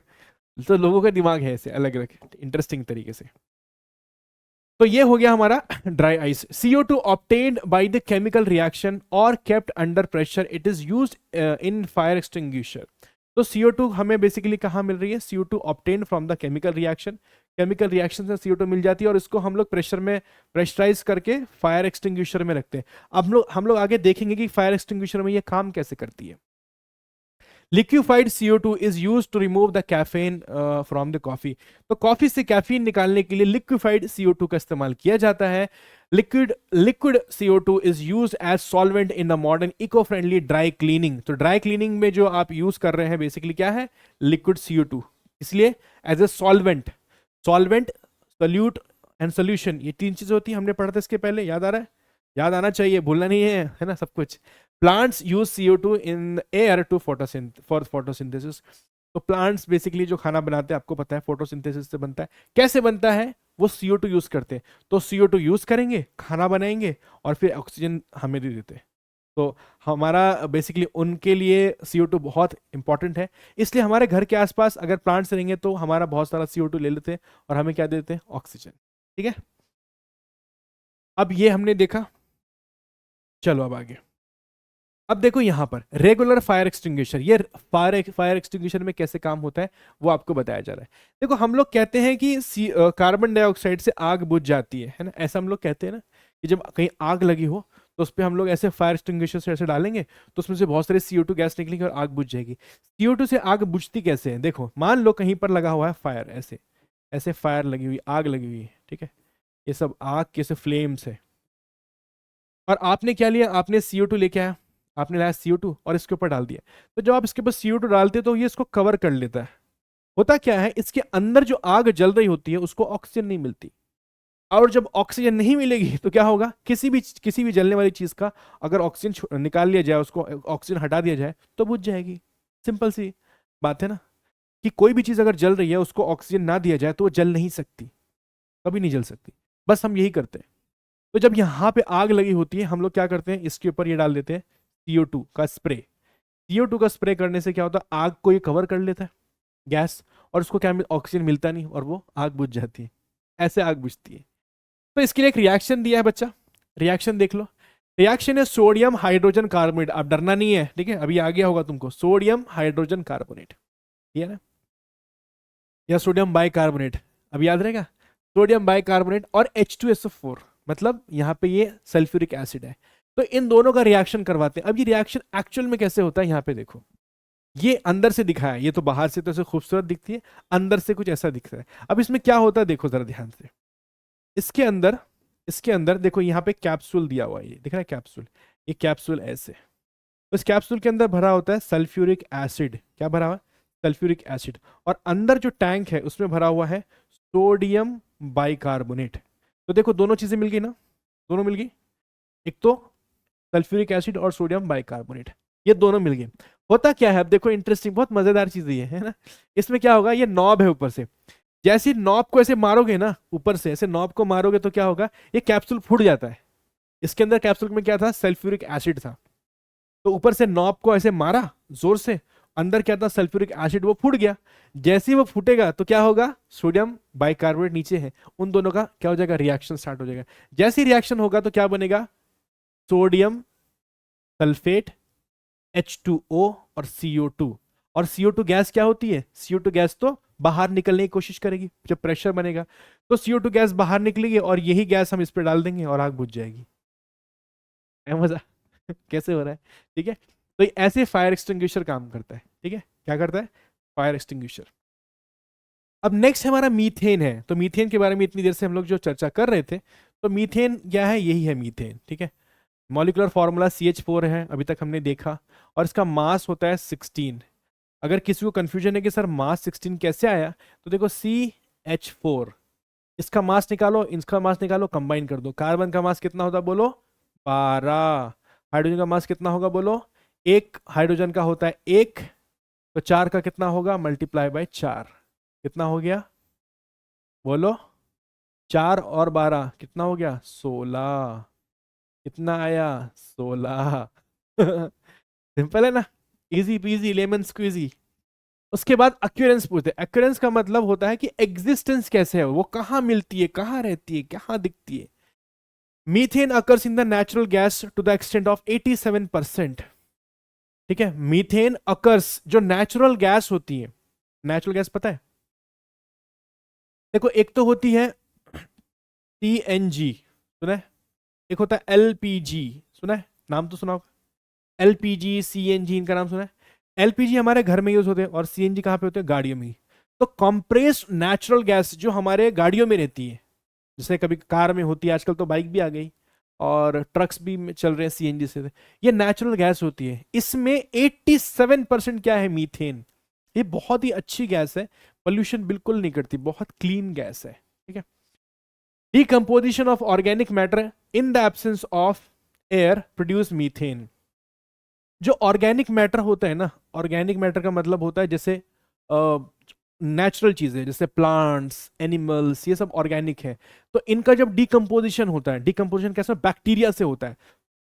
तो लोगों का दिमाग है ऐसे अलग अलग इंटरेस्टिंग तरीके से। तो ये हो गया हमारा dry ice. CO2 obtained by the chemical reaction और kept under pressure, it is used in fire extinguisher. तो CO2 हमें बेसिकली कहाँ मिल रही है, CO2 obtained from the chemical reaction. Chemical reaction से CO2 मिल जाती है और इसको हम लोग प्रेशर में प्रेशराइज करके फायर एक्सटिंग्विशर में रखते हैं। अब हम लोग आगे देखेंगे कि फायर एक्सटिंग्विशर में ये काम कैसे करती है। Liquefied CO2 is use to remove the caffeine from the coffee. तो कॉफी से कैफीन निकालने के लिए लिक्विफाइड CO2 का इस्तेमाल किया जाता है। Liquid CO2 is use as solvent in the modern eco friendly dry cleaning. तो ड्राई क्लीनिंग में जो आप यूज कर रहे हैं बेसिकली क्या है, लिक्विड CO2, इसलिए as a solvent, solute and solution, ये 3 चीजें होती है, हमने पढ़ा था इसके पहले, याद आ रहा है, याद आना चाहिए, भूलना नहीं है ना सब कुछ। Plants use CO2 in air to for photosynthesis. तो प्लांट्स बेसिकली जो खाना बनाते हैं आपको पता है फोटोसिंथेसिस से बनता है। कैसे बनता है, वो CO2 यूज करते हैं। तो CO2 यूज करेंगे, खाना बनाएंगे और फिर ऑक्सीजन हमें दे देते हैं। तो हमारा बेसिकली उनके लिए CO2 बहुत इंपॉर्टेंट है। इसलिए हमारे घर के आसपास अगर प्लांट्स रहेंगे तो हमारा बहुत सारा CO2 ले लेते हैं और हमें क्या देते हैं, ऑक्सीजन। ठीक है, अब ये हमने देखा। चलो अब आगे। अब देखो यहां पर रेगुलर फायर एक्सटिंग्विशर, ये फायर एक्सटिंग्विशर में कैसे काम होता है वो आपको बताया जा रहा है। देखो हम लोग कहते हैं कि कार्बन डाइऑक्साइड से आग बुझ जाती है ना, ऐसा हम लोग कहते हैं ना कि जब कहीं आग लगी हो तो उस पर हम लोग ऐसे फायर एक्सटिंग्विशर से ऐसे डालेंगे तो उसमें से बहुत सारे CO2 गैस निकलेंगे और आग बुझ जाएगी। CO2 से आग बुझती कैसे है, देखो मान लो कहीं पर लगा हुआ है फायर, ऐसे ऐसे फायर लगी हुई, आग लगी हुई है, ठीक है, ये सब आग के से फ्लेम्स है और आपने क्या लिया, आपने CO2 लेके आया, आपने लाया CO2 और इसके ऊपर डाल दिया। तो जब आप इसके ऊपर CO2 डालते तो ये इसको कवर कर लेता है। होता क्या है, इसके अंदर जो आग जल रही होती है उसको ऑक्सीजन नहीं मिलती, और जब ऑक्सीजन नहीं मिलेगी तो क्या होगा, किसी भी जलने वाली चीज का अगर ऑक्सीजन निकाल लिया जाए, उसको ऑक्सीजन हटा दिया जाए तो बुझ जाएगी। सिंपल सी बात है ना, कि कोई भी चीज अगर जल रही है उसको ऑक्सीजन ना दिया जाए तो वो जल नहीं सकती, कभी नहीं जल सकती। बस हम यही करते हैं। तो जब यहाँ पे आग लगी होती है हम लोग क्या करते हैं, इसके ऊपर ये डाल देते हैं CO2 का स्प्रे। CO2 का स्प्रे करने से क्या होता है, आग को ये कवर कर लेता है गैस, और उसको क्या ऑक्सीजन मिलता नहीं और वो आग बुझ जाती है। ऐसे आग बुझती है। तो इसके लिए एक रिएक्शन दिया है बच्चा, रिएक्शन देख लो। रिएक्शन है सोडियम हाइड्रोजन कार्बोनेट। अब डरना नहीं है, ठीक है, अभी आ गया होगा तुमको, सोडियम हाइड्रोजन कार्बोनेट, ठीक है ना, या सोडियम बाइकार्बोनेट, अब याद रहेगा, सोडियम बाइकार्बोनेट और H2SO4, मतलब यहाँ पे ये सल्फ्यूरिक एसिड है। तो इन दोनों का रिएक्शन करवाते हैं। अब ये रिएक्शन एक्चुअल में कैसे होता है, यहाँ पे देखो, ये अंदर से दिखाया है, ये तो बाहर से तो ऐसे खूबसूरत दिखती है, अंदर से कुछ ऐसा दिखता है। अब इसमें क्या होता है देखो जरा ध्यान से, इसके अंदर देखो यहाँ पे कैप्सूल दिया हुआ है, ये दिख रहा है कैप्सूल, ये कैप्सूल ऐसे, तो इस कैप्सूल के अंदर भरा होता है सल्फ्यूरिक एसिड। क्या भरा हुआ है, सल्फ्यूरिक एसिड। और अंदर जो टैंक है उसमें भरा हुआ है सोडियम बाइकार्बोनेट। तो देखो दोनों चीजें मिल गई ना, दोनों मिल गई, एक तो सल्फ्यूरिक एसिड और सोडियम बाइकार्बोनेट, ये दोनों मिल गए। होता क्या है, अब देखो इंटरेस्टिंग, बहुत मजेदार चीज ये है ना। इसमें क्या होगा, ये नॉब है ऊपर से, जैसे नॉब को ऐसे मारोगे ना, ऊपर से ऐसे नॉब को मारोगे तो क्या होगा, ये कैप्सूल फूट जाता है। इसके अंदर कैप्सूल में क्या था, सल्फ्यूरिक एसिड था। तो ऊपर से नॉब को ऐसे मारा जोर से, अंदर क्या था, सल्फ्यूरिक एसिड, वो फूट गया। जैसे ही वो फूटेगा तो क्या होगा, सोडियम बाइकार्बोनेट नीचे है, उन दोनों का क्या हो जाएगा, रिएक्शन स्टार्ट हो जाएगा। जैसे ही रिएक्शन होगा तो क्या बनेगा, सोडियम सल्फेट, H2O और CO2। और CO2 गैस क्या होती है, CO2 गैस तो बाहर निकलने की कोशिश करेगी जब प्रेशर बनेगा, तो CO2 गैस बाहर निकलेगी और यही गैस हम इस पर डाल देंगे और आग बुझ जाएगी। है मजा कैसे हो रहा है, ठीक है। तो ये ऐसे फायर एक्सटिंग्विशर काम करता है, ठीक है, क्या करता है, फायर एक्सटिंग्विशर। अब नेक्स्ट हमारा मीथेन है। तो मीथेन के बारे में इतनी देर से हम लोग जो चर्चा कर रहे थे, तो मीथेन क्या है, यही है मीथेन, ठीक है। मॉलिक्यूलर फॉर्मूला CH4 है, अभी तक हमने देखा, और इसका मास होता है 16। अगर किसी को कंफ्यूजन है कि सर मास 16 कैसे आया, तो देखो CH4, इसका मास निकालो, इसका मास निकालो, कंबाइन कर दो, कार्बन का मास कितना होता है बोलो, 12। हाइड्रोजन का मास कितना होगा बोलो? एक हाइड्रोजन का होता है एक, तो 4 का कितना होगा? Multiply by 4। कितना हो गया बोलो? 4 और 12 कितना हो गया? 16। कितना आया? 16। सिंपल है ना, इजी पीजी लेमन स्क्वीजी। उसके बाद अक्यूरेंस पूछते हैं। अक्यूरेंस का मतलब होता है कि एग्जिस्टेंस कैसे है, वो कहाँ मिलती है, कहाँ रहती है, कहाँ दिखती है। Methane occurs in the natural gas to the extent of 87%। ठीक है, मीथेन अकर्स, जो नेचुरल गैस होती है, नेचुरल गैस पता है? देखो एक तो होती है सीएनजी, सुना है? एक होता है एलपीजी, सुना है? नाम तो सुना होगा। एलपीजी, सीएनजी, इनका नाम सुना है? एलपीजी हमारे घर में यूज होते हैं और सीएनजी कहाँ पे होते हैं? गाड़ियों में। तो कंप्रेस्ड नेचुरल गैस जो हमारे गाड़ियों में रहती है, जैसे कभी कार में होती है, आजकल तो बाइक भी आ गई और ट्रक्स भी चल रहे हैं सीएनजी से, ये नेचुरल गैस होती है। इसमें 87% क्या है? मीथेन। ये बहुत ही अच्छी गैस है, पोल्यूशन बिल्कुल नहीं करती, बहुत क्लीन गैस है। ठीक है। Decomposition of organic matter in the absence of air produce methane. जो ऑर्गेनिक मैटर होता है ना, ऑर्गेनिक मैटर का मतलब होता है जैसे नेचुरल चीजें, जैसे प्लांट्स, एनिमल्स, ये सब ऑर्गेनिक है। तो इनका जब डिकम्पोजिशन होता है, डिकम्पोजिशन कैसे? बैक्टीरिया से होता है।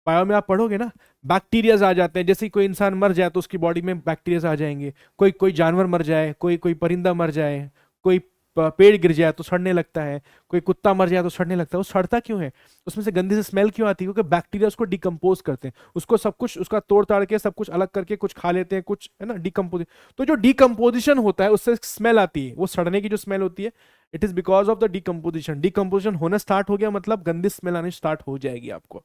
बायो में आप पढ़ोगे ना, बैक्टीरियाज आ जाते हैं। जैसे कोई इंसान मर जाए तो उसकी बॉडी में बैक्टीरियाज आ जाएंगे। कोई कोई जानवर मर जाए, कोई कोई परिंदा मर जाए, कोई पेड़ गिर जाए तो सड़ने लगता है, कोई कुत्ता मर जाए तो सड़ने लगता है। वो सड़ता क्यों है? उसमें से गंदी से स्मेल क्यों आती है? क्योंकि बैक्टीरिया उसको डिकम्पोज करते हैं, उसको सब कुछ उसका तोड़ ताड़ के सब कुछ अलग करके कुछ खा लेते हैं, कुछ है ना, डिकम्पोज। तो जो डिकम्पोजिशन होता है उससे स्मेल आती है, वो सड़ने की जो स्मेल होती है, it is because of the decomposition. Decomposition होना स्टार्ट हो गया मतलब गंदी स्मेल आनी स्टार्ट हो जाएगी आपको।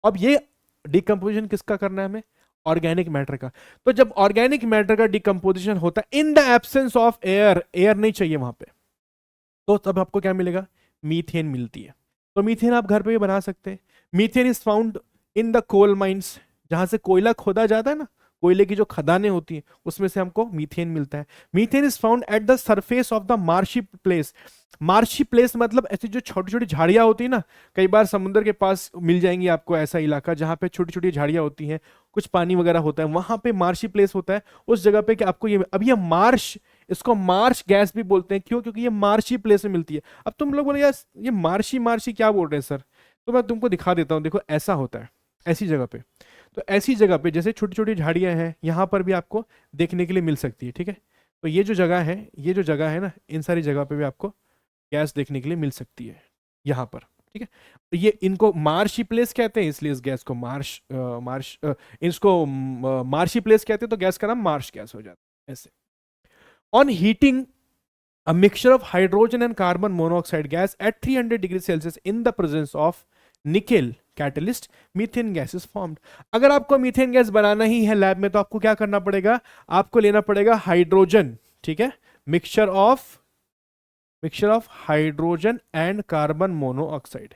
अब ये डिकम्पोजिशन किसका करना है हमें? ऑर्गेनिक मैटर का। तो जब ऑर्गेनिक मैटर का डिकम्पोजिशन होता है in the absence of air, air नहीं चाहिए वहां पे, तो तब आपको क्या मिलेगा? मीथेन मिलती है। तो मीथेन आप घर पे भी बना सकते हैं। Methane is found in the coal mines, जहां से कोयला खोदा जाता है ना, कोयले की जो खदानें होती हैं उसमें से हमको मीथेन मिलता है। Methane is found at the surface of the marshy place. Marshy place मतलब ऐसी जो छोटी छोटी झाड़ियां होती है ना, कई बार समुद्र के पास मिल जाएंगी आपको ऐसा इलाका जहां पे छोटी छोटी झाड़ियां होती हैं, कुछ पानी वगैरह होता है, वहां पे मार्शी प्लेस होता है। उस जगह पे कि आपको ये, अब ये मार्श, इसको मार्श गैस भी बोलते हैं। क्यों? क्योंकि ये मार्शी प्लेस में मिलती है। अब तुम लोग बोले यार ये मार्शी मार्शी क्या बोल रहे हैं सर, तो मैं तुमको दिखा देता हूँ। देखो ऐसा होता है ऐसी जगह पे। तो ऐसी जगह पे जैसे छोटी छोटी झाड़ियां हैं, यहाँ पर भी आपको देखने के लिए मिल सकती है। ठीक है। तो ये जो जगह है, ये जो जगह है ना, इन सारी जगह पे भी आपको गैस देखने के लिए मिल सकती है यहाँ पर। ठीक है। तो ये इनको मार्शी प्लेस कहते हैं, इसलिए इस गैस को इसको मार्शी प्लेस कहते हैं, तो गैस का नाम मार्श गैस हो जाता है ऐसे। On heating a mixture of hydrogen and carbon monoxide gas at 300 degrees Celsius in the presence of nickel catalyst, methane gas is formed. अगर आपको मीथेन गैस बनाना ही है लैब में, तो आपको क्या करना पड़ेगा? आपको लेना पड़ेगा हाइड्रोजन। ठीक है, mixture of hydrogen and carbon monoxide.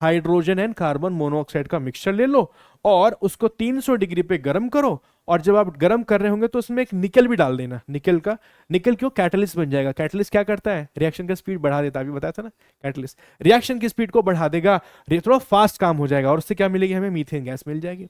Hydrogen and carbon monoxide का मिक्सचर ले लो और उसको 300 डिग्री पे गर्म करो। और जब आप गर्म कर रहे होंगे तो उसमें एक निकल भी डाल देना। निकल क्यों? कैटलिस्ट बन जाएगा। कैटलिस्ट क्या करता है? रिएक्शन का स्पीड बढ़ा देता है। अभी बताया था ना, कैटलिस्ट रिएक्शन की स्पीड को बढ़ा देगा, थोड़ा फास्ट काम हो जाएगा और उससे क्या मिलेगी हमें? मीथेन गैस मिल जाएगी।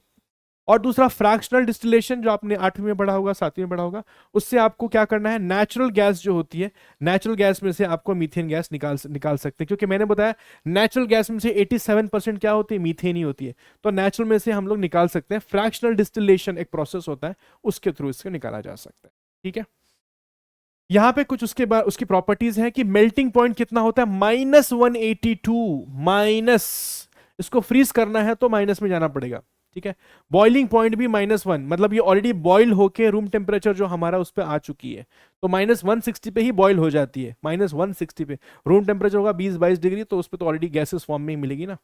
और दूसरा फ्रैक्शनल डिस्टिलेशन, जो आपने 8वीं में पढ़ा होगा, 7वीं में पढ़ा होगा, उससे आपको क्या करना है? नेचुरल गैस जो होती है, नेचुरल गैस में से आपको मीथेन गैस निकाल सकते हैं। क्योंकि मैंने बताया नेचुरल गैस में से 87% क्या होती है? मीथेन ही होती है। तो नेचुरल में से हम लोग निकाल सकते हैं। फ्रैक्शनल डिस्टिलेशन एक प्रोसेस होता है, उसके थ्रू इसको निकाला जा सकता है। ठीक है। यहां पे कुछ उसके बाद उसकी प्रॉपर्टीज है कि मेल्टिंग पॉइंट कितना होता है? -182 माइनस। इसको फ्रीज करना है तो माइनस में जाना पड़ेगा। ठीक है। बॉइलिंग पॉइंट भी -1, मतलब ये ऑलरेडी बॉइल होके रूम टेम्परेचर जो हमारा उस पर आ चुकी है, तो -160 पे ही बॉइल हो जाती है। -160 पे रूम टेम्परेचर होगा 20-22 डिग्री, तो उस पर तो ऑलरेडी गैसेस फॉर्म में ही मिलेगी ना।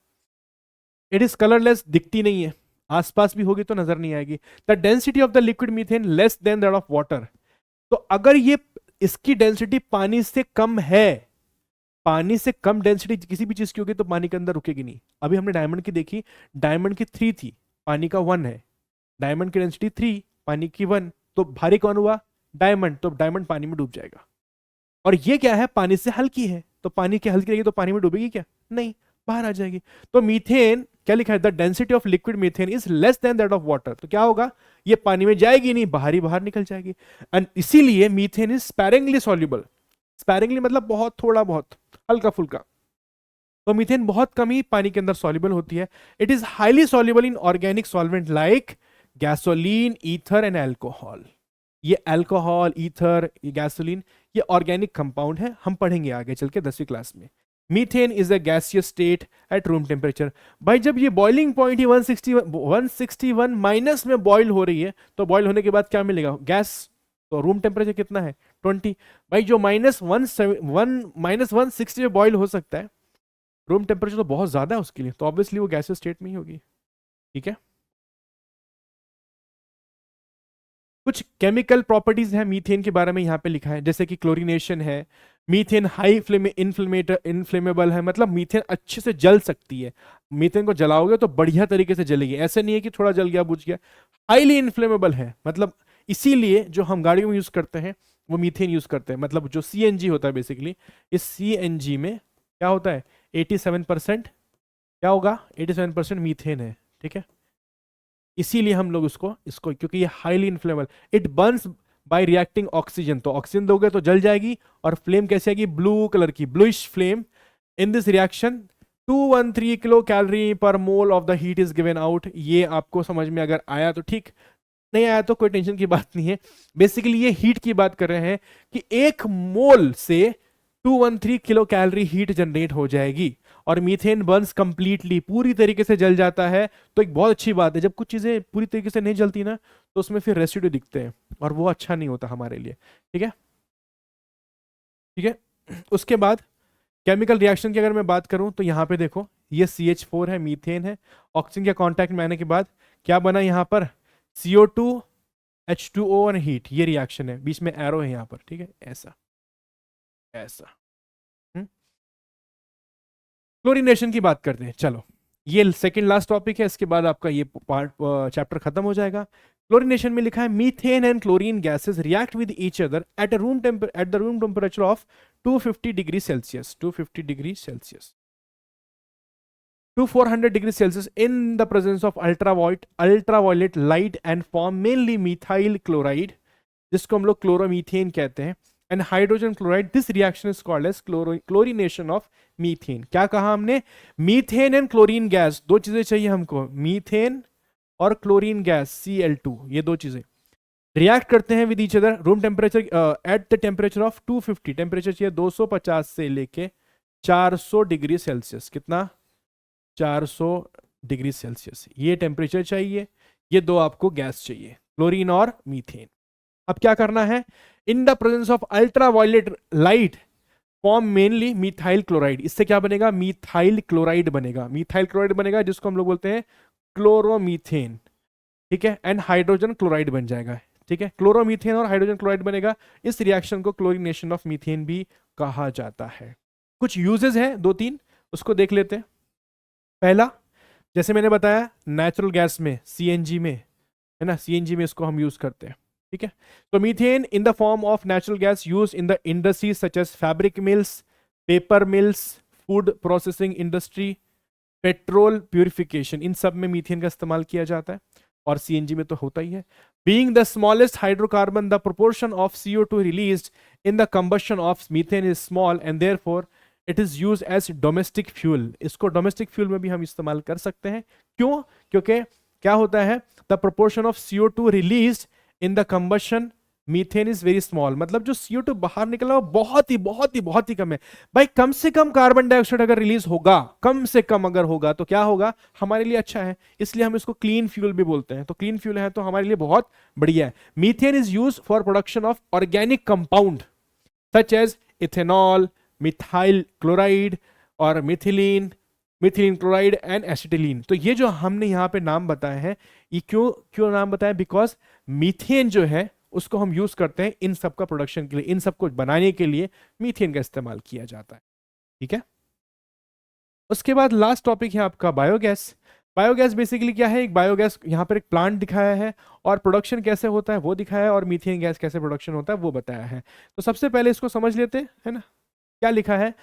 इट इज कलरलेस, दिखती नहीं है, आसपास भी होगी तो नजर नहीं आएगी। The density of the liquid methane less than that of water. तो अगर ये, इसकी डेंसिटी पानी से कम है, पानी से कम डेंसिटी किसी भी चीज की होगी तो पानी के अंदर रुकेगी नहीं। अभी हमने डायमंड की देखी, डायमंड की 3 थी, पानी का 1 है। डायमंड की डेंसिटी 3, पानी की 1, तो भारी कौन हुआ? डायमंड। तो डायमंड पानी में डूब जाएगा। और ये क्या है? पानी से हल्की है, तो पानी के हल्की रहेगी तो पानी में डूबेगी क्या? नहीं, बाहर आ जाएगी। तो मीथेन क्या लिखा है, the density of liquid methane is less than that of water, तो क्या होगा, ये पानी में जाएगी नहीं, बाहर निकल जाएगी। एंड इसीलिए methane is sparingly soluble, sparingly मतलब बहुत थोड़ा बहुत हल्का फुल्का, तो मीथेन बहुत कम ही पानी के अंदर सॉल्युबल होती है। It is highly soluble in organic solvent like gasoline, ether and alcohol. ये अल्कोहल, ईथर, ये गैसोलीन, ये ऑर्गेनिक कंपाउंड है, हम पढ़ेंगे आगे चल के 10वीं क्लास में। Methane is a gaseous state at room temperature. भाई जब ये बॉइलिंग पॉइंट ही 161 माइनस में बॉइल हो रही है, तो बॉइल होने के बाद क्या मिलेगा, गैस। तो रूम टेम्परेचर कितना है 20। भाई जो -160 में बॉइल हो सकता है, रूम टेम्परेचर तो बहुत ज्यादा है उसके लिए, तो ऑब्वियसली वो गैसियस स्टेट में ही होगी। ठीक है, कुछ केमिकल प्रॉपर्टीज है मीथेन के बारे में यहाँ पे लिखा है, जैसे कि क्लोरीनेशन है, मीथेन हाई इन्फ्लेमेबल है, मतलब मीथेन अच्छे से जल सकती है, मीथेन को जलाओगे तो बढ़िया तरीके से जलेगी, ऐसे नहीं है कि थोड़ा जल गया बुझ गया। हाईली इन्फ्लेमेबल है, मतलब इसीलिए जो हम गाड़ियों में यूज करते हैं वो मीथेन यूज करते हैं, मतलब जो सीएनजी होता है बेसिकली, इस सीएनजी में क्या होता है 87%, क्या होगा 87% मीथेन है। ठीक है, इसीलिए हम लोग इसको इसको क्योंकि ये highly inflammable, it burns by reacting oxygen, तो ऑक्सीजन दोगे तो जल जाएगी, और फ्लेम कैसे आएगी, ब्लू कलर की, bluish flame. In this reaction 213 kilo calorie per mole of the heat is given out. ये आपको समझ में अगर आया तो ठीक, नहीं आया तो कोई टेंशन की बात नहीं है। बेसिकली ये हीट की बात कर रहे हैं कि 1 मोल से 213 किलो कैलोरी हीट जनरेट हो जाएगी, और मीथेन बर्न्स कंप्लीटली, पूरी तरीके से जल जाता है। तो एक बहुत अच्छी बात है, जब कुछ चीजें पूरी तरीके से नहीं जलती ना, तो उसमें फिर रेसिड्यू दिखते हैं, और वो अच्छा नहीं होता हमारे लिए। ठीक है, ठीक है। उसके बाद केमिकल रिएक्शन की अगर मैं बात करूं तो यहाँ पे देखो, ये CH4 है, मीथेन है, ऑक्सीजन के कांटेक्ट में आने के बाद क्या बना यहाँ पर, CO2 H2O और हीट, ये रिएक्शन है, बीच में एरो है यहाँ पर। ठीक है, ऐसा ऐसा। क्लोरीनेशन की बात करते हैं, चलो ये सेकंड लास्ट टॉपिक है, इसके बाद आपका ये पार्ट चैप्टर खत्म हो जाएगा। क्लोरीनेशन में लिखा है methane and chlorine gases react with each other at the room temperature of 250 degree Celsius, 250 degree Celsius to 400 degree Celsius in the presence of ultraviolet light and form mainly methyl chloride, जिसको हम लोग chloromethane कहते हैं, and hydrogen chloride. This reaction is called as chlorination of methane. क्या कहा हमने, methane and chlorine gas, दो चीजें चाहिए हमको, मीथेन और क्लोरीन गैस Cl2, ये दो चीजें रिएक्ट करते हैं with each other room temperature at the temperature of 250, temperature चाहिए 250 से लेके 400 डिग्री सेल्सियस, कितना 400 डिग्री सेल्सियस, ये टेम्परेचर चाहिए, ये दो आपको गैस चाहिए, क्लोरीन और मीथेन। अब क्या करना है, इन the presence of ultraviolet light form mainly methyl chloride, इससे क्या बनेगा, मिथाइल क्लोराइड बनेगा, मिथाइल क्लोराइड बनेगा, जिसको हम लोग बोलते हैं क्लोरोमीथेन। ठीक है, एंड हाइड्रोजन क्लोराइड बन जाएगा। ठीक है, क्लोरोमीथेन और हाइड्रोजन क्लोराइड बनेगा, इस रिएक्शन को क्लोरीनेशन ऑफ मीथेन भी कहा जाता है। कुछ यूजेस है 2-3, उसको देख लेते हैं। पहला, जैसे मैंने बताया नेचुरल गैस में, सीएनजी में, है ना, सीएनजी में इसको हम यूज करते हैं। ठीक है, तो methane in the form of natural gas use in the industries such as fabric mills, paper mills, food processing industry, petrol purification, इन सब में मीथेन का इस्तेमाल किया जाता है, और सीएनजी में तो होता ही है। Being the smallest hydrocarbon, the proportion of CO2 released in the combustion of methane is small and therefore it is use as domestic fuel. इसको डोमेस्टिक फ्यूल में भी हम इस्तेमाल कर सकते हैं। क्यों, क्योंकि क्या होता है, the proportion of CO2 released in the combustion methane is very small, मतलब जो CO2 बाहर निकला वो बहुत ही कम है। भाई कम से कम कार्बन डाइऑक्साइड अगर रिलीज होगा, कम से कम अगर होगा, तो क्या होगा, हमारे लिए अच्छा है, इसलिए हम इसको क्लीन फ्यूल भी बोलते हैं। तो क्लीन फ्यूल है तो हमारे लिए बहुत बढ़िया है। Methane is use for production of organic compound such as ethanol, methyl chloride और मिथिलीन क्लोराइड एंड एसिटिलीन। तो ये जो हमने यहाँ पे नाम बताए हैं, ये क्यों नाम बताया, बिकॉज मीथेन जो है उसको हम यूज करते हैं इन सब का प्रोडक्शन के लिए, इन सब को बनाने के लिए मीथेन का इस्तेमाल किया जाता है। ठीक है, उसके बाद लास्ट टॉपिक है आपका बायोगैस। बायोगैस बेसिकली क्या है, एक बायोगैस यहाँ पर एक प्लांट दिखाया है, और प्रोडक्शन कैसे होता है वो दिखाया है, और मीथेन गैस कैसे प्रोडक्शन होता है वो बताया है। तो सबसे पहले इसको समझ लेते हैं, है ना, क्या लिखा है,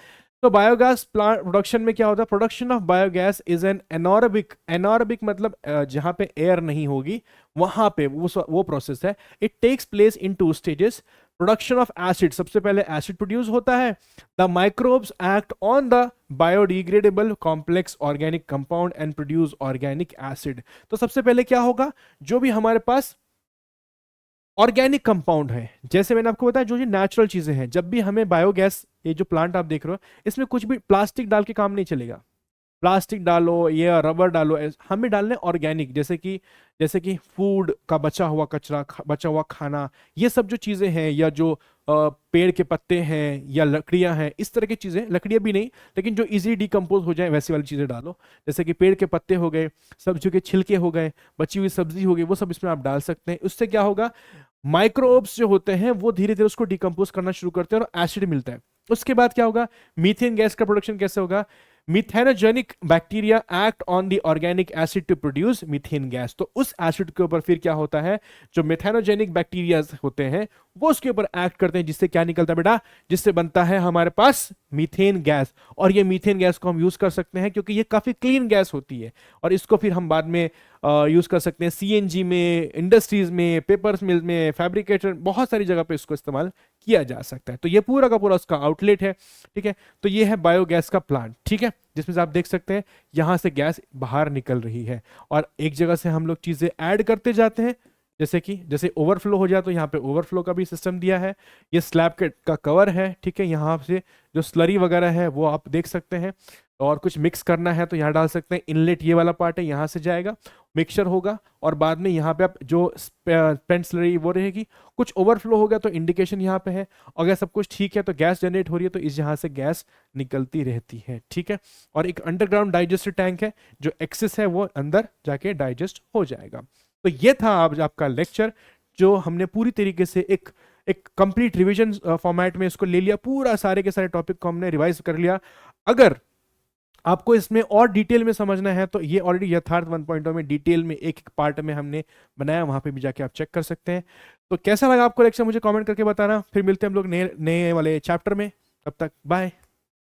तो बायोगैस प्लांट प्रोडक्शन में क्या होता है, production of biogas is an anaerobic, anaerobic मतलब जहां पे एयर नहीं होगी वहां पे वो प्रोसेस है। It takes place in two stages. Production of acid, सबसे पहले एसिड प्रोड्यूस होता है। The microbes act on the biodegradable complex organic compound and produce organic acid. तो सबसे पहले क्या होगा, जो भी हमारे पास ऑर्गेनिक कंपाउंड है, जैसे मैंने आपको बताया जो जो नेचुरल चीजें हैं, जब भी हमें बायोगैस, ये जो प्लांट आप देख रहे हो इसमें कुछ भी प्लास्टिक डाल के काम नहीं चलेगा। प्लास्टिक डालो या रबर डालो, हमें डालने ऑर्गेनिक, जैसे कि फूड का बचा हुआ कचरा, बचा हुआ खाना, ये सब जो चीजें हैं, या जो पेड़ के पत्ते हैं या लकड़ियां हैं, इस तरह की चीजें, लकड़ियां भी नहीं लेकिन जो इजी डिकम्पोज हो जाए वैसी वाली चीजें डालो। जैसे कि पेड़ के पत्ते हो गए, सब्जियों के छिलके हो गए, बची हुई सब्जी हो गई, वो सब इसमें आप डाल सकते हैं। उससे क्या होगा, माइक्रोब्स जो होते हैं वो धीरे धीरे उसको डिकम्पोज करना शुरू करते हैं और एसिड मिलता है। उसके बाद क्या होगा, मीथेन गैस का प्रोडक्शन कैसे होगा, methanogenic bacteria act on the organic acid to produce methane gas. तो उस एसिड के ऊपर फिर क्या होता है, जो मिथेनोजेनिक बैक्टीरिया होते हैं वो उसके ऊपर एक्ट करते हैं, जिससे क्या निकलता है बेटा, जिससे बनता है हमारे पास मीथेन गैस। और ये मीथेन गैस को हम यूज कर सकते हैं क्योंकि ये काफी क्लीन गैस होती है, और इसको फिर हम बाद में यूज कर सकते हैं सीएनजी में, इंडस्ट्रीज में, पेपर्स मिल में, फैब्रिकेटर, बहुत सारी जगह पे इसको इस्तेमाल किया जा सकता है। तो ये पूरा का पूरा उसका आउटलेट है, ठीक है। तो ये है बायोगैस का प्लांट, ठीक है, जिसमें से आप देख सकते हैं यहां से गैस बाहर निकल रही है और एक जगह से हम लोग चीजें ऐड करते जाते हैं। जैसे ओवरफ्लो हो जाए तो यहाँ पे ओवरफ्लो का भी सिस्टम दिया है। ये स्लैब का कवर है, ठीक है, यहाँ से जो स्लरी वगैरह है वो आप देख सकते हैं, और कुछ मिक्स करना है तो यहाँ डाल सकते हैं। इनलेट ये वाला पार्ट है, यहाँ से जाएगा, मिक्सचर होगा, और बाद में यहाँ पे आप जो पेंट स्लरी वो रहेगी। कुछ ओवरफ्लो हो गया तो इंडिकेशन यहाँ पे है। अगर सब कुछ ठीक है तो गैस जनरेट हो रही है, तो इस यहाँ से गैस निकलती रहती है, ठीक है। और एक अंडरग्राउंड डाइजेस्टर टैंक है, जो एक्सेस है वो अंदर जाके डाइजेस्ट हो जाएगा। तो ये था आज आपका लेक्चर, जो हमने पूरी तरीके से एक कंप्लीट रिवीजन फॉर्मेट में इसको ले लिया, पूरा सारे के सारे टॉपिक को हमने रिवाइज कर लिया। अगर आपको इसमें और डिटेल में समझना है तो ये ऑलरेडी यथार्थ 1.0 में डिटेल में एक एक पार्ट में हमने बनाया, वहां पे भी जाके आप चेक कर सकते हैं। तो कैसा लगा आपको लेक्चर, मुझे कमेंट करके बताना। फिर मिलते हैं हम लोग नए नए वाले चैप्टर में, तब तक बाय।